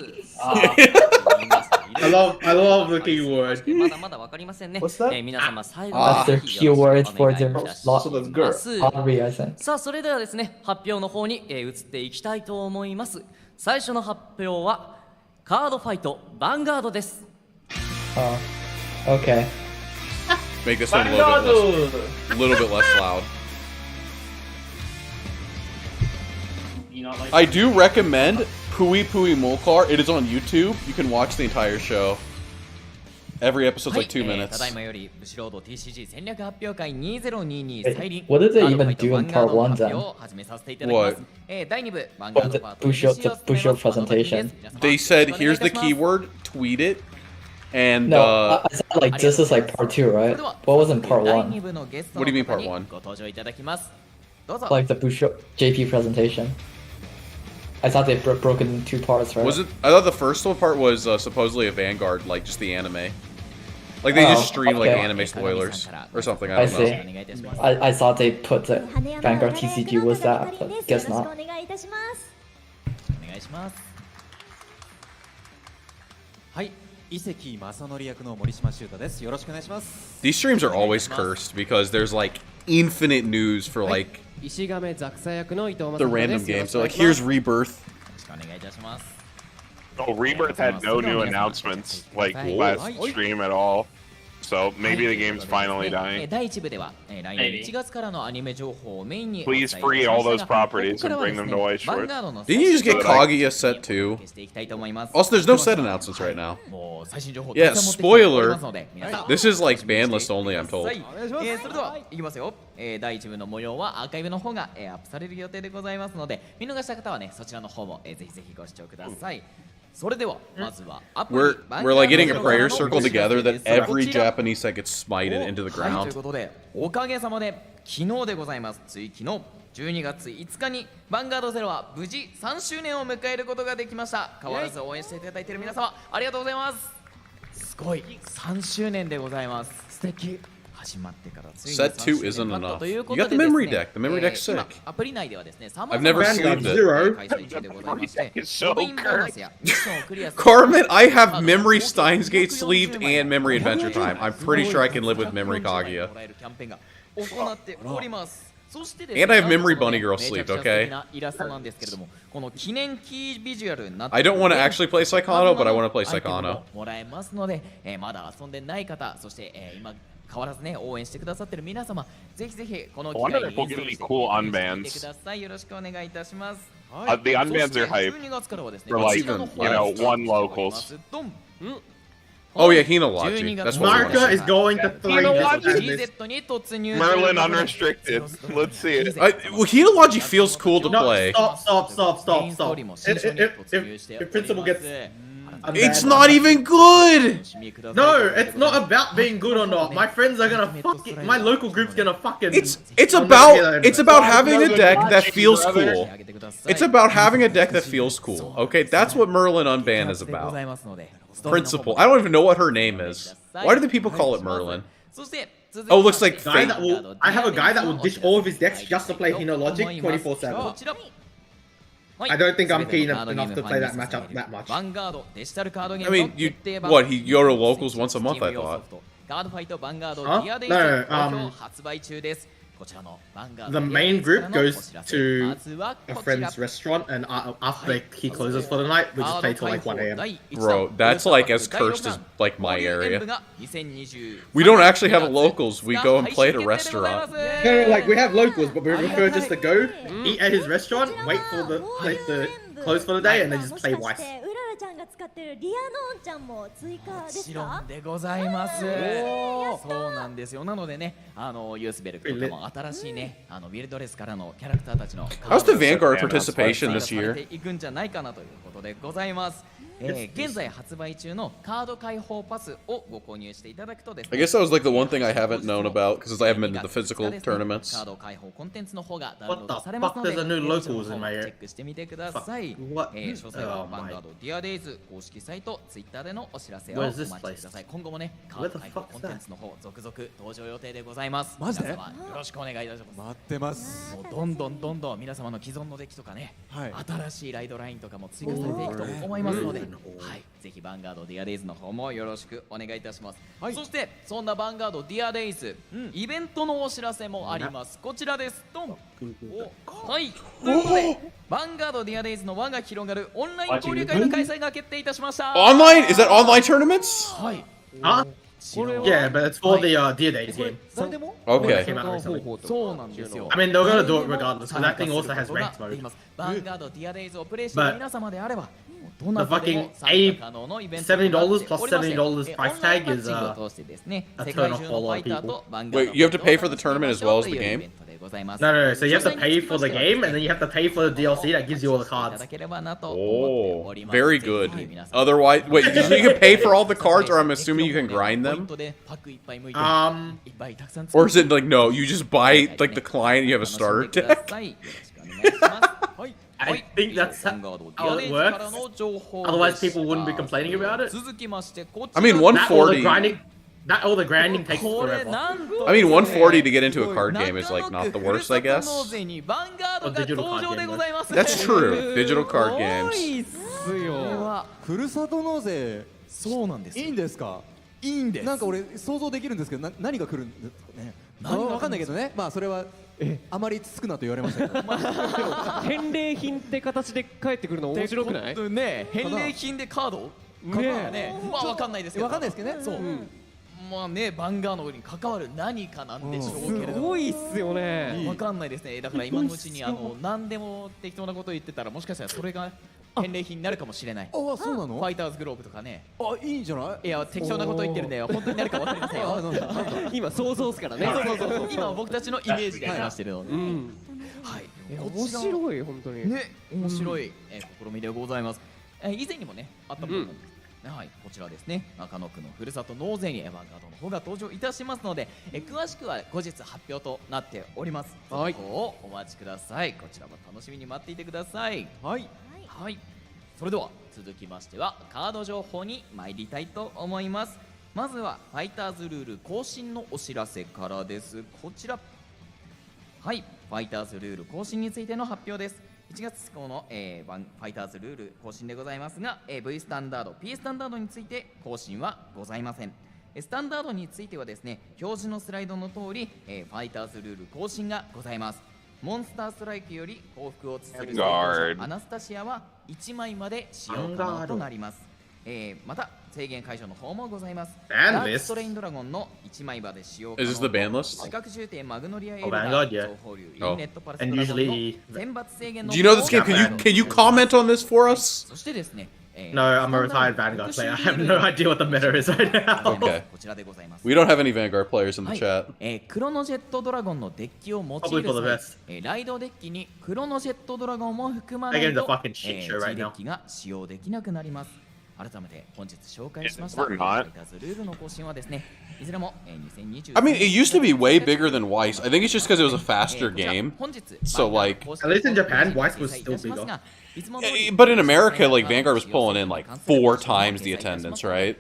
I love the keyword. まだまだわかりませんね。皆様最後 That's the keyword for the lottery, I think. さあ、それではですね、発表の方に移っていきたいと思います。最初の発表はカードファイトヴァンガードです。Okay. Make this one a little bit less loud. I do recommend Pui Pui Molcar. It is on YouTube. You can watch the entire show. Every episode's like 2 minutes. ただいまよりブシロード TCG 戦略発表会2022再臨 What did they even do in part 1 then? 始めさせていただきます。第2部ヴァンガードパート Bushiroad presentation. They said, here's the keyword, tweet it, and No, I thought like this is like part 2, right? What was in part 1? What do you mean part 1? ご登場いただきます。どうぞ。 Like the Bushiroad JP presentation. I thought they broke it in 2 parts, right? Was it? I thought the first one part was supposedly a Vanguard, like just the anime. Like they just stream like anime spoilers or something. I don't know. See. I thought they put the Vanguard TCG was that, but guess not. お願いします。はい、伊関正則役の森島修太です。よろしくお願いします。 These streams are always cursed because there's like infinite news for like 石亀ザクサ役の伊藤正 the 則で random す。 games. So like here's Rebirth. お願いいたします。 Oh, Rebirth had no new announcements like last stream at all. So maybe the game's finally dying. 第1部では来年1月からのアニメ情報をメインに Please free all those properties and bring them to Weiss Schwarz. Didn't you just get Kaguya set too? Also, there's no set announcements right now. Yeah, spoiler. This is like ban list only, I'm told. それではいきますよ。第1部の模様はアーカイブの方がアップされる予定でございますので見逃した方はねそちらの方もぜひぜひご視聴ください。それではまずはアプリ We're like getting a prayer circle together that every Japanese set gets smited into the はい、とい ground. うことでおかげさまで昨日でございます。つい昨日12月5日にヴァンガードゼロは無事3周年を迎えることができました。変わらず応援していただいている皆様ありがとうございます。すごい3周年でございます。素敵。始まってからついに Set 2 isn't enough. You got the memory deck. The memory deck's sick. アプリ内ではですね、I've never sleeved it. 開催中でございまして、 It's so ログインボーナスやミッションをクリアする Carmen, I have Memory Steins Gate sleeved and Memory Adventure Time. I'm pretty sure I can live with Memory Kaguya. もらえるキャンペーンが行っております。そしてですね And I have Memory Bunny Girl めちゃ sleeved, くちゃ素 okay? 敵なイラストなんですけれども、この記念キービジュアルになって I don't want to actually play Saikano, but I want to play アイテム Saikano. ももらえますので、まだ遊んでない方、そして、今変わらずね応援してくださってる皆様、ぜひぜひこの機 I 会 wonder に if we'll get any cool 見て unbans. ください。よろしくお願いいたします。 The unbans are hype. 12月からはですね For like, こちらの方 you know, に one locals. ドン Oh yeah, Hinolaji. That's what I Marka want is going to 3 GZ に突入 Merlin unrestricted. Let's see it. Well, Hinolaji feels cool to No, play. stop. If Principal gets... It's not even good! No, it's not about being good or not. My friends are gonna fucking... My local group's gonna fucking... It's about having a deck that feels cool. It's about having a deck that feels cool. Okay, that's what Merlin Unban is about. Principal. I don't even know what her name is. Why do the people call it Merlin? Oh, looks like Fate. I have a guy that will ditch all of his decks just to play Hinologic 24/7. I don't think I'm keen enough to play that matchup that much. I mean, what, he go to locals once a month, I thought. カードファイトバンガードデ Huh? ィアデイズ No, 好評発売中です。こちらのバンガー The ドディアデイ main ズか group らのお goes 知らせ。 to まずは a こちら。 friend's restaurant, and after he closes for the night, we just play till like 1 a.m. Bro, that's like as cursed as like my area. 2020 We don't actually have locals. We go and play at a restaurant. No, like we have locals, but we prefer just to go eat at his restaurant, wait for the close for the day, and then just play Weiss. ちゃんが使ってるリアノンちゃんも追加ですか？もちろんでございます。そうなんですよ。なのでね、ユースベルクとかも新しいね、ウィルドレスからのキャラクターたちの How's the Vanguard participation this year? いくんじゃないかなということでございます。現在発売中のカード開放パスをご購入していただくとですね。I guess that was like the one thing I haven't known about because I haven't been to the physical tournaments. カード開放コンテンツの方がダウンロー What ド the されますので、 fuck? There's a new locals in my チェ area. ックしてみてください。 What? 詳細は Oh バン my. ガードディアデイズ公式サイト、ツイッターでのお知らせをお Where's 待 this ち place? ください。今後もね、カード開放コンテンツの方続々登場予定でございます。マジで？皆様よろしくお願いいたします。待ってます。もうどんどん皆様の既存のデッキとかね、新しいライドラインとかも追加されていくと思いますので、はい、ぜひバンガードディアデイズの方もよろしくお願いいたします。そしてそんなバンガードディアデイズ、イベントのお知らせもあります。こちらです。ドン。はい。ということで、バンガードディアデイズの輪が広がるオンライン交流会の開催が決定いたしました。Online? Is that online tournaments? はい。 Huh? Yeah, but it's for the Dear Days game. Okay. That came out recently. そうなんですよ。 I mean, they're gonna do it regardless, because that thing also has ranked mode. バンガードディアデイズをプレイしている皆様であれば、 The fucking $70 plus $70 price tag is a turn off for a lot of people. Wait, you have to pay for the tournament as well as the game? No, so you have to pay for the game, and then you have to pay for the DLC that gives you all the cards. Oh, very good. Otherwise, wait, so you can pay for all the cards, or I'm assuming you can grind them? Or is it like, no, you just buy like the client and you have a starter deck? I think that's how it works. Otherwise, people wouldn't be complaining about it. I mean, 140. That all the grinding takes forever. I mean, 140 to get into a card game is like not the worst, I guess. Or digital card game. That's true. Digital card games. ふるさと納税、そうなんです。いいんですか？いいんです。なんか俺想像できるんですけど、何が来るんですかね。わかんないけどね。まあそれはあまりつくなと言われましたけど。返礼品って形で帰ってくるの面白くない？ね、返礼品でカード？ね、まあわかんないですけど。わかんないですけどね。そう。まあね、バンガードに関わる何かなんでしょうけれども、すごいっすよね。わかんないですね。だから今のうちに何でも適当なこと言ってたら、もしかしたらそれが返礼品になるかもしれない。あ、そうなの？ファイターズグローブとかね。あ、いいんじゃない？いや、適当なこと言ってるね。本当になるかわかりませんよ。今想像ですからね。そう今僕たちのイメージで話してるので。はい。面白い本当に。ね、面白い試みでございます。以前にもね、あったものなんです。はい、こちらですね、中野区のふるさと納税にバンガードの方が登場いたしますので、詳しくは後日発表となっております。はい、そこをお待ちください。こちらも楽しみに待っていてください。はい、はい、それでは続きましてはカード情報に参りたいと思います。まずはファイターズルール更新のお知らせからです。こちら、はい、ファイターズルール更新についての発表です。1月以降の、ファイターズルール更新でございますが、V スタンダード、P スタンダードについて更新はございません。スタンダードについてはですね、表示のスライドの通り、ファイターズルール更新がございます。モンスターストライクより幸福を綴るアナスタシアは1枚まで使用可能となります。また制限解除の方もございます。ダークストレインドラゴンの1枚まで使用可能。 Is this the ban list? 視覚重点マグノリアエル Vanguard, yeah. 情報流インネットパラスドラゴンの選抜制限の Do you know this game? Can you comment on this for us? そしてですね、No, I'm a retired Vanguard player. I have no idea what the meta is right now. Okay. こちらでございます。 We don't have any Vanguard players in the はい chat. クロノジェットドラゴンのデッキを用い Probably for the る best. 際、ライドデッキにクロノジェットドラゴンも含まない That game's a と、fucking shit show right デ now. ッキが使用できなくなります。改めて本日紹介しました We're not. ファイターズルールの更新はですね、いずれも2020 I mean, it used to be way bigger than Weiss. I think it's just because it was a faster game. So, like... At least in Japan, Weiss was still bigger. But in America, like, Vanguard was pulling in, like, 4 times the attendance, right?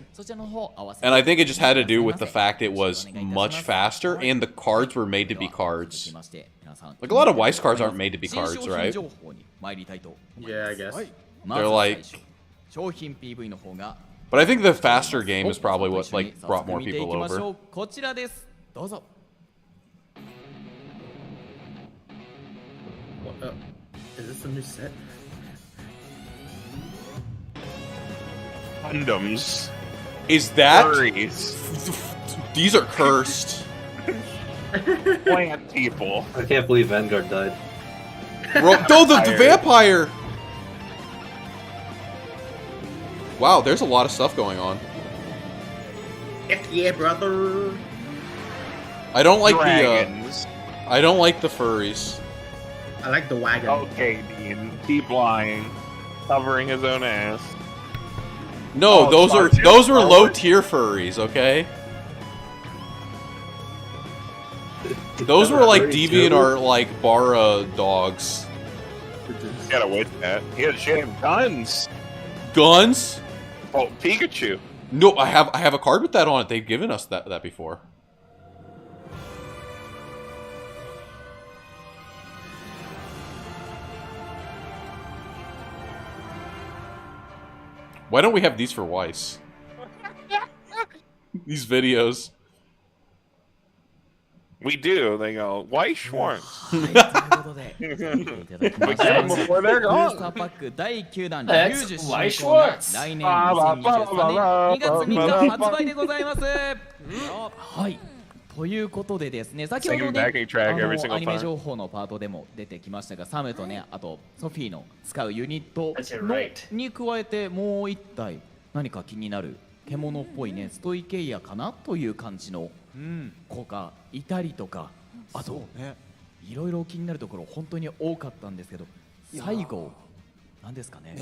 And I think it just had to do with the fact it was much faster, and the cards were made to be cards. Like, a lot of Weiss cards aren't made to be cards, right? Yeah, I guess. They're like... 商品 PV の方が But I think the faster game is probably what like brought more people over. こちらです。どうぞ。Is this a new set? Condoms. Is that? Furries. These are cursed. Plant people. I can't believe Vanguard died. No, the vampire! Wow, there's a lot of stuff going on. Heck yeah, brother! I don't like Dragons. I don't like the furries. I like the wagon. Okay, Dean. Keep lying. Covering his own ass. No, those were low tier furries, okay? Those were like Deviant or like Bara dogs. You gotta wait for that. He had guns. Guns? Oh, Pikachu. No, I have a card with that on it. They've given us that before. Why don't we have these for Weiss? These videos. We do. They go, Weiss Schwarz. before they're gone. ブースターパック第9弾90周年が来年2023年2月3日発売でございます。はい。ということでですね、先ほどね、アニメ情報のパートでも出てきましたが、サムとね、あとソフィーの使うユニットに加えてもう一体何か気になる獣っぽいね、ストイケイヤかなという感じの子がいたりとか、あといろいろ気になるところ本当に多かったんですけど、最後なんですかね。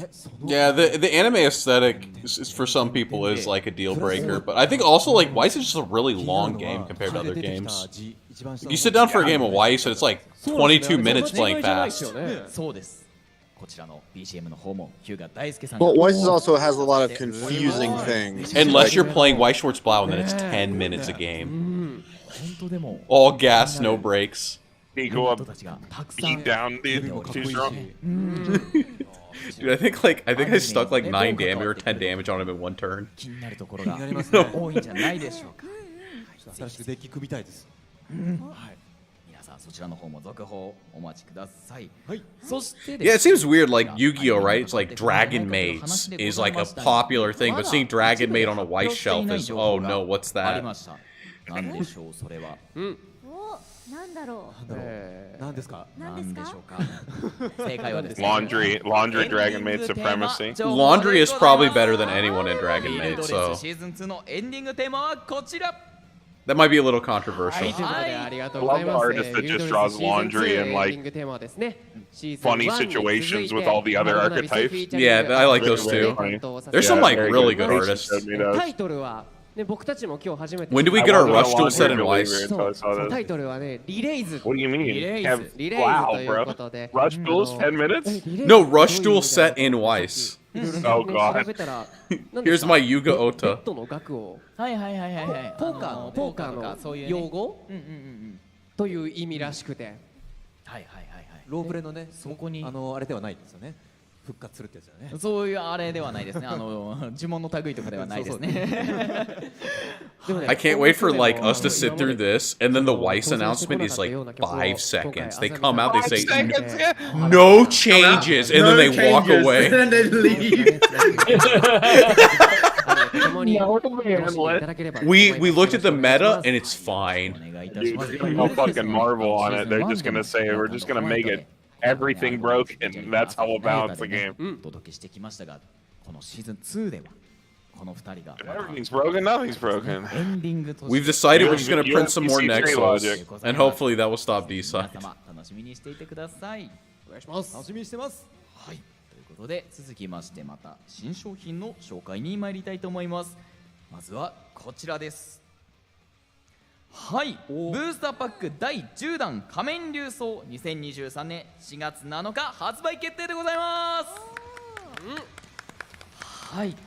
Yeah, the anime aesthetic is for some people is like a deal breaker, but I think also like Weiss is just a really long game compared to other games. You sit down for a game of Weiss and it's like 22 minutes playing fast. そうです。こちらの BGM の方もヒューガ大輔さん。But Weiss also has a lot of confusing things. Unless you're playing Weiss Schwarz Blau and then it's 10 minutes a game. All gas, no brakes. Go up, beat down the too strong. Dude, I think I stuck like 9 damage or 10 damage on him in one turn. 気になるところが多いんじゃないでしょうか。新しくデッキ組みたいです。はい。皆さんそちらの方も続報お待ちください。はい。そして Yeah, it seems weird like Yu-Gi-Oh, right? It's like Dragon Mates is like a popular thing, but seeing Dragon Mate on a Weiss shelf is oh no, what's that? なんでしょうそれは。なんだろう。なんですか。なんでしょうか。正解はですね。Laundry Dragon Maid Supremacy. Laundry is probably better than anyone in Dragon Maid, so シーズン2のエンディングテーマはこちら。That might be a little controversial. I love the artist that just draws laundry in like funny situations with all the other archetypes. Yeah, I like those too. There's some like really good artists. タイトルはね、僕たちも今日初めて。 When do we get our Rush Duel set in Weiss? タイトルはね、リレイズ。 What do you mean? リレイズということで。 Rush Duels 10 minutes? No, Rush Duel set in Weiss. Oh god. Here's my Yuga Ota. ベッドの額を。はいはいはいはいはい。ポーカーの用語という意味らしくて。はいはいはいはい。ロープレのね、そこにあれではないですよね。復活するってやつだね。そういうあれではないですね。呪文の類とかではないですね。I can't wait for like us to sit through this, and then the Weiss announcement is like 5 seconds. They come out, they say no changes, and then they walk away. And then they leave. We looked at the meta, and it's fine. No fucking Marvel on it. They're just gonna say we're just gonna make it everything broken. That's how about the game. お届けしてきましたが、このシーズン2ではこの2人が Everything's broken, nothing's broken. We've decided we're just gonna print some more Nexus, and hopefully that will stop D-Side. 楽しみにしていてください。お願いします。楽しみにしてます。はい。ということで続きましてまた新商品の紹介に参りたいと思います。まずはこちらです。はい、ブースターパック第10弾仮面竜装2023年4月7日発売決定でございます。はい、と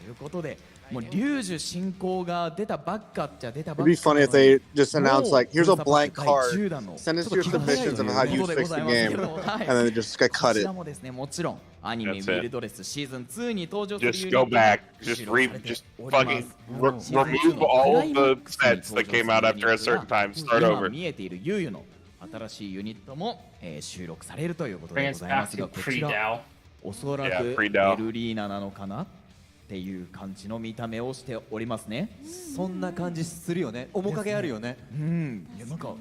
いうことでもう龍樹進行が出たばっかっちゃ出たば It'd っか be funny if they just announced like, here's a blank card. Send us your ちょっと気が早い submissions of how you ということで fix ござ the いますけ game, ど、はい and then they just cut こち it. らもですね、もちろんアニメ That's ウ it. ィルドレスシーズン2に登場する Just go back. Just fucking remove all the sets that came out after a certain time. Start 今 over. 見えているユーユの新しいユニットも、収録されるということでございますが、こちらおそらく Yeah, エ pre-DAO. ルリーナなのかなっていう感じの見た目をしておりますね。そんな感じするよね。面影あるよね。うん、いやなんか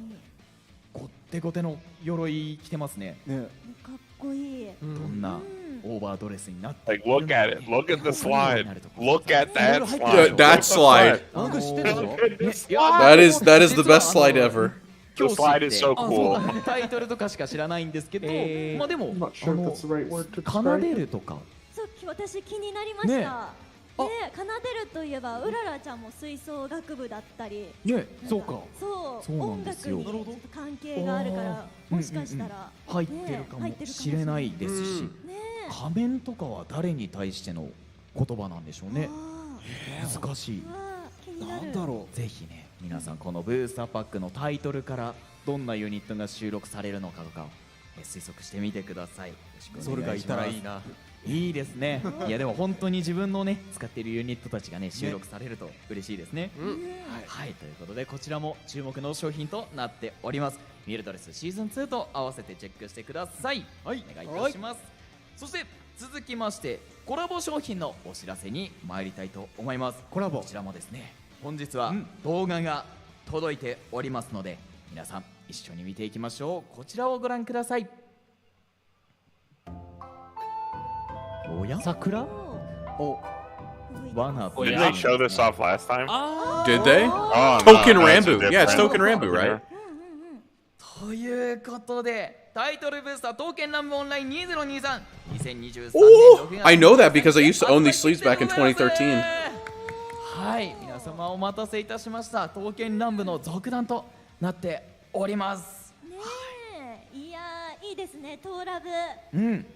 ごってごての鎧着てますね。ね、かっこいい。どんなオーバードレスになって Like, look at it. Look at the slide. Look at that slide. That slide. あの知ってるでしょ？ That is the best slide ever. The slide is so cool. タイトルとかしか知らないんですけど、まあでも I'm not sure if that's the right word to 奏 describe で it. るとか。そう私気になりました。ねで、奏でるといえばうららちゃんも吹奏楽部だったり、ね、そうか。そうそうな音楽んですよにちょっと関係があるからもしかしたら入ってるかもしれないですし、仮面とかは誰に対しての言葉なんでしょうね。難しい。なんだろう。ぜひね、皆さんこのブースターパックのタイトルからどんなユニットが収録されるのかとか推測してみてください。よろしくお願いします。それがいたらいいな。いいですね。いやでも本当に自分のね使っているユニットたちがね収録されると嬉しいですね。はい、ということでこちらも注目の商品となっております。ミルドレスシーズン2と合わせてチェックしてください。はい、お願いいたします。そして続きましてコラボ商品のお知らせに参りたいと思います。コラボこちらもですね、本日は動画が届いておりますので、皆さん一緒に見ていきましょう。こちらをご覧ください。おや桜お罠 Did they show this off last time? Did they? Oh, Token no, that's Rambo. Yeah, it's different. Token Rambo, right? ということでタイトルブースター刀剣乱舞オンライン2023 2023 Oh, I know that because I used to own these sleeves back in 2013. はい、皆様お待たせいたしました。刀剣乱舞の続弾となっております。ねえ、いやーいいですね、トーラブ。うん、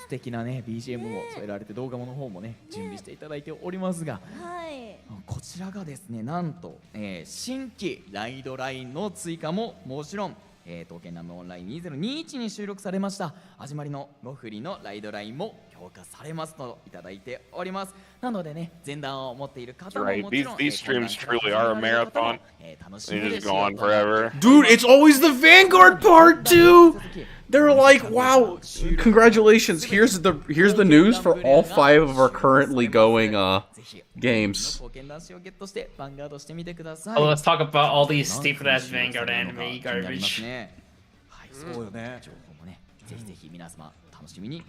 素敵なね BGM も添えられて動画の方もね準備していただいておりますが、はい。こちらがですね、なんと、新規ライドラインの追加ももちろん、刀剣乱舞オンライン2021に収録されました始まりの5振りのライドラインも強化されますといただいております。なのでね、前段を持っている方も Right. もちろん These streams truly are a marathon. 楽しみ They で just す go よ on forever. Dude, it's always the Vanguard part too. They're like, wow, congratulations. Here's the news for all 5 of our currently going games. Oh, let's talk about all these stupid ass Vanguard anime garbage.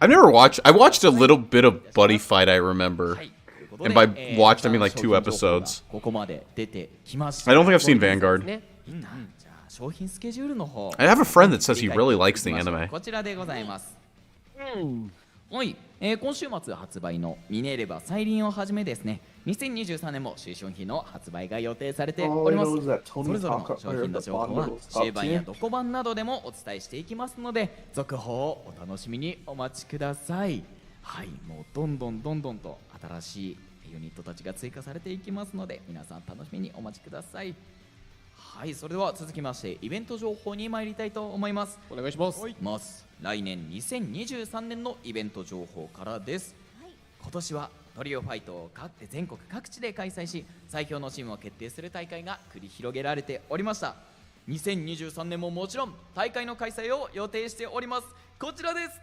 I've never watched. I watched a little bit of Buddy Fight, I remember. And by watched, I mean like 2 episodes. I don't think I've seen Vanguard. I have a friend that says he really likes the anime. こちらでございます。はい、今週末発売のミネレバ再臨をはじめですね、2023年も新商品の発売が予定されております。それぞれの商品の情報は終盤やどこ版などでもお伝えしていきますので、続報をお楽しみにお待ちください。はい、もうどんどんと新しいユニットたちが追加されていきますので、皆さん楽しみにお待ちください。はい、それでは続きましてイベント情報に参りたいと思います。お願いします。来年2023年のイベント情報からです。今年はトリオファイトを全国各地で開催し、最強のチームを決定する大会が繰り広げられておりました。2023年ももちろん大会の開催を予定しております。こちらです。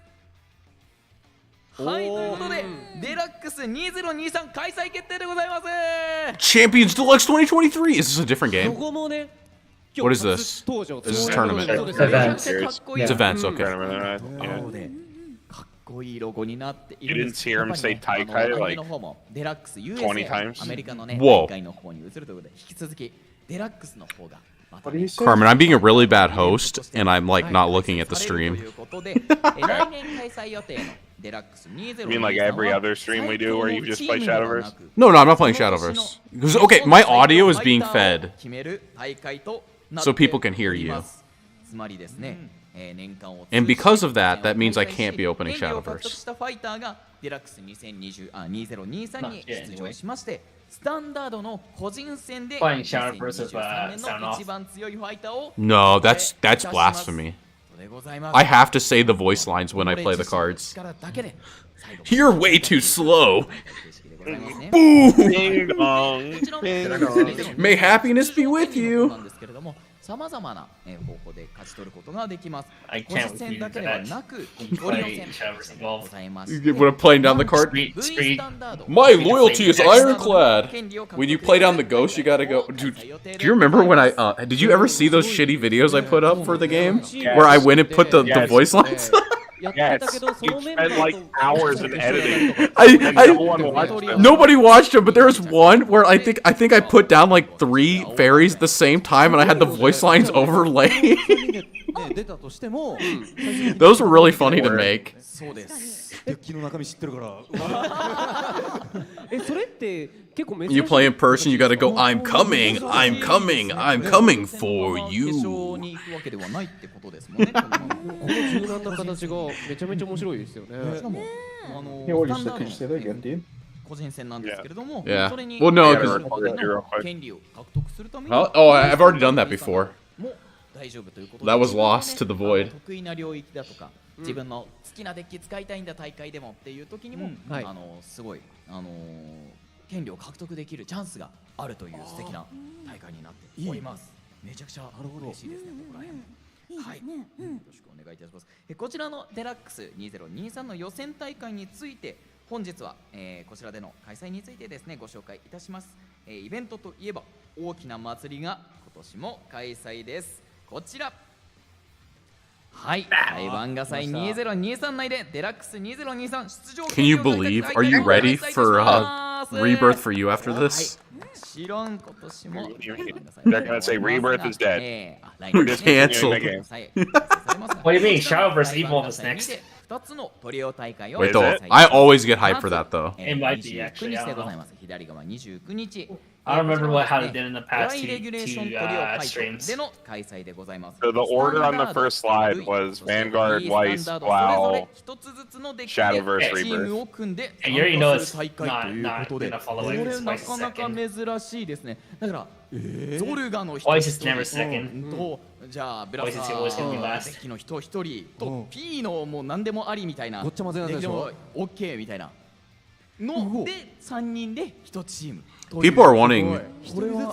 はい、ということでデラックス2023開催決定でございます。 Champions Deluxe 2023. Is this a different game? What is this? This is a tournament. Events. It's events, okay. かっこいいロゴになってい You るん didn't です。 see him say 大会 like デラックス 20 USA times? アメリカのね Whoa. 大会の方に移るということで、引き続きデラックスの方が Carmen, I'm being a really bad host, and I'm like not looking at the stream. 来年開催予定のデラックス You mean like every other stream we do where you just play Shadowverse? No, I'm not playing Shadowverse. Because, okay, my audio is being fed, 決める大会となっ so て people can hear おり you. ますつまりですね、年間を And because of that, that means I can't be opening 権利を獲得 Shadowverse. したファイターがデラックス2023に出場しまして、Playing Shadowverse of sound off. No, that's blasphemy. I have to say the voice lines when I play the cards. You're way too slow. Boo! Ding dong. May happiness be with you. I can't with you that play Shadowverse Evolve. When I'm playing down the card, my loyalty is ironclad. When you play down the ghost, you gotta go. Dude, do you remember when I? Did you ever see those shitty videos I put up for the game, where I went and put the voice lines? Yes, you spent like hours in editing. No one watched them. Nobody watched them, but there was one where I think I put down like 3 fairies at the same time, and I had the voice lines overlaid. Those were really funny to make. You play in person, you gotta go, I'm coming, I'm coming, I'm coming for you. この柔軟な形がめちゃめちゃ面白いですよね。個人戦なんですけれども、 Yeah. それに Well, no, 権利を獲得するために Oh, I've already done that before. That was lost to the void. 得意な領域だとか、自分の好きなデッキ使いたいんだ大会でもっていう時にも、すごい権利を獲得できるチャンスがあるという素敵な大会になっております。めちゃくちゃ嬉しいですね、ここら辺。はい、よろしくお願いいたします。こちらのデラックス2023の予選大会について本日は、こちらでの開催についてですねご紹介いたします。イベントといえば大きな祭りが今年も開催です。こちらはい、台湾画祭2023内でデラックス2023出場 Can you believe? Are you ready for Rebirth for you after this? They're gonna say Rebirth is dead. Cancelled. What do you mean? Shadowverse Evolve is next. Wait, though, I always get hyped for that though. It might be actually. I don't know. I don't remember how they did in the past two streams. So the order on the first slide was Vanguard, Weiss, Wow, Shadowverse, Rebirth. And you already know it's not gonna follow it. It's Weiss second. Weiss is never second. じゃあブラザーデッキの人一人と P のもう何でもありみたいなごっちゃ混ぜなんでしょ OK みたいなので3人で1チーム People are wanting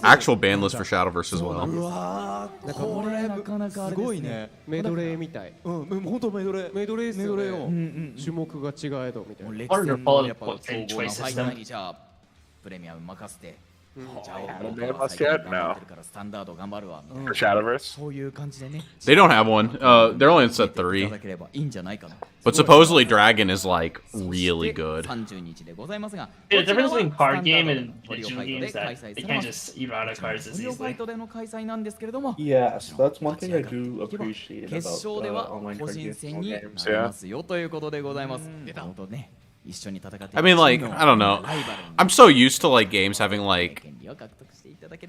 actual ban list for Shadowverse as well. うわーこれなかなかすごいねメドレーみたい本当メドレーですよね種目が違えどみたいな歴戦のやっぱ総合のファイナルにじゃあプレミアム任せて For Shadowverse? They don't have one. They're only in set 3. But supposedly Dragon is like really good. The difference between card game and digital game is that they can't just eat out of cards as easily. Yes, that's one thing I do appreciate about online card games. I mean, like, I don't know. I'm so used to like games having like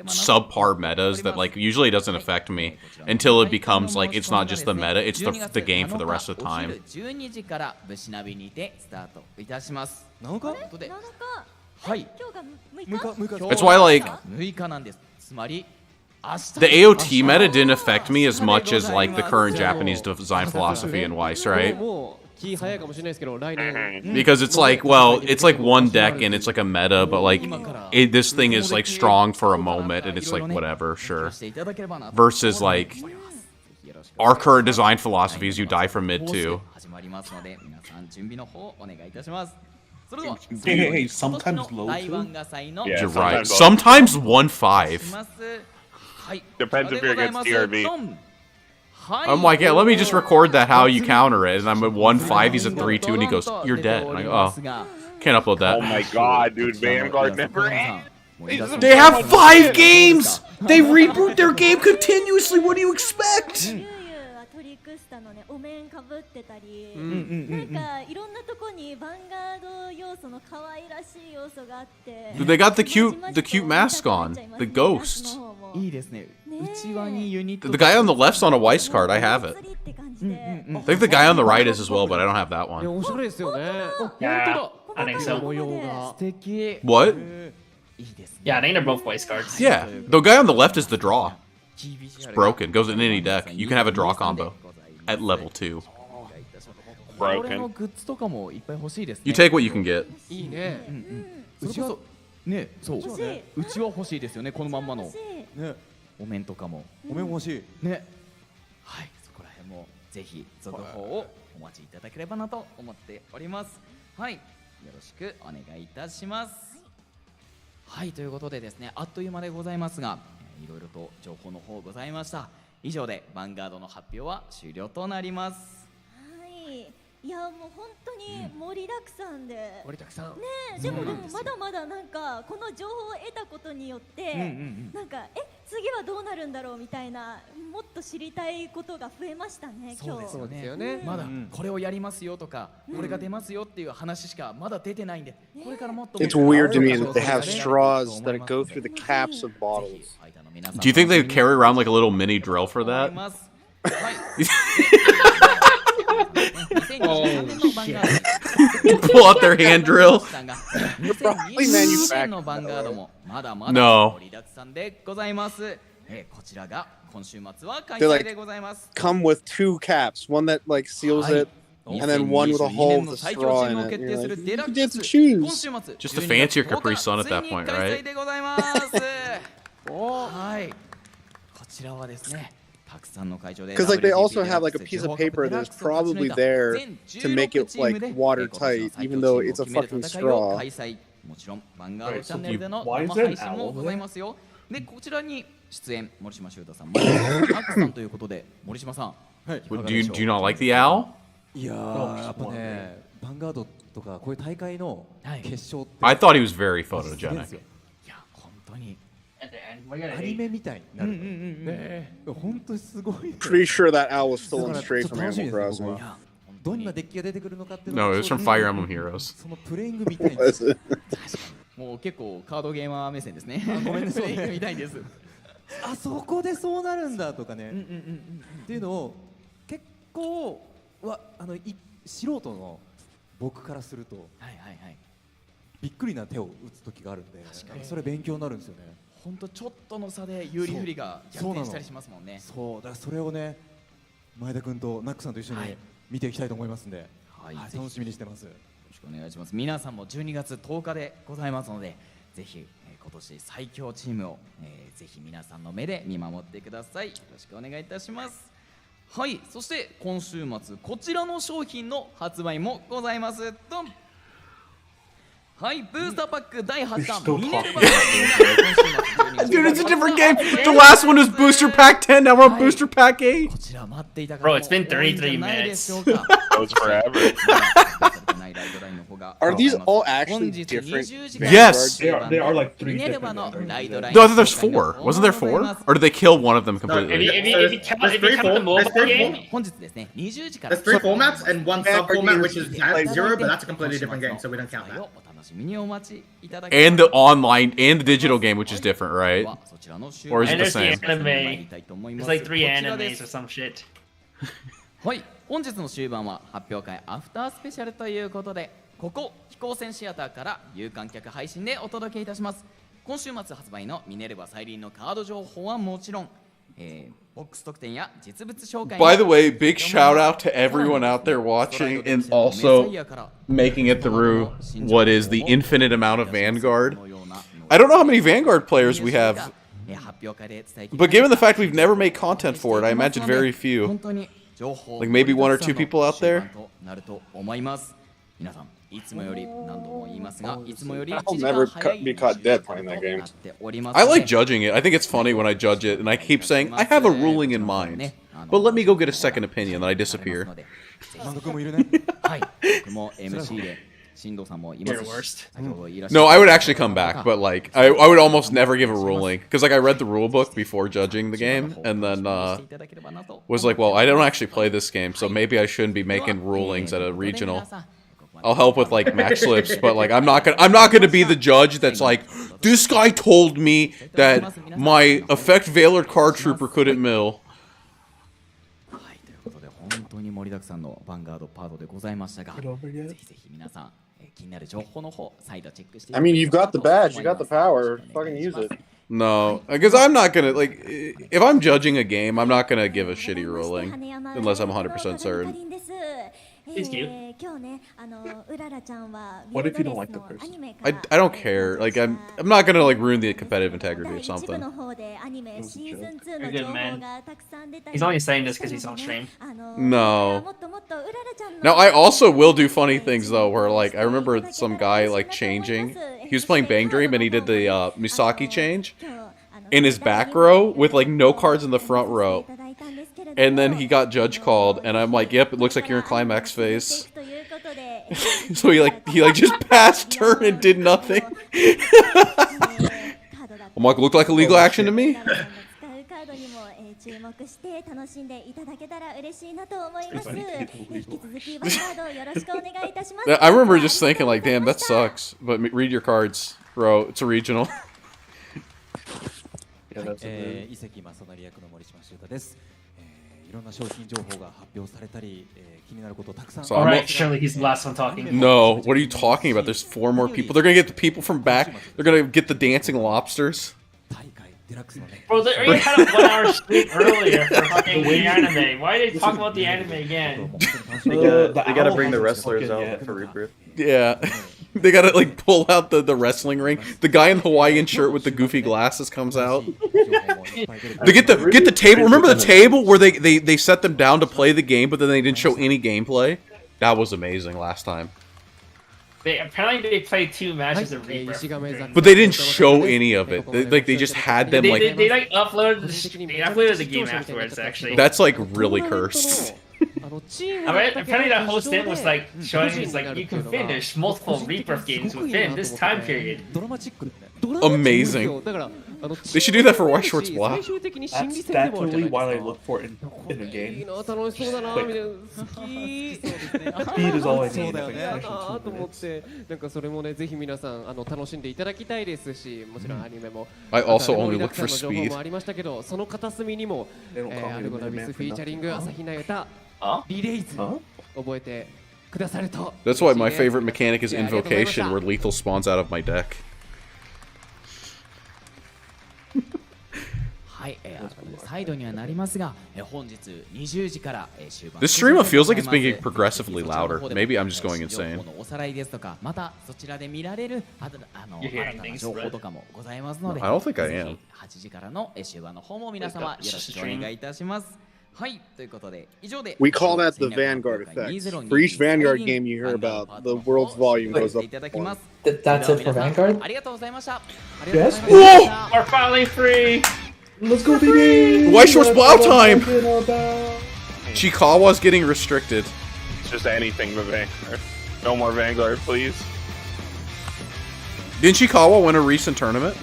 subpar metas that like usually doesn't affect me until it becomes like it's not just the meta, it's the game for the rest of the time. It's why like the AOT meta didn't affect me as much as like the current Japanese design philosophy in Weiss, right? Because it's like, well, it's like one deck and it's like a meta, but like this thing is like strong for a moment and it's like whatever, sure. Versus like our current design philosophy is you die from mid too. Hey, sometimes low too? Yeah, you're right. Sometimes 1-5. Depends if you're against TRB. I'm like, yeah, let me just record that how you counter it. And I'm at 1-5, he's at 3-2, and he goes, you're dead. And I go, oh, can't upload that. Oh my god, dude, Vanguard never ends. They have 5 games! They reboot their game continuously, what do you expect? Dude, they got the cute mask on, the ghost. The guy on the left's on a Weiss card, I have it. I think the guy on the right is as well, but I don't have that one. Yeah, I think so. What? Yeah, I think they're both Weiss cards. Yeah, the guy on the left is the draw. It's broken. Goes in any deck. You can have a draw combo at level 2. Broken. You take what you can get. いいね。うちはね、そう。うちは欲しいですよね。このまんまの。ね。お面とかも。お面欲しい。ね。はい、そこら辺もぜひ続報をお待ちいただければなと思っております。はい、よろしくお願いいたします。はい、ということでですね、あっという間でございますが、いろいろと情報の方ございました。以上でヴァンガードの発表は終了となります。はい。いやもう本当に盛りだくさんで、盛りだくさんねえ、でもまだまだなんかこの情報を得たことによって、なんか次はどうなるんだろうみたいな、もっと知りたいことが増えましたね。今日そうですよね。まだこれをやりますよとか、これが出ますよっていう話しかまだ出てないんで、これからもっと。 It's weird to me that they have straws that go through the caps of bottles. Do you think they carry around like a little mini drill for that? Pull out their hand drill. No. They like come with 2 caps, one that like seals it, and then one with a hole with a straw in it. You get to choose. Just a fancier Capri Sun at that point, right? はい。こちらはですね。 Because like they also have like a piece of paper that's probably there to make it like watertight, even though it's a fucking straw. もちろんヴァンガードチャンネルでの生配信もございますよ。でこちらに出演森島修太さん、マックさんということで森島さん。Do you not like the owl? いやーやっぱねヴァンガードとかこういう大会の決勝って。I thought he was very photogenic. いや本当に。 アニメみたいになる。本当にすごい。Pretty sure that owl was stolen straight from Animal Crossing. どんなデッキが出てくるのかって。No, it was from Fire Emblem Heroes. そのプレイングみたいな。もう結構カードゲーマー目線ですね。ごめんなさい。プレイングみたいです。あそこでそうなるんだとかね。っていうのを結構は素人の僕からするとびっくりな手を打つ時があるんで、それ勉強になるんですよね。 本当ちょっとの差で有利不利が逆転したりしますもんね。そうだからそれをね前田君とナックさんと一緒に見ていきたいと思いますんで、楽しみにしてます。よろしくお願いします。皆さんも12月10日でございますので、ぜひ今年最強チームをぜひ皆さんの目で見守ってください。よろしくお願いいたします。はい、そして今週末こちらの商品の発売もございます。ドン。 はい、ブースターパック第8弾ミネルヴァ Dude, it's a different game. The last one was Booster Pack 10. Now we're on Booster Pack 8. Bro, it's been 33 minutes. That was forever. Are these all actually different? Yes. They are like 3 different. No, I thought there's 4. Wasn't there 4? Or did they kill one of them completely? If you count the mobile game, there's 3 formats and 1 sub format, which is at 0, but that's a completely different game, so we don't count that. And the online and the digital game, which is different, right? Or is it the same? It's like 3 animes or some shit. はい、本日の終盤は発表会アフタースペシャルということで、ここ飛行船シアターから有観客配信でお届けいたします。今週末発売のミネルヴァ再臨のカード情報はもちろん、ボックス特典や実物紹介。 By the way, big shout out to everyone out there watching and also making it through what is the infinite amount of Vanguard. I don't know how many Vanguard players we have, but given the fact we've never made content for it, I imagine very few. Like maybe 1 or 2 people out there. I'll never be caught dead playing that game. I like judging it. I think it's funny when I judge it, and I keep saying, I have a ruling in mind, but let me go get a second opinion, then I disappear. No, I would actually come back, but like, I would almost never give a ruling, because like I read the rule book before judging the game, and then was like, well, I don't actually play this game, so maybe I shouldn't be making rulings at a regional. I'll help with like match slips, but like I'm not gonna be the judge that's like, this guy told me that my effect Veiled Card Trooper couldn't mill. 本当に盛りだくさんのヴァンガードパートでございましたが、ぜひぜひ皆さん I mean, you've got the badge, you got the power. Fucking use it. No, because I'm not gonna like. If I'm judging a game, I'm not gonna give a shitty ruling unless I'm 100% certain. What if you don't like the person? I don't care. Like I'm not gonna like ruin the competitive integrity of something. You're good, man. He's only saying this because he's on stream. No. Now I also will do funny things though, where like I remember some guy like changing. He was playing Bang Dream and he did the Misaki change in his back row with like no cards in the front row. And then he got judge called, and I'm like, "Yep, it looks like you're in climax phase." So he just passed turn and did nothing. I'm like, "Looked like a legal action to me." I remember just thinking like, "Damn, that sucks." But read your cards, bro. It's a regional. Alright, surely he's the last one talking. No, what are you talking about? There's 4 more people. They're gonna get the people from back. They're gonna get the dancing lobsters. Bro, they already had a 1 hour stream earlier for fucking the anime. Why did they talk about the anime again? They gotta bring the wrestlers out for Rebirth. Yeah. They gotta like pull out the wrestling ring. The guy in the Hawaiian shirt with the goofy glasses comes out. They get the table. Remember the table where they set them down to play the game, but then they didn't show any gameplay? That was amazing last time. Apparently they played 2 matches of Rebirth. But they didn't show any of it. They just had them like... They uploaded the game afterwards, actually. That's like really cursed. Apparently the host then was like showing me, like, you can finish multiple Rebirth games within this time period. Amazing. They should do that for Weiss Schwarz Blah. That's definitely why I look for it in a game. Speed is all I need. I also only look for speed. That's why my favorite mechanic is Invocation, where lethal spawns out of my deck. This stream feels like it's being progressively louder. Maybe I'm just going insane. I don't think I am. We call that the Vanguard effect. For each Vanguard game you hear about, the world's volume goes up. That's it for Vanguard? Yes. Whoa! We're finally free! Let's go, baby! Weiss Schwarz Blau time! Chikawa's getting restricted. It's just anything but Vanguard. No more Vanguard, please. Didn't Chikawa win a recent tournament?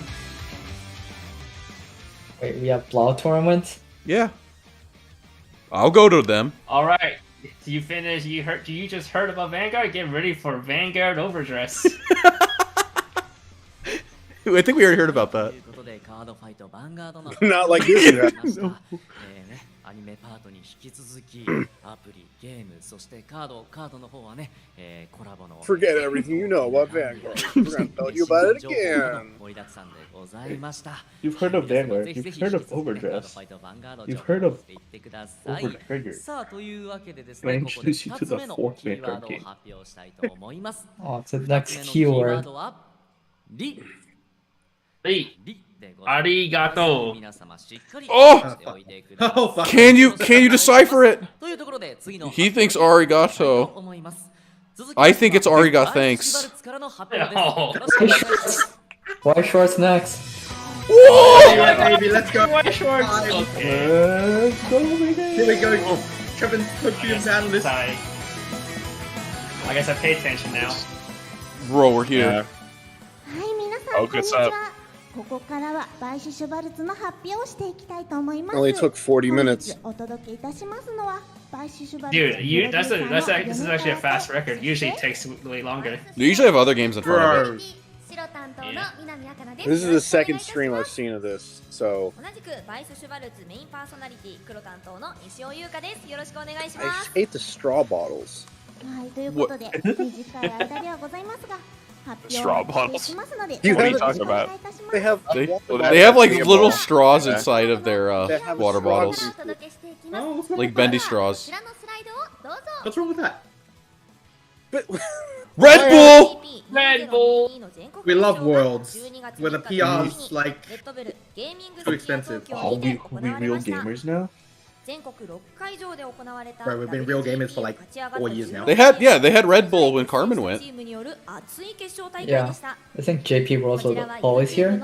Wait, we have Blau tournaments? Yeah. I'll go to them. Alright. You finished, you just heard about Vanguard? Get ready for Vanguard Overdress. I think we already heard about that. Not like this. No. Forget everything you know about Vanguard. We're going to tell you about it again. You've heard of Vanguard. You've heard of Overdress. You've heard of Overtriggered. Can I introduce you to the 4th Vanguard game? Oh, it's the next keyword. Arigato. Oh! Can you decipher it? He thinks arigato. I think it's ariga thanks. Weiss Schwarz next. Whoa! Baby, let's go. Weiss Schwarz. Okay. Let's go, baby. Here we go. Kevin, put your hand on this. I guess I pay attention now. Bro, we're here. Focus up. Only took 40 minutes. Dude, this is actually a fast record. Usually it takes way longer. They usually have other games in front of it. Yeah. This is the second stream I've seen of this, so... I hate the straw bottles. はい、ということで短い間ではございますが。Straw bottles. What are You you talking about? They have They have like little straws inside of their water bottles, like bendy straws. What's wrong with that? Red Bull. Red Bull. We love worlds where the PR's like too expensive. Oh, we real gamers now. Bro, we've been real gamers for like 4 years now. They had Red Bull when Carmen went. Yeah, I think JP Worlds was always here.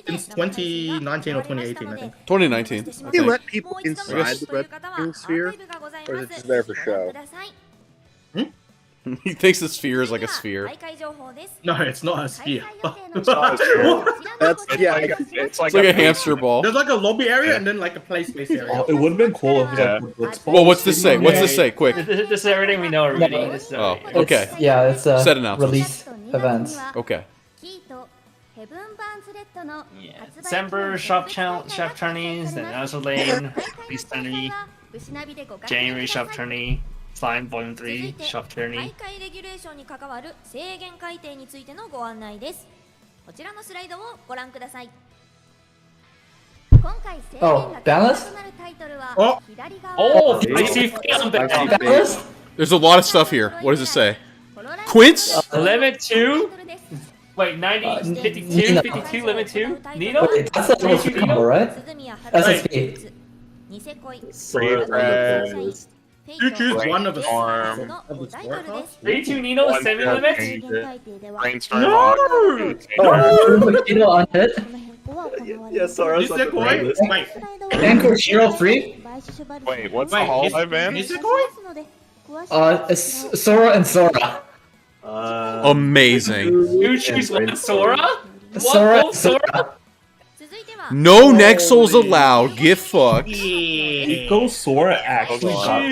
Since 2019 or 2018, I think. 2019. Do you let people inside the Red Bull sphere? Or is it just there for show? He thinks the sphere is like a sphere. No, it's not a sphere. That's yeah. It's like a hamster ball. There's like a lobby area and then like a play space area. Oh, it would have been cool if Well, what's this say? What's this say? Quick. This is everything we know already. Oh, okay. It's Set announcements. release events. Okay. Yeah. December shop tourneys, then also lane release tourney, January shop tourney, Slime Volume 3 shop tourney. 大会レギュレーションに関わる制限改定についてのご案内です。こちらのスライドをご覧ください。今回制限が対象となるタイトルは左側。Oh, I see balance. There's a lot of stuff here. What does it say? Quince? Limit 2? Wait, 90, 52, 52, limit 2? Nino? Wait, that's a little combo, right? SSP. You choose one of the Arm. 32 Nino, semi limit? Brainstorm. No! Nino on hit. Yeah, sorry, I was like, Wait. Anchor Shiro free. Wait, what's the whole live ban? It's Sora and Sora. Amazing. You choose one Sora? Sora. What? Sora? No Nexals allowed. Get fucked. Eco Sora actually got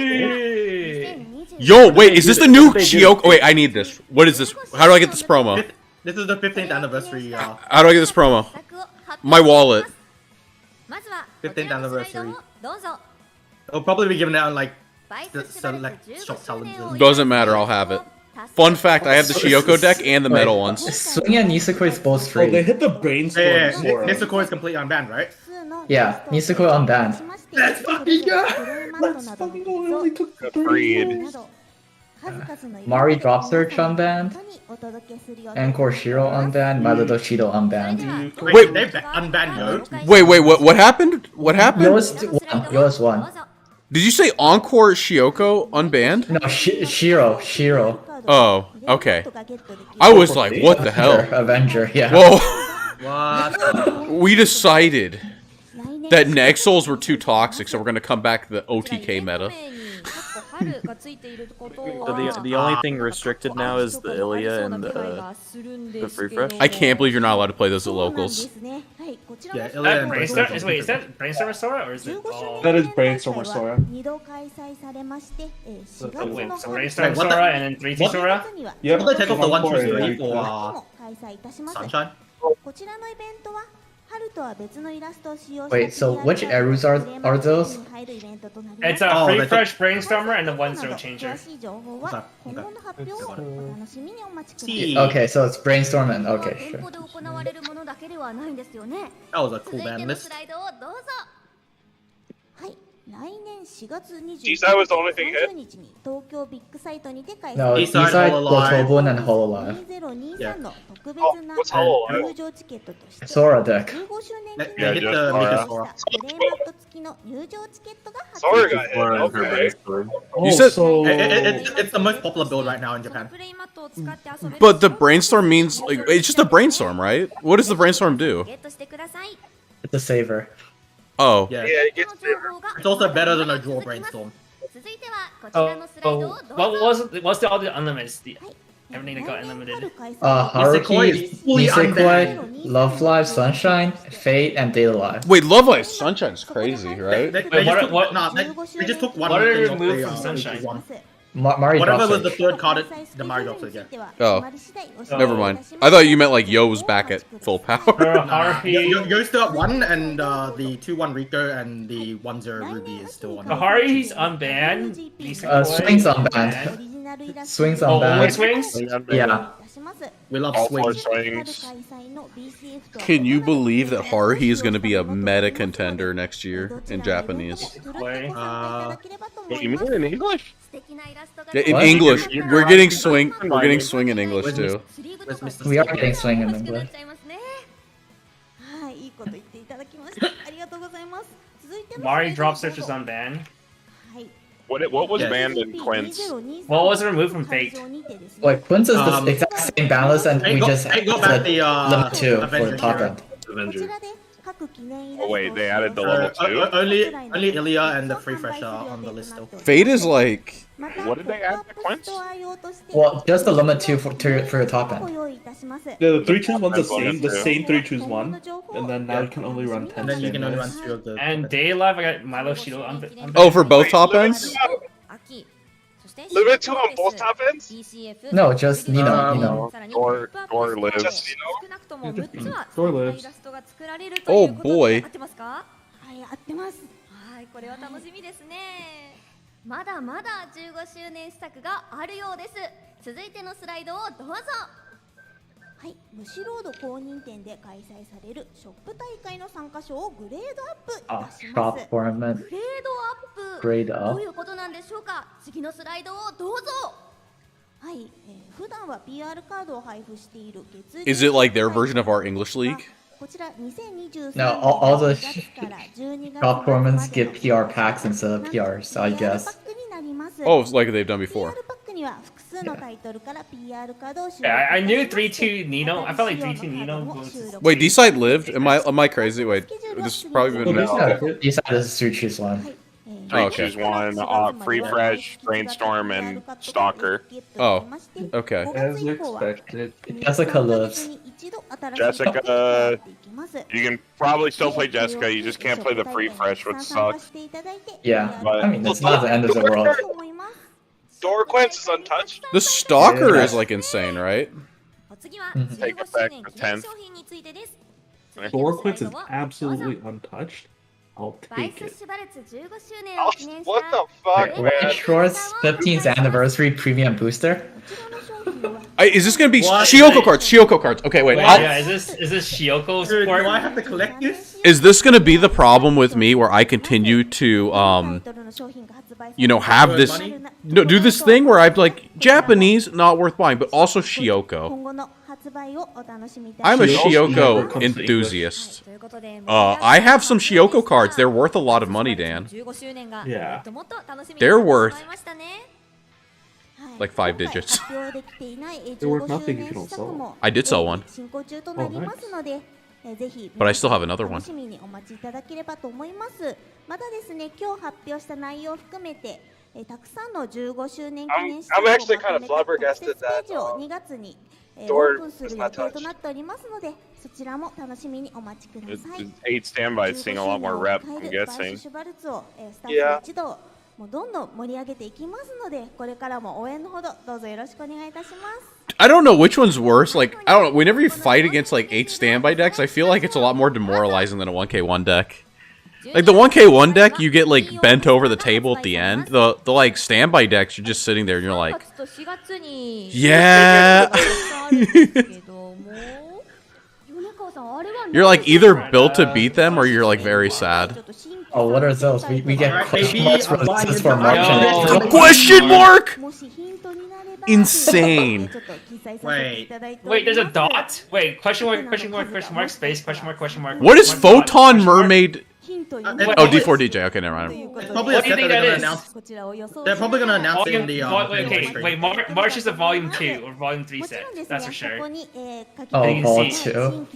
Yo, wait, is this the new Chioko? Wait, I need this. What is this? How do I get this promo? This is the 15th anniversary. How do I get this promo? My wallet. 15th anniversary. It'll probably be given out on like the select shop challenges. Doesn't matter, I'll have it. Fun fact, I have the Chioko deck and the metal ones. Swing and Nisakoi is both free. Oh, they hit the brainstorm. Yeah, Nisakoi is completely unbanned, right? Yeah, Nisakoi unbanned. Let's fucking go! Let's fucking go! It only took 3. Mari Drop Search unbanned. Anchor Shiro unbanned. Madodo Shido unbanned. Wait, they unbanned Yo? Wait, what happened? What happened? Yoast won. Did you say Encore Chioko unbanned? No, Shiro. Oh, okay. I was like, what the hell? Avenger, yeah. Whoa. What? We decided that Nexals were too toxic, so we're gonna come back to the OTK meta. So the only thing restricted now is the Ilya and the Free Fresh. I can't believe you're not allowed to play those at locals. Yeah, Ilya and Brainstorm? Wait, is that Brainstorm Sora or is it all... That is Brainstorm Sora. Wait, so Brainstorm Sora and then 3T Sora? Yep. Will they take off the 1, 2, 3 for Sunshine? Wait, so which errors are those? It's a Free Fresh Brainstormer and the 1-0 Changer. Okay, so it's Brainstorm and... Okay, sure. That was a cool ban list. Jeez, that was the only thing hit? No, Eastside, Gotobun, and Hololive. Yeah. Oh, what's Hololive? Sora deck. They hit the Mega Sora. Sora got hit. Okay. You said it's the most popular build right now in Japan. But the brainstorm means like it's just a brainstorm, right? What does the brainstorm do? It's a saver. Oh. Yeah, it gets better. It's also better than a draw brainstorm. What's the other unlimited? Everything that got unlimited. Haruki, Nisekoi, Love Live, Sunshine, Fate, and Data Live. Wait, Love Live Sunshine is crazy, right? They just took one what are thing removed off from the Sunshine? Mari Whatever drop was the search. third card, the Mari drop search, yeah. Oh, never mind. I thought you meant like Yo's back at full power. Yo's still at 1, and the 2-1 Rico and the 1-0 Ruby is still on. Kahari's unbanned. Swings unbanned. Swings unbanned. Only swings? Yeah. We love swings. Can you believe that Haruhi is going to be a meta contender next year in Japanese? What do you mean in English? Yeah, in English, we're getting swing. We're getting swing in English too. We are getting swing in English. Mari drop search is unbanned. What was banned in Quince? What was removed from Fate? Like Quince is the exact same balance, and we just go added back the limit 2 for the top end. Avenger. Oh wait, they added the level 2? Only Ilya and the Free Fresh are on the list still. Fate is like... What did they add to Quince? Well, just the limit 2 for your top end. The 3 choose 1's the same 3 choose 1, and then now you can only run 10. And then you can only run 2 of the. And Day Live, I got Milo Shido unbanned. Oh, for both top ends? Limit 2 on both top ends? No, just Nino. Gore lives. Gore lives. Oh boy. これは楽しみですね。まだまだ15周年施策があるようです。続いてのスライドをどうぞ。はい、ブシロード公認店で開催されるショップ大会の参加賞をグレードアップいたします。Shop tournament. グレードアップ。 Grade up. どういうことなんでしょうか。次のスライドをどうぞ。はい、普段は PR カードを配布している月。Is it like their version of our English league? No, all the shop tournaments get PR packs instead of PRs, I guess. Oh, it's like they've done before. Yeah, I knew 3-2 Nino. I felt like 3-2 Nino was... Wait, D-side lived? Am I crazy? Wait, this has probably been... D-side is 3 choose 1. Choose 1, Free Fresh, Brainstorm, and Stalker. Oh, okay. As expected. Jessica lives. Jessica, you can probably still play Jessica, you just can't play the Free Fresh, which sucks. Yeah, I mean, it's not the end of the world. Door Quince is untouched. The Stalker is like insane, right? Take effect for 10th. Door Quince is absolutely untouched. I'll take it. What the fuck? Weiss Schwarz 15th anniversary premium booster. Is this gonna be Shioko cards? Shioko cards. Okay, wait. Yeah, is this Shioko support? Do I have to collect this? Is this gonna be the problem with me where I continue to you know, have this do this thing where I'm like Japanese not worth buying, but also Shioko. I'm a Shioko enthusiast. I have some Shioko cards. They're worth a lot of money, Dan. Yeah. They're worth like 5 digits. They're worth nothing if you don't sell them. I did sell one. Oh, nice. But I still have another one. I'm actually kind of flabbergasted that Door is not touched. 8 standbys seeing a lot more rep, I'm guessing. Yeah. もうどんどん盛り上げていきますので、これからも応援のほどどうぞよろしくお願いいたします。 I don't know which one's worse. Like, I don't know. Whenever you fight against like 8 standby decks, I feel like it's a lot more demoralizing than a 1k1 deck. Like the 1k1 deck, you get like bent over the table at the end. The like standby decks, you're just sitting there and you're like, yeah. You're like either built to beat them or you're like very sad. Oh, what are those? We get question marks for this for March. Question mark! Insane. Wait, there's a dot? Wait, question mark, space, question mark. What is Photon Mermaid? Oh, D4 DJ. Okay, never mind. Probably a set that they're gonna announce. They're probably gonna announce it in the. Wait, March is a volume 2 or volume 3 set. That's for sure. Oh, volume 2.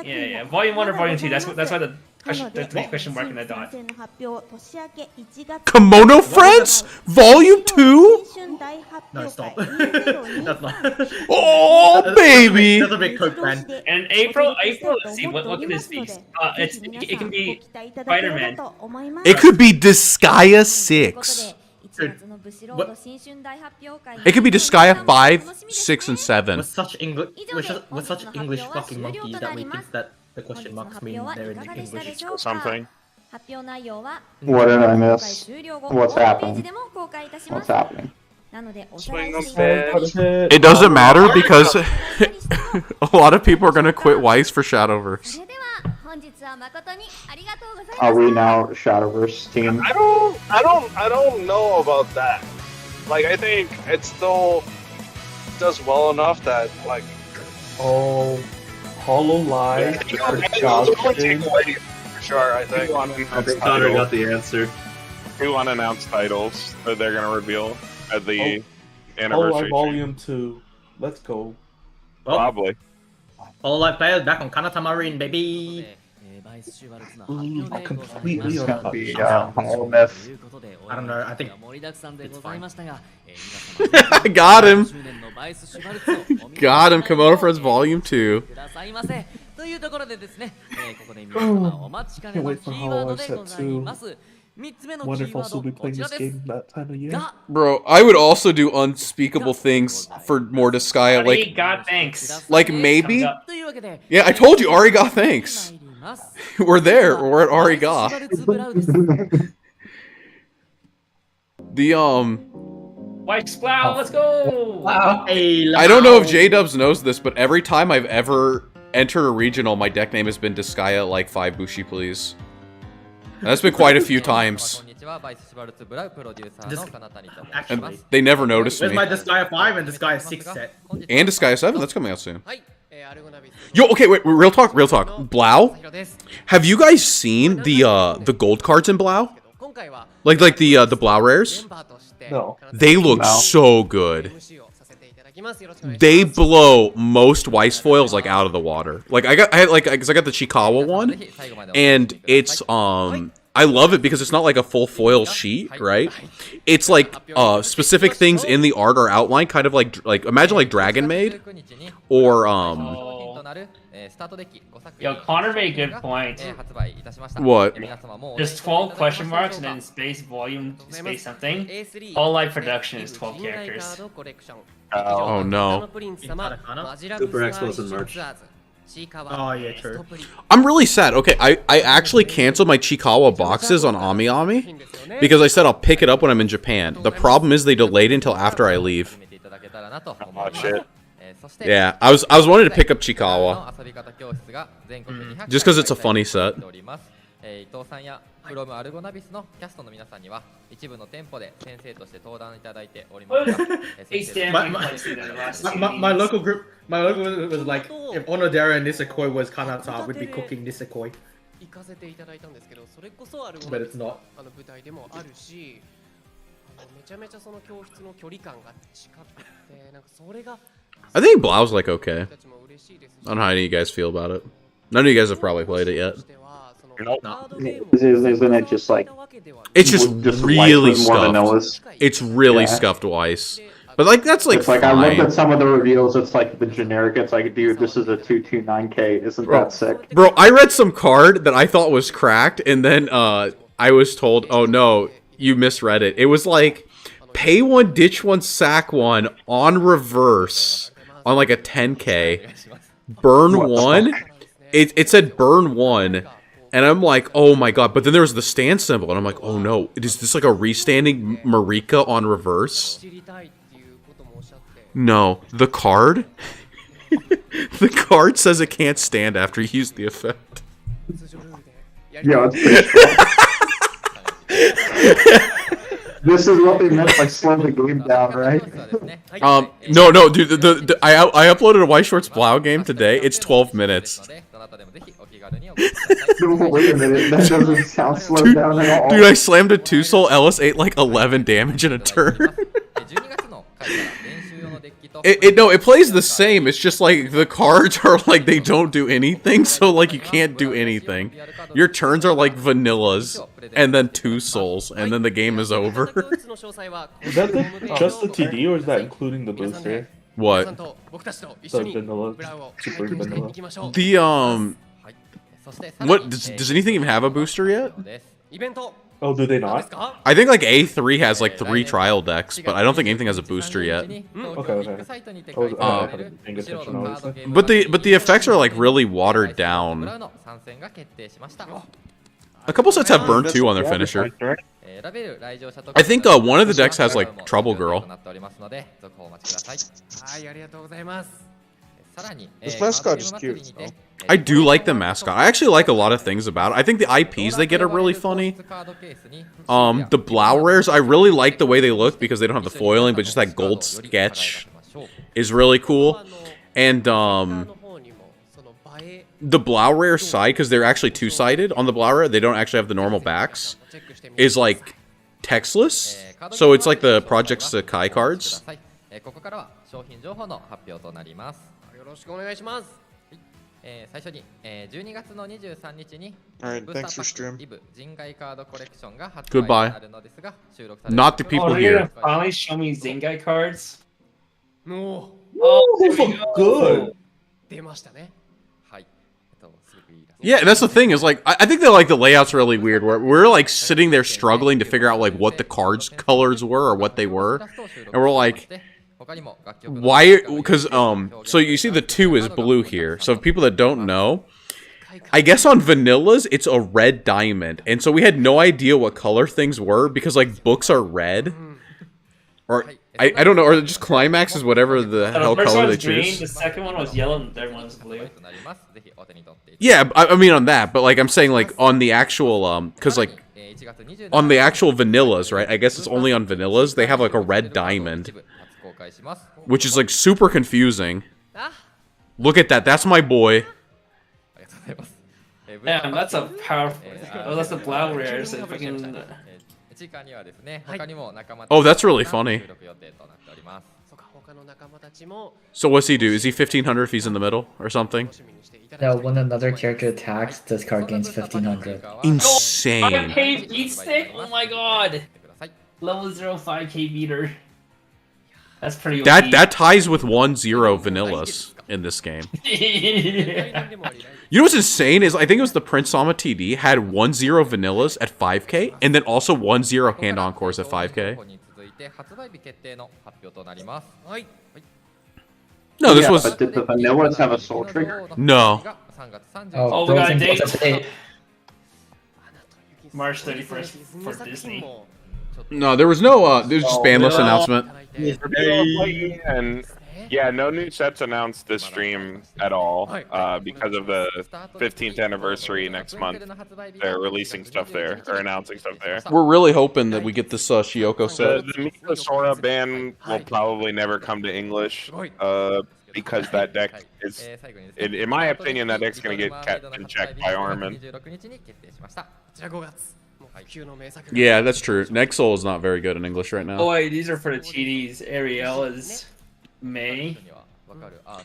Yeah. Volume 1 or volume 2. That's why the question mark in the dot. Kimono Friends? Volume 2? No, stop. That's not. Oh, baby! That's a big Coke brand. And April, let's see, what can this be? It can be Spider-Man. It could be Disgaea 6. It could be Disgaea 5, 6, and 7. With such English fucking monkey that we think that the question marks mean they're in English. Something. What did I miss? What's happening? What's happening? It doesn't matter because a lot of people are gonna quit Weiss for Shadowverse. Are we now Shadowverse team? I don't know about that. Like, I think it still does well enough that, like... Oh, Hollow Live or Johnson. For sure, I think. Connor got the answer. 2 unannounced titles that they're gonna reveal at the Hollow anniversary. Live Volume 2. Let's go. Probably. Hollow Live players back on Kanata Marine, baby. Completely It's gonna be Hollow Myth. I don't know. I think it's fine. Got him. Got him. Komodo Friends Volume 2. Can't wait for Hollow Live Set 2. Wonder if I'll still be playing this game that time of year. Bro, I would also do unspeakable things for more Disgaea. Like, God, thanks. like maybe. Yeah, I told you, Ariga, thanks. We're there. We're at Ariga. Weiss Schwarz, let's go! Wow. I don't know if J-Dubs knows this, but every time I've ever entered a regional, my deck name has been Disgaea like 5 Bushi, please. And that's been quite a few times. And they never noticed me. Where's my Disgaea 5 and Disgaea 6 set? And Disgaea 7? That's coming out soon. Yo, okay, wait, real talk. Blau? Have you guys seen the gold cards in Blau? Like the Blau rares? No. They look so good. They blow most Weiss foils like out of the water. Like I got the Chikawa one, and it's I love it because it's not like a full foil sheet, right? It's like specific things in the art are outlined, kind of like imagine like Dragon Maid, or Yo, Connor made a good point. What? There's 12 question marks and then space volume space something. All live production is 12 characters. Oh no. Super Expos in March. Oh yeah, true. I'm really sad. Okay, I actually canceled my Chikawa boxes on Ami Ami because I said I'll pick it up when I'm in Japan. The problem is they delayed it until after I leave. Oh shit. Yeah, I was wanting to pick up Chikawa. Just because it's a funny set. My local group was like, if Onodera and Nisekoi was Kanata, we'd be cooking Nisekoi. But it's not. I think Blau's like okay. I don't know how any of you guys feel about it. None of you guys have probably played it yet. Isn't it just like... It's just really scuffed. It's really scuffed Weiss. But like that's like it's like fine. I looked at some of the reveals, it's like the generic, it's like, dude, this is a 229k, isn't that sick? Bro, I read some card that I thought was cracked, and then I was told, oh no, you misread it. It was like, pay one, ditch one, sack one, on reverse, on like a 10k, burn one. It said burn one, and I'm like, oh my god, but then there was the stand symbol, and I'm like, oh no, is this like a restanding Marika on reverse? No, the card? The card says it can't stand after you use the effect. Yeah, it's pretty This is what they meant by slow the game down, right? No, dude, I uploaded a Weiss Schwarz Blau game today. It's 12 minutes. Wait a minute, that doesn't sound slowed down at all. Dude, I slammed a 2-soul, Ellis ate like 11 damage in a turn. It plays the same. It's just like the cards are like they don't do anything, so like you can't do anything. Your turns are like vanillas, and then 2 souls, and then the game is over. Is that just the TD, or is that including the booster? What? The vanilla, super vanilla. The what? Does anything even have a booster yet? Oh, do they not? I think like A3 has like 3 trial decks, but I don't think anything has a booster yet. Okay. But the effects are like really watered down. A couple sets have burn 2 on their finisher. I think one of the decks has like Trouble Girl. This mascot is cute, though. I do like the mascot. I actually like a lot of things about it. I think the IPs they get are really funny. The Blau rares, I really like the way they look because they don't have the foiling, but just that gold sketch is really cool. And the Blau rare side, because they're actually 2-sided on the Blau rare, they don't actually have the normal backs, is like textless. So it's like the Project Sakai cards. Alright, thanks for stream. Goodbye. Not the people oh, here. Finally show me Zingai cards. Oh, those look good. Yeah, and that's the thing is like I think that like the layout's really weird. Where we're like sitting there struggling to figure out like what the cards colors were or what they were, and we're like, why? Because so you see the 2 is blue here. So people that don't know, I guess on vanillas it's a red diamond, and so we had no idea what color things were because like books are red, or I don't know, or just Climax is whatever the hell color they choose. Green, the second one was yellow, and the third one was blue. Yeah, I mean on that, but like I'm saying like on the actual because like on the actual vanillas, right? I guess it's only on vanillas they have like a red diamond, which is like super confusing. Look at that, that's my boy. Damn, that's a powerful. Oh, that's a Blau rare. So fucking. Oh, that's really funny. So what's he do? Is he 1500 if he's in the middle or something? No, when another character attacks, this card gains 1500. Insane. 5k beat stick? Oh my god. Level 0 5k beater. That's pretty OP. That ties with 1-0 vanillas in this game. Yeah. You know what's insane is I think it was the Prince Sama TD had 1-0 vanillas at 5k and then also 1-0 hand encores at 5k. No, this was. But did the vanillas have a soul trigger? No. Oh, we got a date. March 31st for Disney. No, there was no. There was just banlist announcement. And yeah, no new sets announced this stream at all because of the 15th anniversary next month. They're releasing stuff there or announcing stuff there. We're really hoping that we get this Shioko set. The Mika Sora ban will probably never come to English because that deck is, in my opinion, that deck's going to get kept in check by Armin. Yeah, that's true. Nexol is not very good in English right now. Oh wait, these are for the TDs. Ariel is May.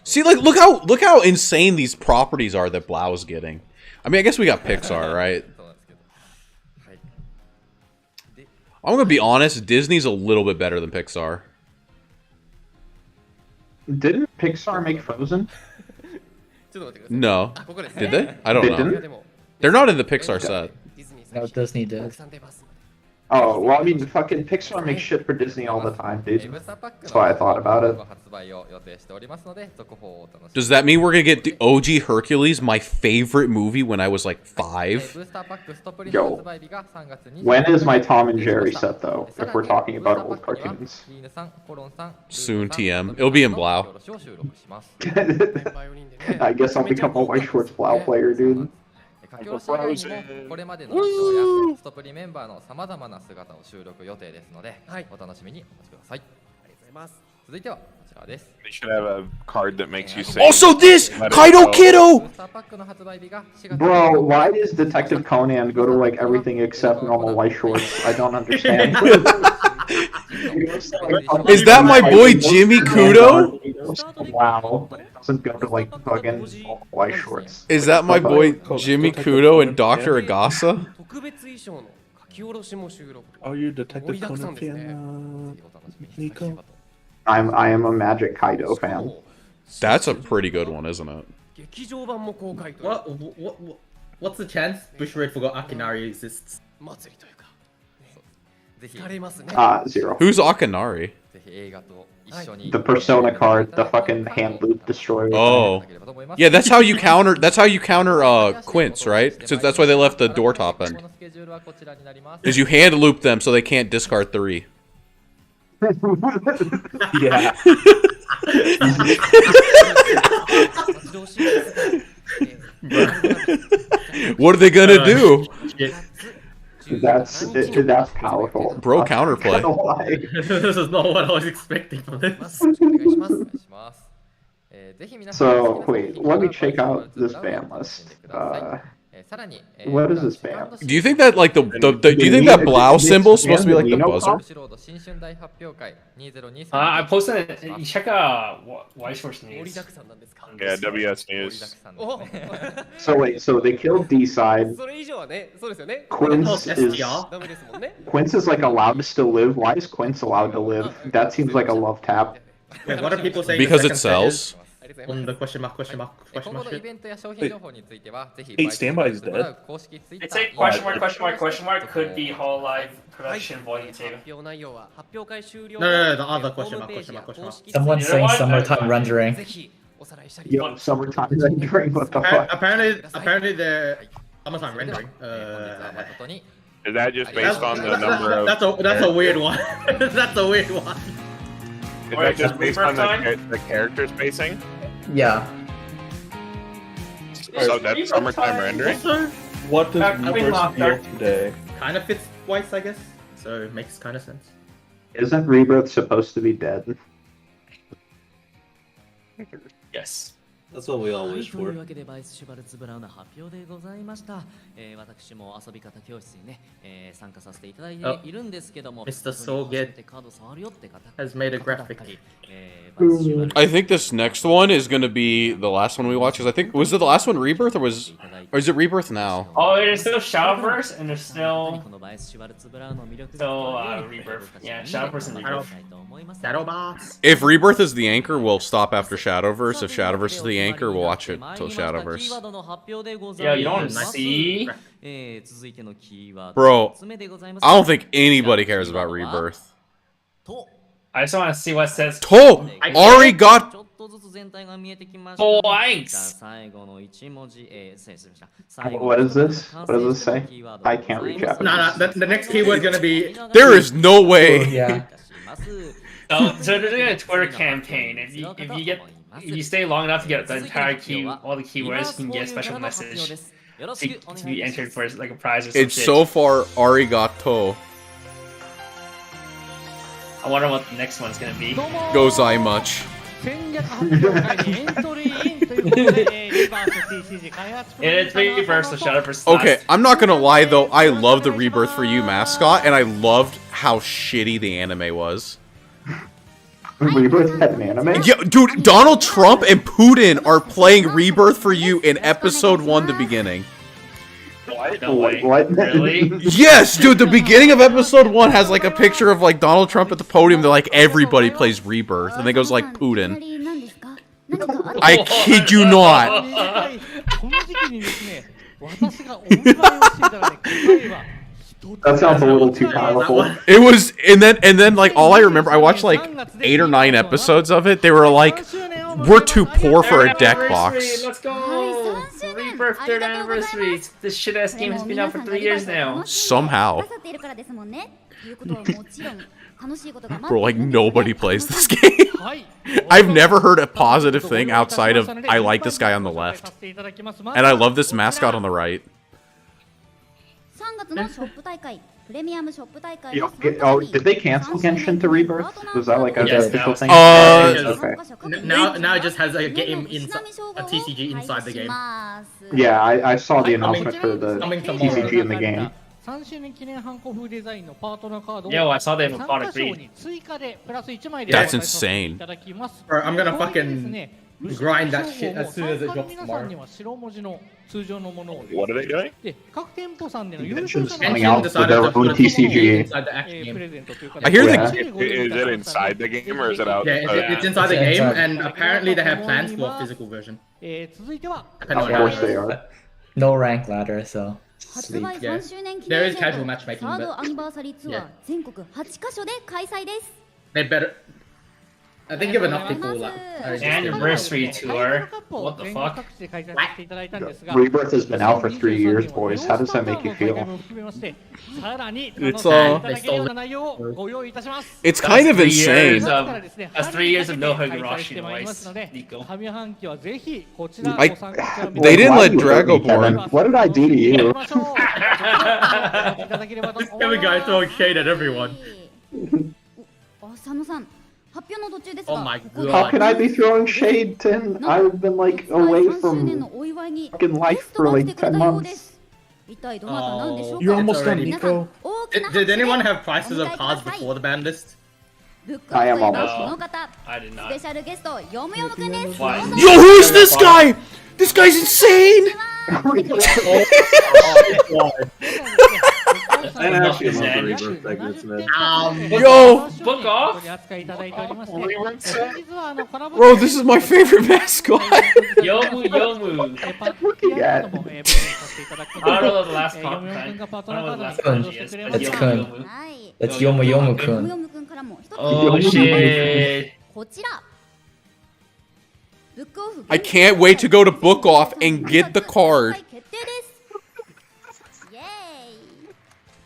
See, like, look how insane these properties are that Blau's getting. I mean, I guess we got Pixar, right? I'm gonna be honest. Disney's a little bit better than Pixar. Didn't Pixar make Frozen? No. Did they? I don't know. They're not in the Pixar set. No, Disney did. Oh, well, I mean, fucking Pixar makes shit for Disney all the time, dude. That's why I thought about it. Does that mean we're gonna get the OG Hercules, my favorite movie when I was like 5? Yo, when is my Tom and Jerry set, though, if we're talking about old cartoons? Soon, TM. It'll be in Blau. I guess I'll become a Weiss Schwarz Blau player, dude. これまでの人やストプリメンバーのさまざまな姿を収録予定ですので、お楽しみにお待ちください。ありがとうございます。続いてはこちらです。 They should have a card that makes you sing. Also this! Kaido Kiddo! Bro, why does Detective Conan go to like everything except normal Weiss Schwarz? I don't understand. Is that my boy Jimmy Kudo? Wow. Doesn't go to like fucking Weiss Schwarz. Is that my boy Jimmy Kudo and Dr. Agasa? Are you Detective Conan fan, Nico? I am a Magic Kaido fan. That's a pretty good one, isn't it? What's the chance Bushiroad forgot Akinari exists? 0. Who's Akanari? The Persona card, the fucking hand loop destroyer. Oh, yeah, that's how you counter. That's how you counter Quince, right? So that's why they left the door top end. Is you hand loop them so they can't discard 3. Yeah. What are they gonna do? That's powerful. Bro, counterplay. This is not what I was expecting from this. So wait, let me check out this ban list. What is this ban? Do you think that like do you think that Blau symbol is supposed to be like the buzzer? I posted it. You check Weiss Schwarz news. Yeah, WS News. So wait, so they killed D-side. Quince is like allowed to still live. Why is Quince allowed to live? That seems like a love tap. Wait, what are people saying? Because it sells. On the question mark shit. 8 standby is dead. It's a question mark could be whole live production volume 2. No, the other question mark. Someone's saying summertime rendering. Yo, summertime rendering, what the fuck? Apparently the summertime rendering. Is that just based on the number of... That's a weird one. That's a weird one. Is that just based on the character spacing? Yeah. So that's summertime rendering? What does Rebirth feel today? Kind of fits Weiss, I guess. So it makes kind of sense. Isn't Rebirth supposed to be dead? Yes. That's what we all wish と for. いうわけでバイス・シュバルツブラウンの発表でございました。私も遊び方教室にね、参加させていただいているんですけども、 Mr. Soget カード触るよって方 has made a graphic. I think this next one is gonna be the last one we watch. Because I think was it the last one Rebirth or is it Rebirth now? Oh, there's still Shadowverse and there's still Rebirth. Yeah, Shadowverse and Rebirth. Shadowbox. If Rebirth is the anchor, we'll stop after Shadowverse. If Shadowverse is the anchor, we'll watch it till Shadowverse. Yeah, you don't see. Bro, I don't think anybody cares about Rebirth. I just want to see what says. To! Ari got... Twice! What is this? What does this say? I can't reach out. No, the next keyword is gonna be... There is no way! Yeah. So they're doing a Twitter campaign. If you stay long enough to get the entire all the keywords, you can get a special message to be entered for like a prize or something. It's so far arigato. I wonder what the next one's gonna be. Gozai much. It's Rebirth, so Shadowverse. Okay, I'm not gonna lie though, I love the Rebirth for You mascot, and I loved how shitty the anime was. Rebirth had an anime? Yeah, dude, Donald Trump and Putin are playing Rebirth for You in episode 1 the beginning. What? Really? Yes, dude, the beginning of episode 1 has like a picture of like Donald Trump at the podium. They're like, everybody plays Rebirth, and then goes like Putin. I kid you not. That sounds a little too powerful. It was, and then like all I remember, I watched like 8 or 9 episodes of it. They were like, we're too poor for a deck box. Let's go! Rebirth 3rd anniversary. This shit ass game has been out for 3 years now. Somehow. Bro, like nobody plays this game. I've never heard a positive thing outside of I like this guy on the left. And I love this mascot on the right. Oh, did they cancel Genshin to Rebirth? Was that like a official thing? Okay. Now it just has a game inside a TCG inside the game. Yeah, I saw the announcement for the TCG in the game. Yo, I saw they have a product free. That's insane. Bro, I'm gonna fucking grind that shit as soon as it drops tomorrow. What are they doing? Genshin's coming out with their own TCG. I hear Is it inside the game or is it out? Yeah, it's inside the game, and apparently they have plans for a physical version. Of course they are. No rank ladder, so. 発売3周年記 There 念 is イベン casual ト matchmaking, サー but ドアニバーサリーツアー yeah. 全国8カ所で開催です They better. I think if enough people are Anniversary tour. What the fuck? Rebirth has been out for 3 years, boys. How does that make you feel? It's kind of insane. That's 3 years of no Higurashi in Weiss, Nico. They didn't let Dragoborn. What did I do to you? Kevin guy throwing shade at everyone. 佐野さん発表の途中です Oh が my ここで How can I be throwing shade, Tin? I've been like away from fucking life for like 10 months. 一体どなたなんでしょうか You're almost done, 皆さん Nico. 大きな Did anyone have 拍手 prices で of お迎えくだ cards さい before the ban list? ブックオフとい I え am ば almost こ done. の方 I did ス not. ペシャルゲストヨムヨムくんです What? Yo, who is this guy? This guy's insane. I actually love the Rebirth segments, man. Yo, Book off? bro, this is my favorite mascot. Yomu Yomu. Looking at. I don't know the last comment. I don't know what the last kanji is. but It's Yomu Kun. Yomu. はい That's Yomu Yomu ヨム Kun. ヨムくんからも一つ Oh shit. こちらブックオフ I can't wait to go to Book Off and get the card. 決定ですイエ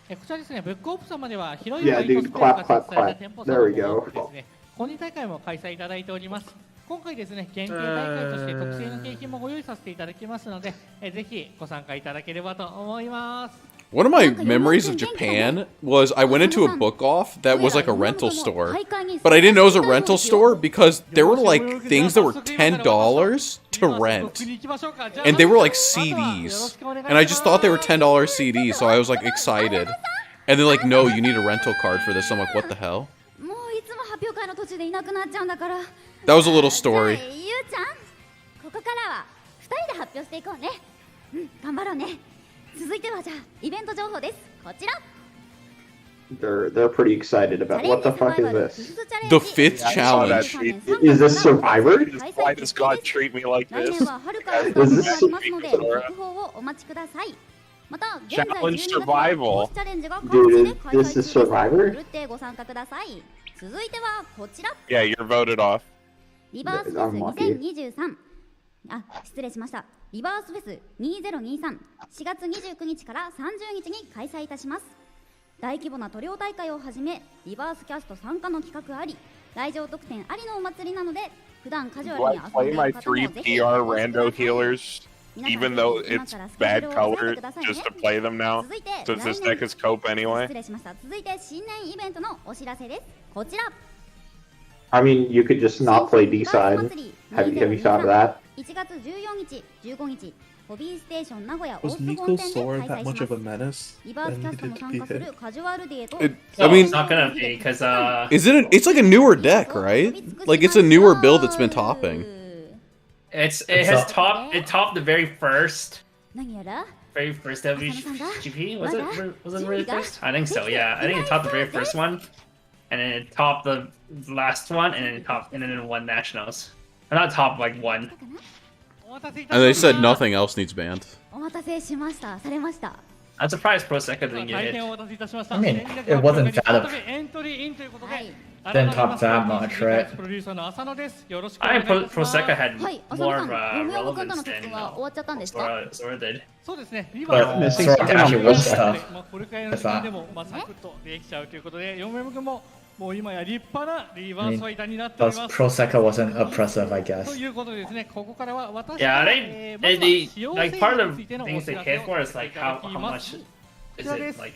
ーイこちらですね、ブックオフ様では広い Yeah, ワイド dude, スペースが clap, 設置 clap, された clap. 店舗 There we 様も go. 多くですね、本人大会も開催いただいております。今回ですね、限定大会として特製の景品もご用意させていただきますので、ぜひご参加いただければと思います。One of my memories of Japan was I went into a book off that was like a rental store. But I didn't know it was a rental store because there were like things that were $10 to rent. And they were like CDs. And I just thought they were $10 CDs, so I was like excited. And they're like, no, you need a rental card for this. I'm like, what the hell? もういつも発表会の途中でいなくなっちゃうんだから That was a little story. ゆうちゃんここからは2人で発表していこうねうん頑張ろうね続いてはじゃあイベント情報ですこちら They're pretty excited about what the fuck is this? The 5th challenge. Is this Survivor? Why does God treat me like 来 this? 年は春からスタートになりますので続報をお待ちくださいまた現在 Challenge 12月は survival. ボスチャレンジが各地で開催 Dude, 中 this で is す Survivor? ふるってご参加ください続いてはこちら Yeah, you're voted off. リバースフェス2023あ、失礼しましたリバースフェス20234月29日から30日に開催いたします大規模な塗料大会をはじめリバースキャスト参加の企画あり来場特典ありのお祭りなので普段カジュ Do ア I ルに遊ん play でい my る方も three ぜひ PR rando healers, even though it's bad color, just to play them now? 続いて Since this 来年 deck is cope 失 anyway? 礼しました続いて新年イベントのお知らせですこちら I mean, you could just not play D-side. Have you thought of that? 1月14日15日ホビーステーション名古屋オー Was ス本 Nico's 店 sword で that 開催 much し of ま a す menace リバース that キャスト needed も to 参 be 加す hit? るカジュアルデーと I No, mean, it's not gonna be because is it? It's like a newer deck, right? Like it's a newer build that's been topping. it has topped the very first 何やら WGP. Was it really first? I think so. Yeah, I think it topped the very first one, and then it topped the last one, and then it won nationals. Or not top like one. And they said nothing else needs banned. お待たせしましたされました I'm surprised Pro Secca didn't get hit. I mean, it wasn't that didn't top that much, right? I mean, Pro Secca had はい浅 more 野 of さんヨムヨムくんと relevance の特 than 訓は終わっちゃったんですか Sora did. そうですね、リ But バー Missing Sora something actually on was this tough. これくらいの時間でもサクッとできちゃうということで、ヨムヨム君ももう今や立派なリバ I ー mean, スファイターになっており plus ます。 Pro Secca wasn't oppressive, I と guess. いうことでですね、ここからは私 Yeah, が they まずは they 使用 like 制 part 限 of についてのお things 知 they ら hit せ for を is させて like いただ how き how ま much す。 is it like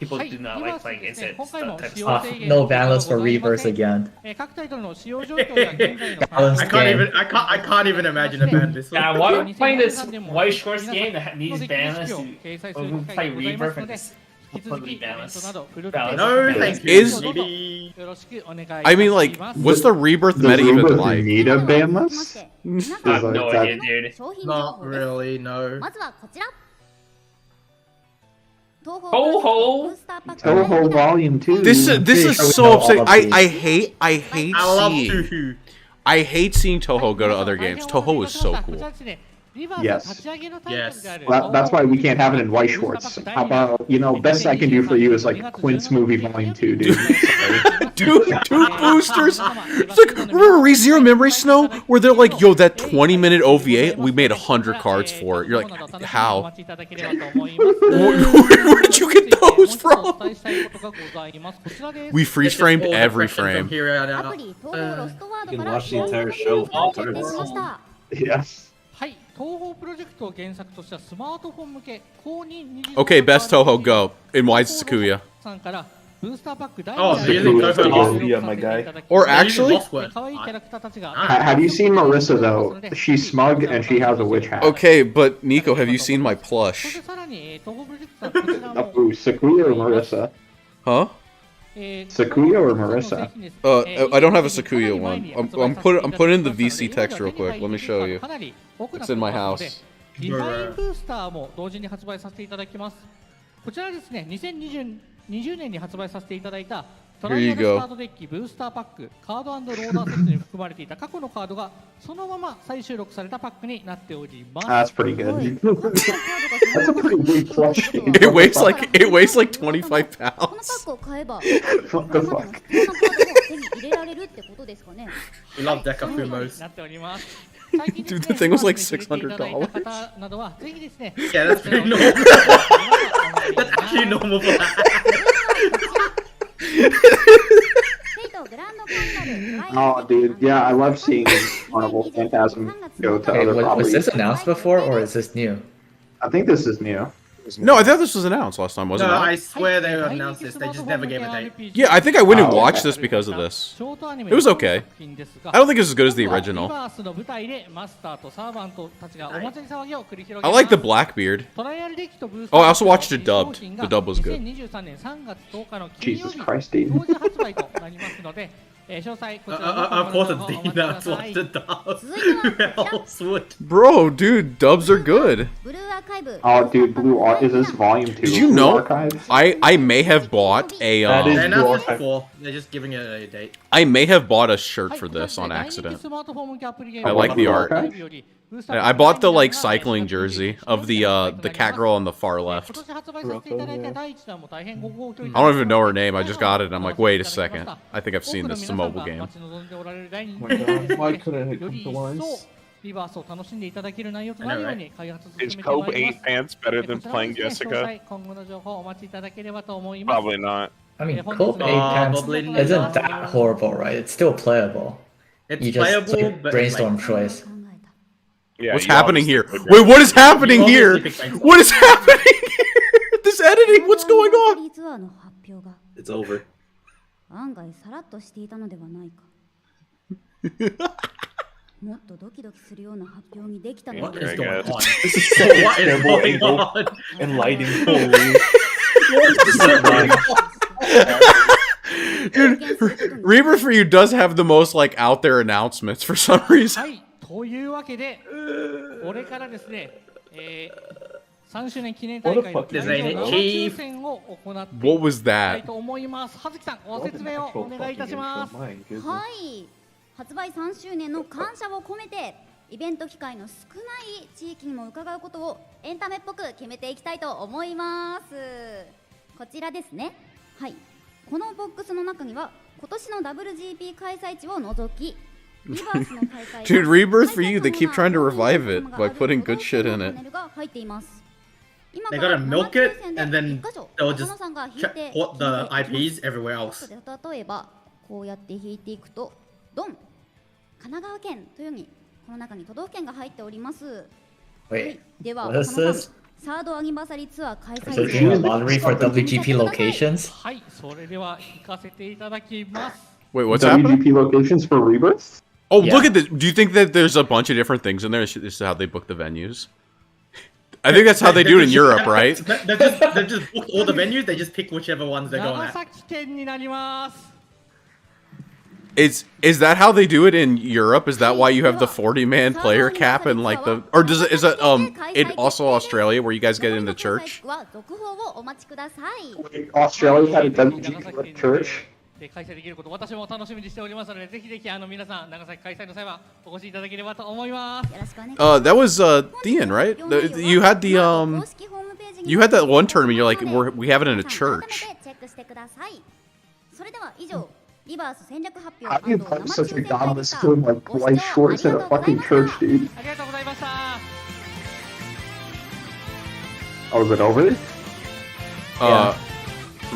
people do not like playing against it. Type of stuff. No ban list for Rebirth again. 各タイトルの使用状況や現在の Balanced game. I can't even imagine a ban this Yeah, one. why are we playing this Weiss Schwarz game that needs ban lists? When we play Rebirth and it's completely ban lists. No, thank you. Is I mean, like, what's the Rebirth Does meta even Rebirth like? need a ban list? I have no idea, dude. Not really, no. まずはこちら Toho! Toho Volume 2. This is so upsetting. I hate I love seeing Tuhu. I hate seeing Toho go to other games. Toho is so cool. Yes. Well, that's why we can't have it in Weiss Schwarz. How about, best I can do for you is like Quint's movie Volume 2, dude. Dude, 2 boosters. It's like, remember ReZero Memory Snow, where they're like, yo, that 20-minute OVA, we made 100 cards for it. You're like, how? Where did you get those from? We freeze framed every frame. You can watch the entire show for cards. Yes. Okay, best Toho, go. In Weiss Sakuya. Oh, so you didn't go for Sakuya, my guy. Or actually... Have you seen Marissa, though? She's smug and she has a witch hat. Okay, but Nico, have you seen my plush? Ooh, Sakuya or Marissa? Huh? Sakuya or Marissa? I don't have a Sakuya one. I'm putting in the VC text real quick. Let me show you. It's in my house. デザインブースターも同時に発売させていただきます。こちらはですね、2020年に発売させていただいたトライアルスタートデッキブースターパックカード&ローダーセットに含まれていた過去のカードがそのまま再収録されたパックになっております。That's pretty good. That's a pretty big plush. It weighs like 25 pounds. このパックを買えば What the fuck? 手に入れられるってことですかね。 We love Deca Fumos. なっております。 Dude, the thing was like $600. Yeah, that's pretty normal. That's actually normal for that. Oh, dude, yeah, I love seeing Carnival Phantasm go to other properties. Was this announced before, or is this new? I think this is new. No, I thought this was announced last time, wasn't it? No, I swear they announced this. They just never gave a date. Yeah, I think I went and watched this because of this. It was okay. I don't think it's as good as the original. I like the Blackbeard. Oh, I also watched it dubbed. The dub was good. Jesus Christ, dude. Of course it's Dean, that's what the dubs. Who else would? Bro, dude, dubs are good. Oh, dude, is this Volume 2? Did you know? I may have bought a... They're not before. They're just giving it a date. I may have bought a shirt for this on accident. I like the art. I bought the like cycling jersey of the cat girl on the far left. I don't even know her name. I just got it and I'm like, wait a second. I think I've seen this. It's a mobile game. Oh my God, why couldn't it come to Weiss? Is Cope 8 pants better than playing Jessica? Probably not. I mean, Cope 8 pants isn't that horrible, right? It's still playable. It's you just playable, like, brainstorm choice. Yeah, what's happening here? Wait, what is happening here? What is happening here? This editing, what's going on? It's over. 案外さらっとしていたのではないか。もっとドキドキするような発表にできたのでは。What is going on? This is so what is going on? And lighting holy. Dude, Rebirth for You does have the most like out there announcements for some reason. というわけで、これからですね、3周年記念大会の生抽選を行っていきたいと思います。葉月さん、ご説明をお願いいたします。はい、発売3周年の感謝を込めて、イベント機会の少ない地域にも伺うことをエンタメっぽく決めていきたいと思います。こちらですね。はい、このボックスの中には今年の WGP 開催地を除き。Dude, Rebirth for You, they keep trying to revive it by putting good shit in it. They gotta milk it, and then they'll just port the IPs everywhere else. 例えば、こうやって引いていくと、ドン神奈川県というように、この中に都道府県が入っております。では、サードアニバーサリーツアー開催 So doing a lottery for WGP locations? はい、それでは行かせていただきます。 Wait, what's happening? WGP locations for Rebirth? Oh, yeah. Look at this. Do you think that there's a bunch of different things in there? This is how they book the venues. I think that's how they do it in Europe, right? They just book all the venues. They just pick whichever ones they're going at. Is that how they do it in Europe? Is that why you have the 40-man player cap and like the, or is it in also Australia where you guys get into church? Wait, Australia had a WGP church? で開催できること私も楽しみにしておりますのでぜひぜひ皆さん長崎開催の際はお越しいただければと思います。That was Dean, right? You had the you had that one tournament. You're like, we have it in a church. How do you play such a godless film like Weiss Schwarz in a fucking church, dude? Oh, is it over?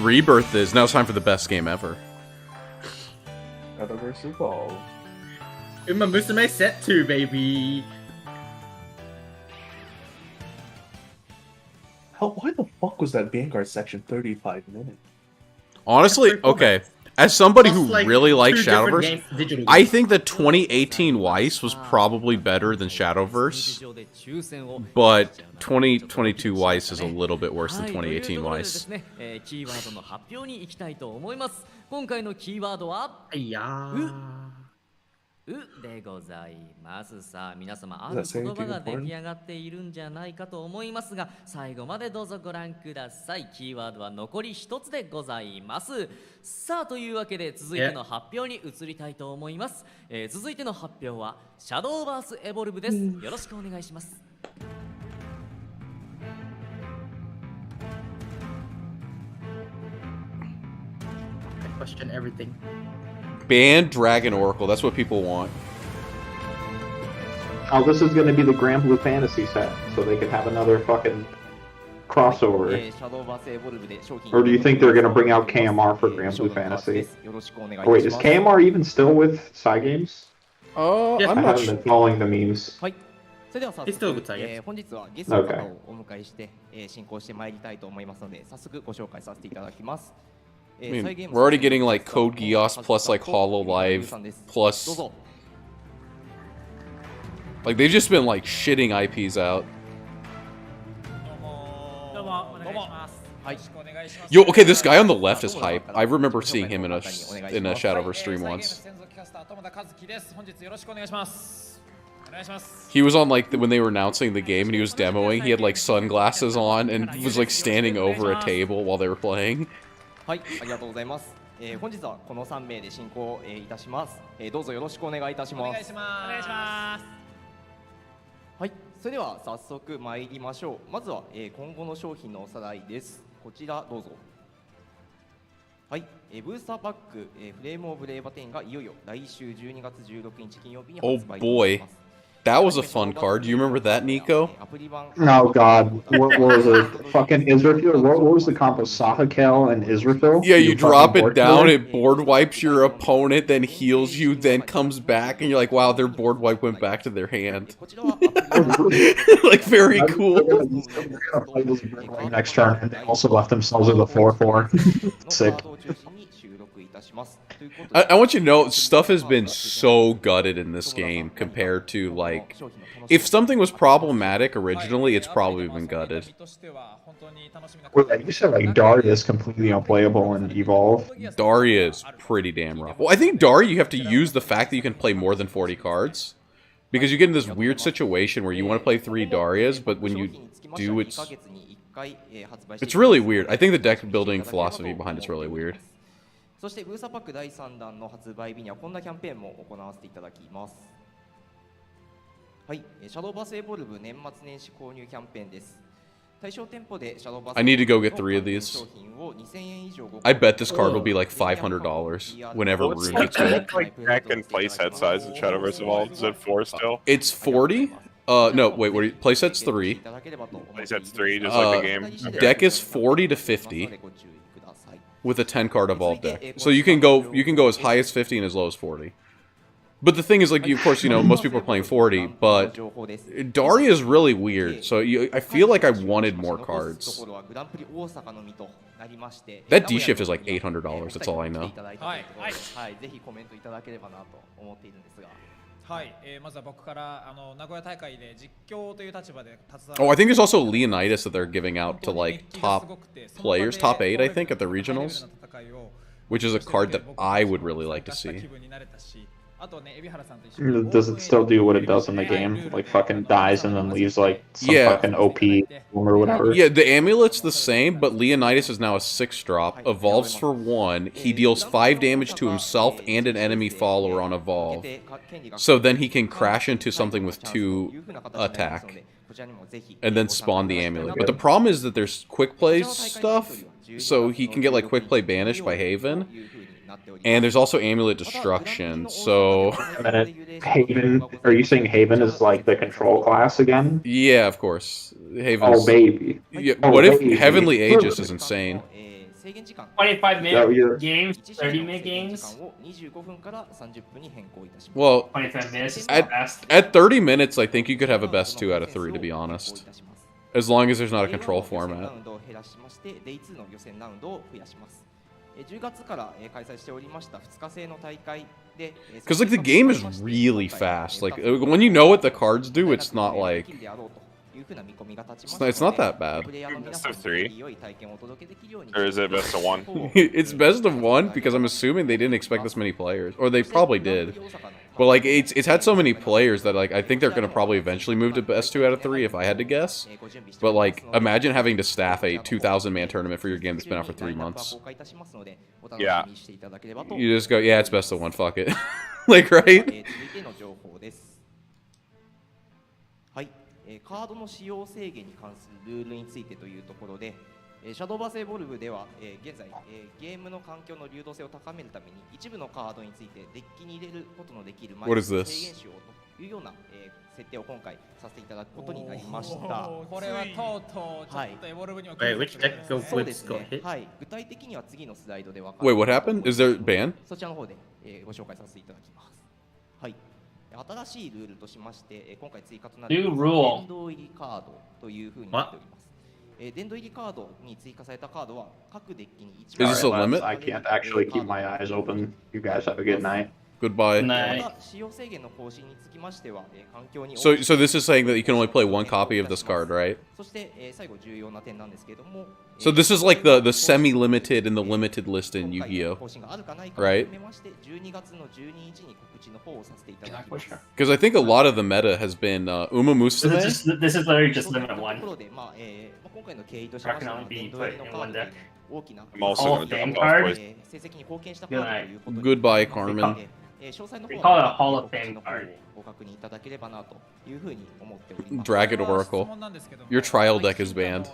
Rebirth is. Now it's time for the best game ever. Shadowverse Evolve. Uma Musume Set 2, baby! Hell, why the fuck was that Vanguard section 35 minutes? Honestly, okay. As somebody who really likes Shadowverse, I think that 2018 Weiss was probably better than Shadowverse, but 2022 Weiss is a little bit worse than 2018 Weiss. 今回のキーワードはでございます。さあ皆様ある言葉が出来上がっているんじゃないかと思いますが最後までどうぞご覧ください。キーワードは残り一つでございます。さあというわけで続いての発表に移りたいと思います。続いての発表はシャドーバースエボルブです。よろしくお願いします。Question everything. Ban Dragon Oracle. That's what people want. Oh, this is going to be the Grand Blue Fantasy set, so they could have another fucking crossover. Or do you think they're going to bring out KMR for Grand Blue Fantasy? Oh, wait, is KMR even still with Cygames? I haven't been following the memes. それでは早速、本日はゲストの方をお迎えして、進行してまいりたいと思いますので早速ご紹介させていただきます。I mean, we're already getting like Code Geass plus like HoloLive plus like they've just been like shitting IPs out. Yo, okay, this guy on the left is hype. I remember seeing him in a Shadowverse stream once. He was on like when they were announcing the game and he was demoing. He had like sunglasses on and was like standing over a table while they were playing. はい、ありがとうございます。本日はこの3名で進行、いたします。どうぞよろしくお願いいたします。お願いします。はい、それでは早速参りましょう。まずは、今後の商品のおさらいです。こちらどうぞ。はい、ブースターパック、フレームオブレーバ10がいよいよ来週12月16日金曜日に発売となります。That was a fun card. Do you remember that, Nico? Oh god, what was it? Fucking Israfil? What was the combo? Sahakel and Israfil? Yeah, you drop it down, it board wipes your opponent, then heals you, then comes back, and you're like, wow, their board wipe went back to their hand. Like, very cool. Next turn, and they also left themselves with a 4/4. Sick. I want you to know, stuff has been so gutted in this game compared to, like, if something was problematic originally, it's probably been gutted. Well, you said, like, Daria is completely unplayable in Evolve. Daria is pretty damn rough. Well, I think Daria, you have to use the fact that you can play more than 40 cards. Because you get in this weird situation where you want to play 3 Darias, but when you do, it's really weird. I think the deck building philosophy behind it's really weird. そしてブーサパック第3弾の発売日にはこんなキャンペーンも行わせていただきます。はい、シャドーバースエボルブ年末年始購入キャンペーンです。対象店舗でシャドーバース I need to go get 3 of these. I bet this card will be like $500 whenever Rune gets back. Like deck and playset size in Shadowverse Evolve? Is it 4 still? It's 40? No, wait, what are you, playset's 3. Playset's 3, just like the game. Okay. Deck is 40 to 50. With a 10 card evolved deck. So you can go as high as 50 and as low as 40. But the thing is, like, of course, you know, most people are playing 40, but Daria is really weird, so I feel like I wanted more cards. That D-Shift is like $800, that's all I know. Oh, I think there's also Leonidas that they're giving out to, like, top players, top 8, I think, at the regionals, which is a card that I would really like to see. Does it still do what it does in the game? Like fucking dies and then leaves like some fucking OP or whatever? Yeah, the amulet's the same, but Leonidas is now a 6-drop, evolves for 1, he deals 5 damage to himself and an enemy follower on evolve. So then he can crash into something with 2 attack, and then spawn the amulet. But the problem is that there's quick play stuff, so he can get like quick play banished by Haven. And there's also Amulet Destruction, so... Haven, are you saying Haven is like the control class again? Yeah, of course. Haven's... Oh, baby. Yeah, what if Heavenly Aegis is insane? 25-minute games, 30-minute games. Well, 25 minutes is at 30 minutes, I think you could have a best 2 out of 3, to be honest. As long as there's not a control format. Because, like, the game is really fast. Like, when you know what the cards do, it's not like... It's not that bad. Best of 3? Or is it best of 1? It's best of 1 because I'm assuming they didn't expect this many players. Or they probably did. But, like, it's had so many players that, like, I think they're going to probably eventually move to best 2 out of 3 if I had to guess. But, like, imagine having to staff a 2,000-man tournament for your game that's been out for 3 months. Yeah. You just go, yeah, it's best of 1, fuck it. Like, right? カードの使用制限に関するルールについてというところで、シャドーバースエボルブでは、現在、ゲームの環境の流動性を高めるために一部のカードについてデッキに入れることのできるマイナス制限しようというような、設定を今回させていただくことになりました。これはとうとうちょっとエボルブにもそうですね。はい。具体的には次のスライドで分かる。Wait, what happened? Is there a ban? そちらの方で、ご紹介させていただきます。はい。新しいルールとしまして、今回追加となる殿堂入りカードというふうになっております。殿堂入りカードに追加されたカードは各デッキに1枚。Is this a limit? I can't actually keep my eyes open. You guys have a good night. Goodbye. So this is saying that you can only play 1 copy of this card, right? So this is like the semi-limited and the limited list in Yu-Gi-Oh, right? Because I think a lot of the meta has been Uma Musume. This is literally just limit 1. That can only be put in 1 deck. I'm also going to drop off. Goodbye, Carmen. We call it a Hall of Fame card. Dragon Oracle. Your trial deck is banned.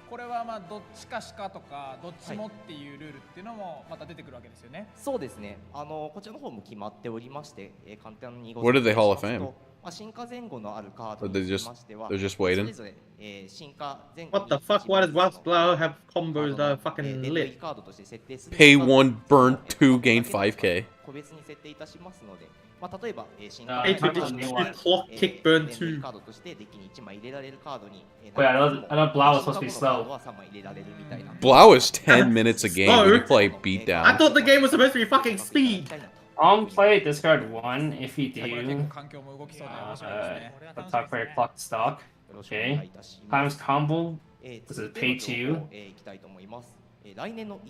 これはまあどっちかしかとかどっちもっていうルールっていうのもまた出てくるわけですよね。そうですね。こちらの方も決まっておりまして、簡単にご What did they Hall of Fame? 進化前後のあるカード They're just waiting. What the fuck? Why does Wildflower have combos that are fucking lit? Pay 1, burn 2, gain 5k. 個別に設定いたしますので、まあ例えば進化clock kick burn 2カードとしてデッキに1枚入れられるカードに Wait, I thought Blau was supposed to be slow. Blau is 10 minutes a game when you play Beatdown. I thought the game was supposed to be fucking speed. Play discard 1 if you do. Talk for your clock stock. Okay. Times combo. Does it pay 2?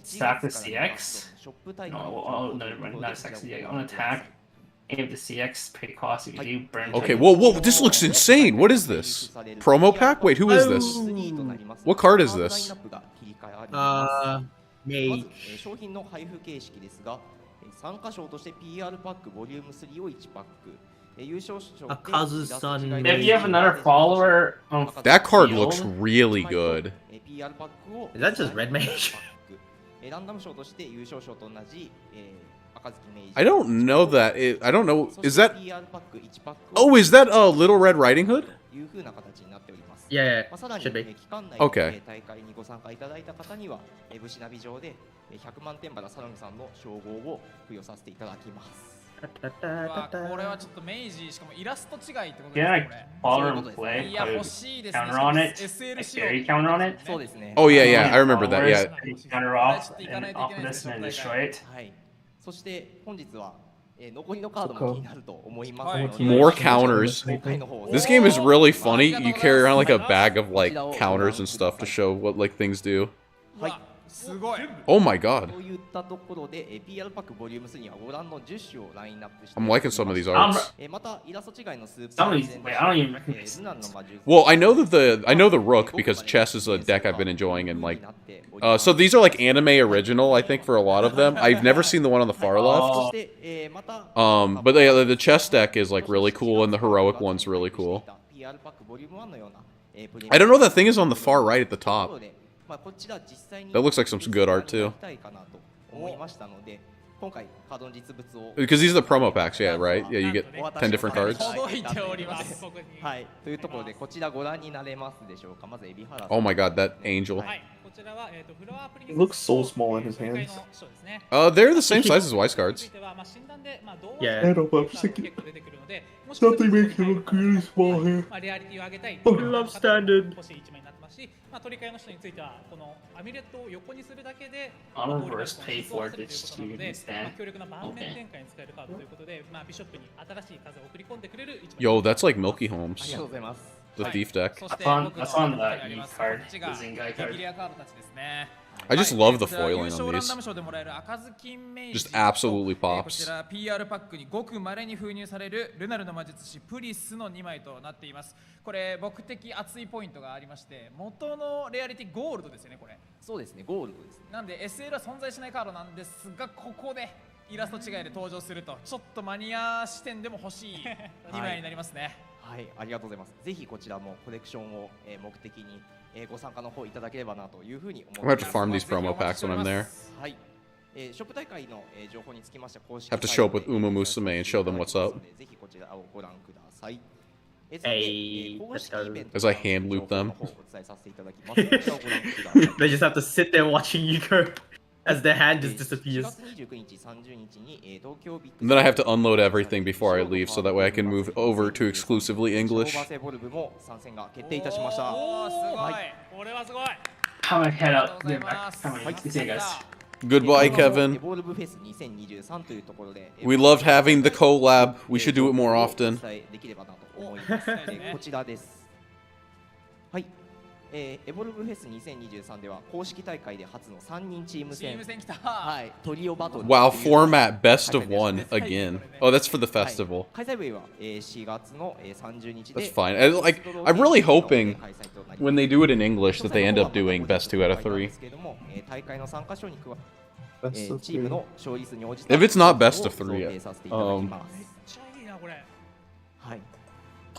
Stack the CX. No, not stack the CX. On attack. Aim the CX, pay cost if you do burn. Okay, whoa, this looks insane. What is this? Promo pack? Wait, who is this? What card is this? Mage. 参加賞として PR パックボリューム3を1パック。優勝賞 Akazu-san. If you have another follower on That card looks really good. Is that just red mage? ランダム賞として優勝賞と同じ I don't know that. I don't know. Is that? Oh, is that Little Red Riding Hood? Yeah, should be. Okay. 100万点バラサロンさんの称号を付与させていただきます。これはちょっと明治しかもイラスト違いってことですね。これ。Follow and play. いや欲しいですね。Counter on it. SL 仕様。Counter on it. そうですね。Oh yeah, I remember that. Yeah. Counter off this and destroy it. はい。そして本日は残りのカードも気になると思います。More counters. This game is really funny. You carry around like a bag of like counters and stuff to show what like things do. はい。Oh my god. といったところで PR パックボリューム3にはご覧の10種をラインナップして I'm liking some of these arts. またイラスト違いのスーパー Well, I know the Rook because chess is a deck I've been enjoying and like so these are like anime original I think for a lot of them. I've never seen the one on the far left. But the chess deck is like really cool and the heroic one's really cool. I don't know what that thing is on the far right at the top. That looks like some good art too. Because these are the promo packs, yeah, right? Yeah, you get 10 different cards. Oh my god, that angel. It looks so small in his hands. They're the same size as Weiss cards. Yeah. Something makes him look really small here. I love standard. Honor pay for this to understand. Yo, that's like Milky Holmes. The thief deck. I found the E card, the Zingai card. I just love the foiling on these. Just absolutely pops. こちら PR パックにごく稀に封入されるルナルの魔術師プリスの2枚となっています。これ僕的熱いポイントがありまして、元のレアリティゴールドですよねこれ。そうですね、ゴールドです。なんで SL は存在しないカードなんですが、ここでイラスト違いで登場するとちょっとマニア視点でも欲しい2枚になりますね。はい、ありがとうございます。ぜひこちらもコレクションを目的にご参加の方いただければなというふうに思います。I'm gonna have to farm these promo packs when I'm there. はい。ショップ大会の情報につきまして公式 Have to show up with Uma Musume and show them what's up. ぜひこちらをご覧ください。Hey, let's go. As I hand loop them. They just have to sit there watching you go as their hand just disappears. And then I have to unload everything before I leave so that way I can move over to exclusively English. I'm gonna head out. See you guys. Goodbye, Kevin. We loved having the collab. We should do it more often. こちらです。はい。エボルブフェス2023では公式大会で初の3人チーム戦。はい。トリオバトル。Wow, format best of one again. Oh, that's for the festival. 開催日は4月の30日で。That's fine. I'm really hoping when they do it in English that they end up doing best 2 out of 3. 大会の参加賞に加えチームの勝利数に応じて If it's not best of 3,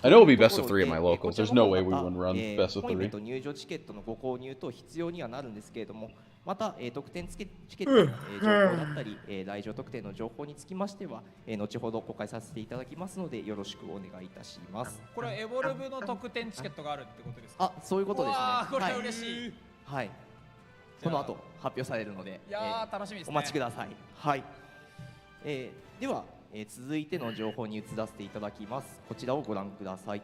I know it'll be best of 3 at my locals. There's no way we wouldn't run best of 3. 入場チケットのご購入と必要にはなるんですけれども、また特典チケットの情報だったり来場特典の情報につきましては後ほど公開させていただきますのでよろしくお願いいたします。これエボルブの特典チケットがあるってことですか？あ、そういうことですね。これ嬉しい。はい。この後発表されるので、楽しみですね。お待ちください。はい。では。続いての情報に移らせていただきます。こちらをご覧ください。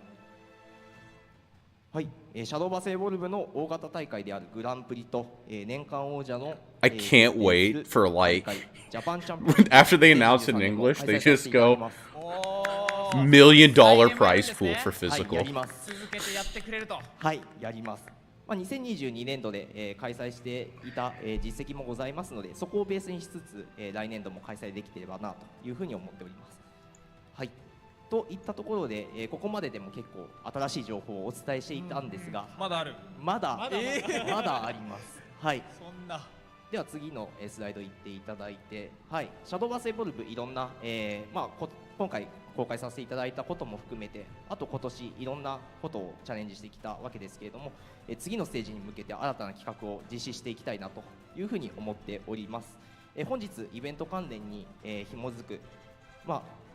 はい、シャドーバスエボルブの大型大会であるグランプリと年間王者の I can't wait for like after they announce it in English, they just go $1 million prize pool for physical. はい、やります。2022年度で開催していた実績もございますので、そこをベースにしつつ来年度も開催できていればなというふうに思っております。はい。といったところで、ここまででも結構新しい情報をお伝えしていたんですが、まだある。まだあります。はい。そんな。では次のスライド行っていただいて、はい。シャドーバースエボルブいろんな、今回公開させていただいたことも含めて、あと今年いろんなことをチャレンジしてきたわけですけれども、次のステージに向けて新たな企画を実施していきたいなというふうに思っております。本日イベント関連に紐づく、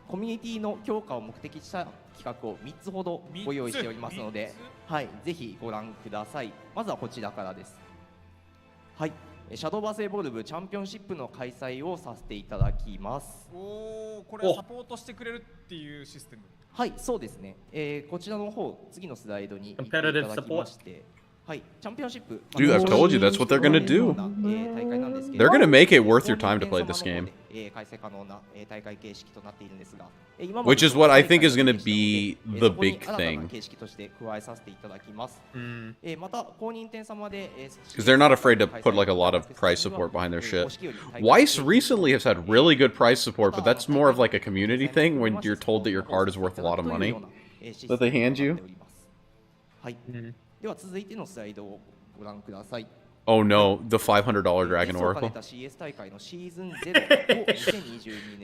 コミュニティの強化を目的した企画を3つほどご用意しておりますので、はい、ぜひご覧ください。まずはこちらからです。はい。シャドーバースエボルブチャンピオンシップの開催をさせていただきます。これはサポートしてくれるっていうシステム。はい、そうですね。こちらの方、次のスライドに行っていただきまして、Dude, I've told you that's what they're gonna do. They're gonna make it worth your time to play this game. Which is what I think is gonna be the big thing. Because they're not afraid to put like a lot of price support behind their shit. Weiss recently has had really good price support, but that's more of like a community thing when you're told that your card is worth a lot of money that they hand you. Oh no, the $500 Dragon Oracle.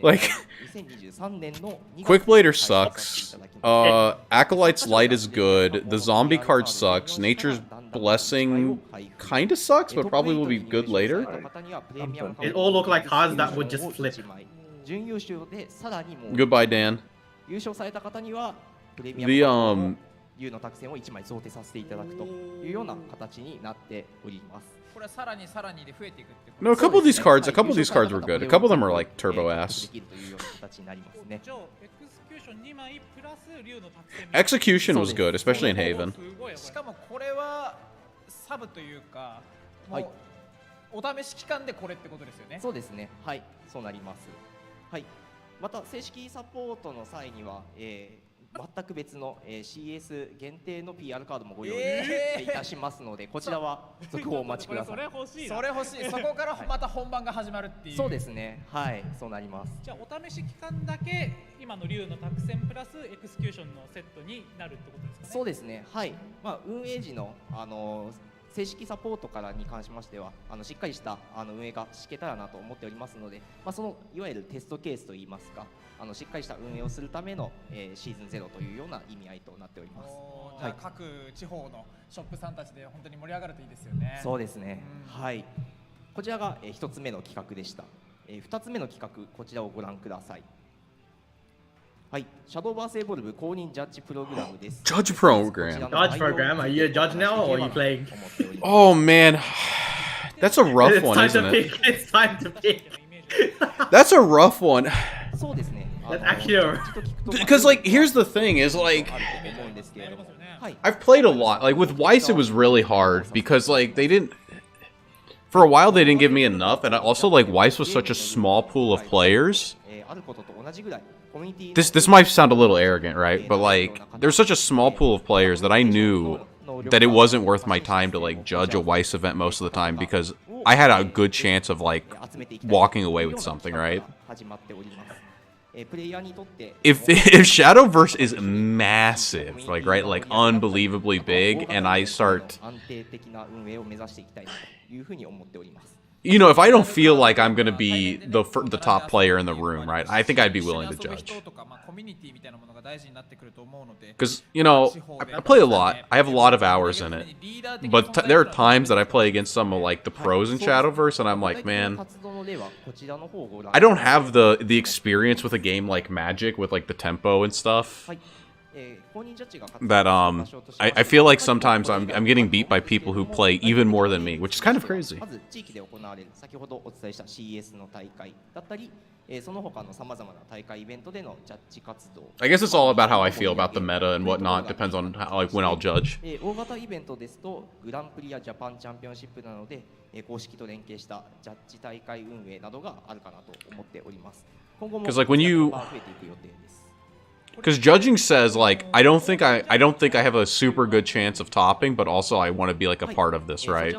Like, Quickblader sucks. Acolyte's Light is good. The zombie card sucks. Nature's Blessing kinda sucks, but probably will be good later. It all look like cards that would just flip. Goodbye, Dan. The 竜の託戦を1枚贈呈させていただくというような形になっております。これはさらにさらにで増えていくってこと。 No, a couple of these cards were good. A couple of them are like turbo ass. Execution was good, especially in Haven. しかもこれはサブというか、もうお試し期間でこれってことですよね。そうですね。はい、そうなります。はい。また正式サポートの際には、全く別の、CS 限定の PR カードもご用意いたしますので、こちらは続報お待ちください。それ欲しい。それ欲しい。そこからまた本番が始まるっていう。そうですね。はい、そうなります。じゃあお試し期間だけ今の竜の託戦プラスエクスキューションのセットになるってことですかね。そうですね。はい。まあ運営時の正式サポートからに関しましてはしっかりした運営が敷けたらなと思っておりますので、まあ、そのいわゆるテストケースといいますかしっかりした運営をするための、シーズン0というような意味合いとなっております。じゃあ各地方のショップさんたちで本当に盛り上がるといいですよね。そうですね、はい。こちらが、1つ目の企画でした。2つ目の企画、こちらをご覧ください。はい、シャドーバースエボルブ公認ジャッジプログラムです。Judge program. Judge program. Are you a judge now or are you playing? Oh man, that's a rough one, isn't it? It's time to pick. That's a rough one. そうですね。 That's actually because like here's the thing is like I've played a lot. Like with Weiss, it was really hard because like they didn't. For a while, they didn't give me enough, and also like Weiss was such a small pool of players. This might sound a little arrogant, right? But like, there's such a small pool of players that I knew that it wasn't worth my time to like judge a Weiss event most of the time because I had a good chance of like walking away with something, right? If Shadowverse is massive, like right, like unbelievably big, and I start. You know, if I don't feel like I'm going to be the top player in the room, right, I think I'd be willing to judge. Because, you know, I play a lot. I have a lot of hours in it. But there are times that I play against some of, like, the pros in Shadowverse, and I'm like, man, I don't have the experience with a game like Magic, with, like, the tempo and stuff. That I feel like sometimes I'm getting beat by people who play even more than me, which is kind of crazy. I guess it's all about how I feel about the meta and whatnot. Depends on how, like, when I'll judge. Because like when you. Because judging says like I don't think I have a super good chance of topping, but also I want to be like a part of this, right?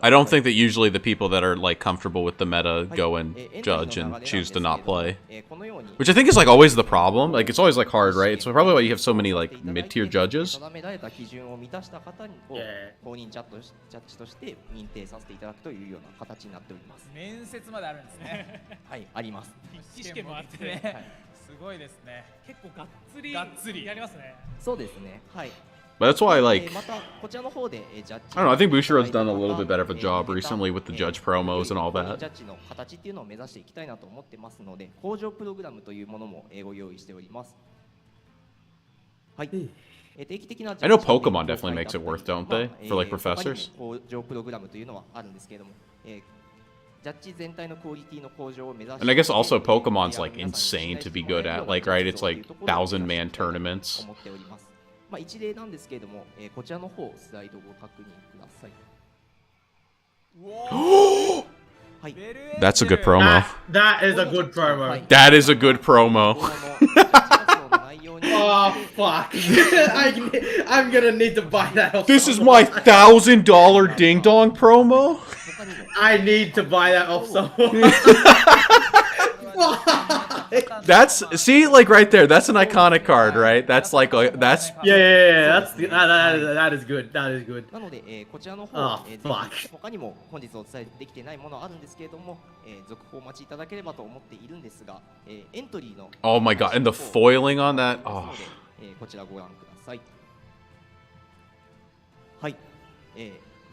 I don't think that usually the people that are like comfortable with the meta go and judge and choose to not play, which I think is like always the problem. Like it's always like hard, right? It's probably why you have so many like mid-tier judges. But that's why, like, I don't know, I think Bushiroad's done a little bit better of a job recently with the judge promos and all that. I know Pokemon definitely makes it worth, don't they? For, like, professors? And I guess also Pokemon's, like, insane to be good at. Like, right, it's like 1,000-man tournaments. まあ一例なんですけれども、こちらの方スライドをご確認ください。はい。 That's a good promo. That is a good promo. That is a good promo. Oh fuck! I'm gonna need to buy that. Off This is my $1,000 ding dong promo. I need to buy that off someone. That's see, like right there. That's an iconic card, right? That's like that's yeah. That is good. That is good. なので、こちらの方、Oh, ぜひ fuck. 他にも本日お伝えできてないものあるんですけれども、続報お待ちいただければと思っているんですが、エントリーの Oh my god, and the foiling on that. Oh. こちらご覧ください。はい。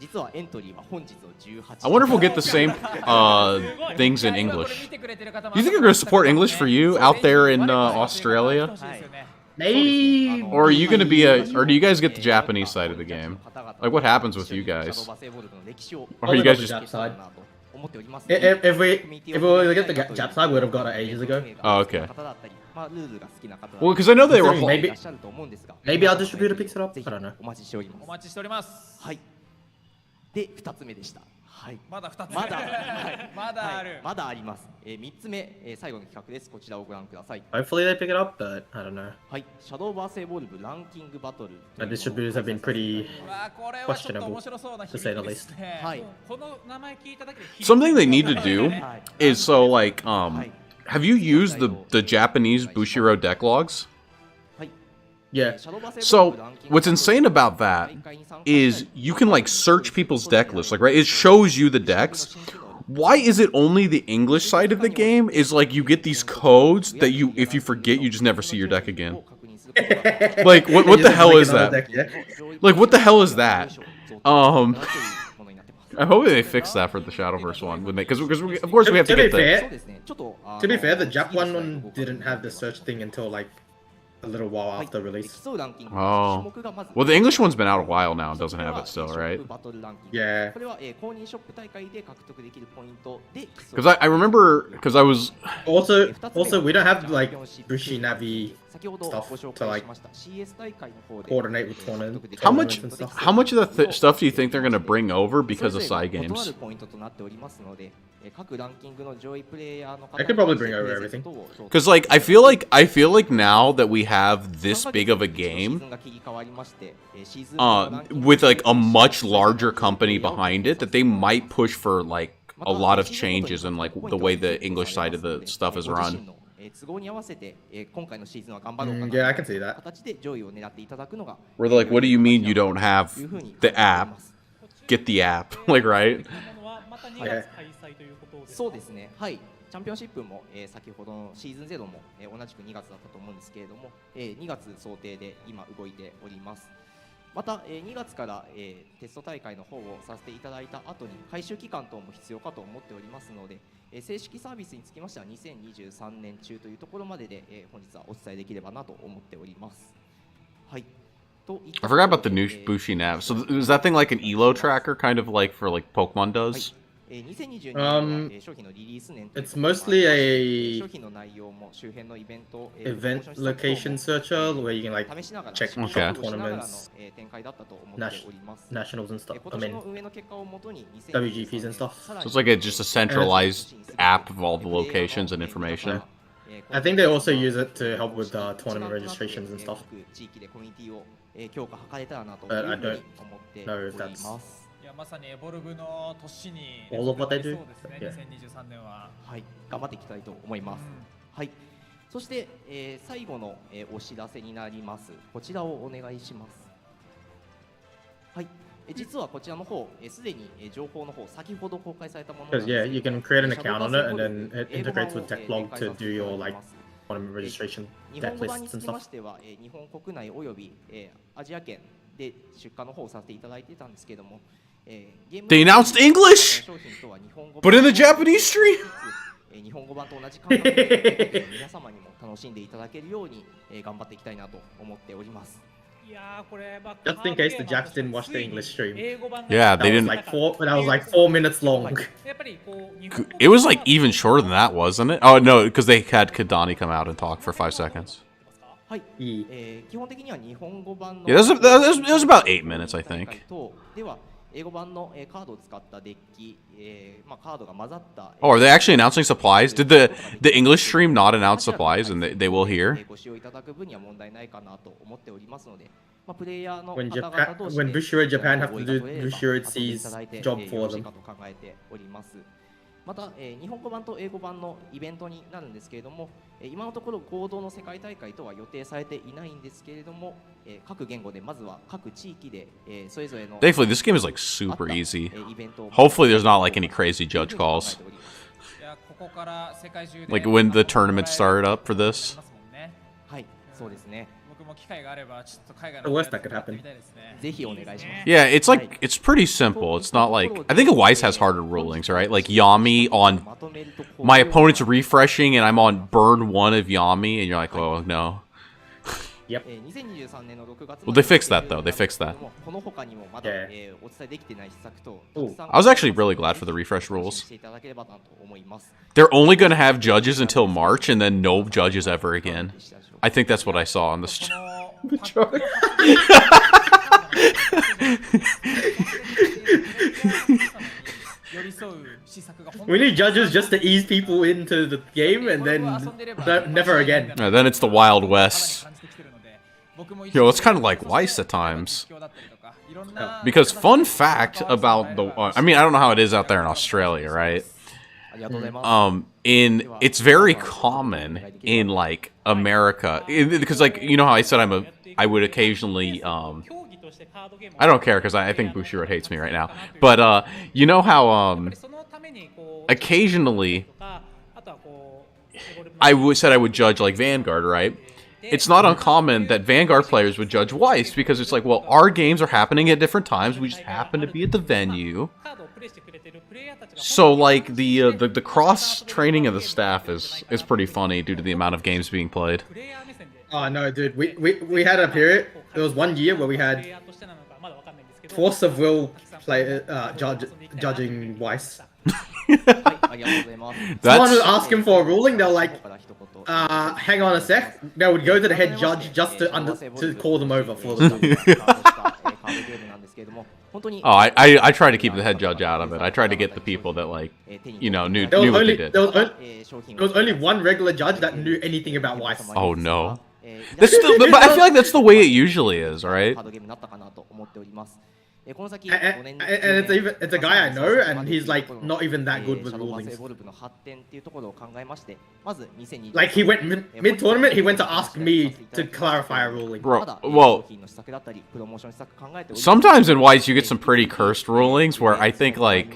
実はエントリーは本日の18。I wonder if we'll get the same things in English. Do you think you're going to support English for you out there in Australia? Maybe. Or are you going to be or do you guys get the Japanese side of the game? Like, what happens with you guys? Or are you guys just... If we get the Jap side, we would have got it ages ago. Oh, okay. Well, because I know they were... Maybe our distributor picks it up? I don't know. お待ちしております。はい。で、2つ目でした。はい。まだ2つ目。まだ、はい、まだある。まだあります。3つ目、最後の企画です。こちらをご覧ください。Hopefully they pick it up, but I don't know. はい。Shadowverse Evolve ランキングバトル。The distributors have been pretty これはちょっと面白そうな to say the least. はい。この名前聞いただけで Something they need to do is so like have you used the Japanese Bushiroad deck logs? Yeah. So what's insane about that is you can like search people's deck lists, like right? It shows you the decks. Why is it only the English side of the game is like you get these codes that you if you forget you just never see your deck again? Like what the hell is that? Like what the hell is that? I'm hoping they fix that for the Shadowverse one, because of course we have to get the. To be fair, the Jap one didn't have the search thing until like a little while after release. Oh. Well, the English one's been out a while now and doesn't have it still, right? Yeah. Because I remember, because I was... Also, we don't have, like, Bushi Navi stuff to, like, coordinate with tournaments. How much of the stuff do you think they're going to bring over because of side games? I could probably bring over everything. Because, like, I feel like now that we have this big of a game, with, like, a much larger company behind it, that they might push for, like, a lot of changes in, like, the way the English side of the stuff is run. Yeah, I can see that. Where they're like, what do you mean you don't have the app? Get the app. Like, right? Yeah. そうですね。はい。チャンピオンシップも、先ほどのシーズン0も、同じく2月だったと思うんですけれども、2月想定で今動いております。また、2月から、テスト大会の方をさせていただいた後に回収期間等も必要かと思っておりますので、正式サービスにつきましては2023年中というところまでで、本日はお伝えできればなと思っております。はい。 I forgot about the new Bushi Nav. So is that thing like an ELO tracker, kind of like for like Pokemon does? It's mostly a event location searcher where you can like check tournaments, nationals and stuff. I mean, WGPs and stuff. So it's like just a centralized app of all the locations and information. I think they also use it to help with tournament registrations and stuff. But I don't know if that's all of what they do. Yeah. はい、頑張っていきたいと思います。はい。そして、最後の、お知らせになります。こちらをお願いします。はい。実はこちらの方、すでに情報の方先ほど公開されたものなんです。Yeah, you can create an account on it and then it integrates with Decklog to do your like tournament registration, deck lists and stuff. 日本国内およびアジア圏で出荷の方をさせていただいてたんですけども、They announced English, but in the Japanese stream. 日本語版と同じ感覚で皆様にも楽しんでいただけるように頑張っていきたいなと思っております。 Just in case the Japs didn't watch the English stream. Yeah, they didn't. That was like 4 minutes long. It was like even shorter than that, wasn't it? Oh no, because they had Kadani come out and talk for 5 seconds. はい、基本的には日本語版の Yeah, that was about 8 minutes, I think. では英語版のカードを使ったデッキ、まあカードが混ざった Oh, are they actually announcing supplies? Did the English stream not announce supplies, and they will here? ご使用いただく分には問題ないかなと思っておりますので、まあプレイヤーの When 方々同士で When Bushiroad Japan have to do Bushiroad C's job for them. と考えております。また、日本語版と英語版のイベントになるんですけれども、今のところ合同の世界大会とは予定されていないんですけれども、各言語でまずは各地域で、それぞれの Thankfully, this game is like super easy. Hopefully, there's not like any crazy judge calls. Like when the tournament started up for this. はい、そうですね。 The worst that could happen. ぜひお願いします。 Yeah, it's like it's pretty simple. It's not like I think Weiss has harder rulings, right? Like Yami on my opponent's refreshing and I'm on burn 1 of Yami and you're like, oh no. Yep. Well, they fixed that though. They fixed that. Yeah. I was actually really glad for the refresh rules. They're only going to have judges until March and then no judges ever again. I think that's what I saw on the chart. We need judges just to ease people into the game and then never again. Yeah, then it's the Wild West. Yo, it's kind of like Weiss at times. Because fun fact about the... I mean, I don't know how it is out there in Australia, right? It's very common in, like, America. Because, like, you know how I said I would occasionally... I don't care because I think Bushiroad hates me right now. But, you know how, occasionally, I said I would judge, like, Vanguard, right? It's not uncommon that Vanguard players would judge Weiss because it's like, well, our games are happening at different times. We just happen to be at the venue. So, like, the cross-training of the staff is pretty funny due to the amount of games being played. Oh, no, dude. We had a period. There was 1 year where we had Force of Will judging Weiss. Someone would ask him for a ruling, they're like, hang on a sec. They would go to the head judge just to call them over for the Oh, I tried to keep the head judge out of it. I tried to get the people that, like, you know, knew what they did. There was only one regular judge that knew anything about Weiss. Oh, no. But I feel like that's the way it usually is, right? And it's a guy I know, and he's like not even that good with rulings. Like he went mid-tournament, he went to ask me to clarify a ruling. Bro, well, sometimes in Weiss you get some pretty cursed rulings where I think like,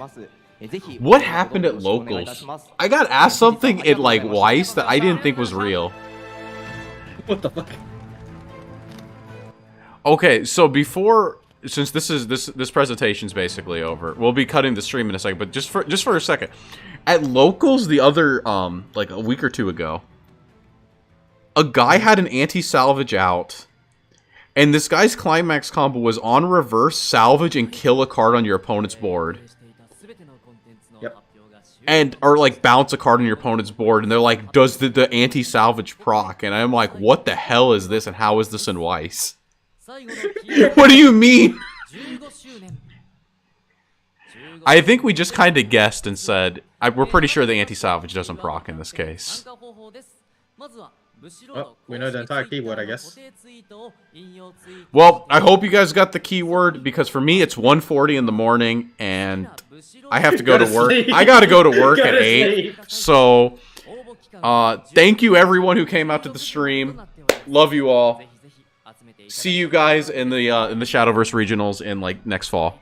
what happened at locals? I got asked something in like Weiss that I didn't think was real. What the fuck? Okay, so before. Since this presentation's basically over, we'll be cutting the stream in a second. But just for a second, at locals the other like a week or two ago, a guy had an anti-salvage out, and this guy's climax combo was on reverse salvage and kill a card on your opponent's board. Yep. Or like bounce a card on your opponent's board, and they're like, "Does the anti-salvage proc?" And I'm like, "What the hell is this? And how is this in Weiss?" What do you mean? I think we just kind of guessed and said, we're pretty sure the anti-salvage doesn't proc in this case. Oh, we know the entire keyword, I guess. Well, I hope you guys got the keyword, because for me it's 1:40 in the morning, and I have to go to work. I gotta go to work at 8. So, thank you everyone who came out to the stream. Love you all. See you guys in the Shadowverse regionals in like next fall.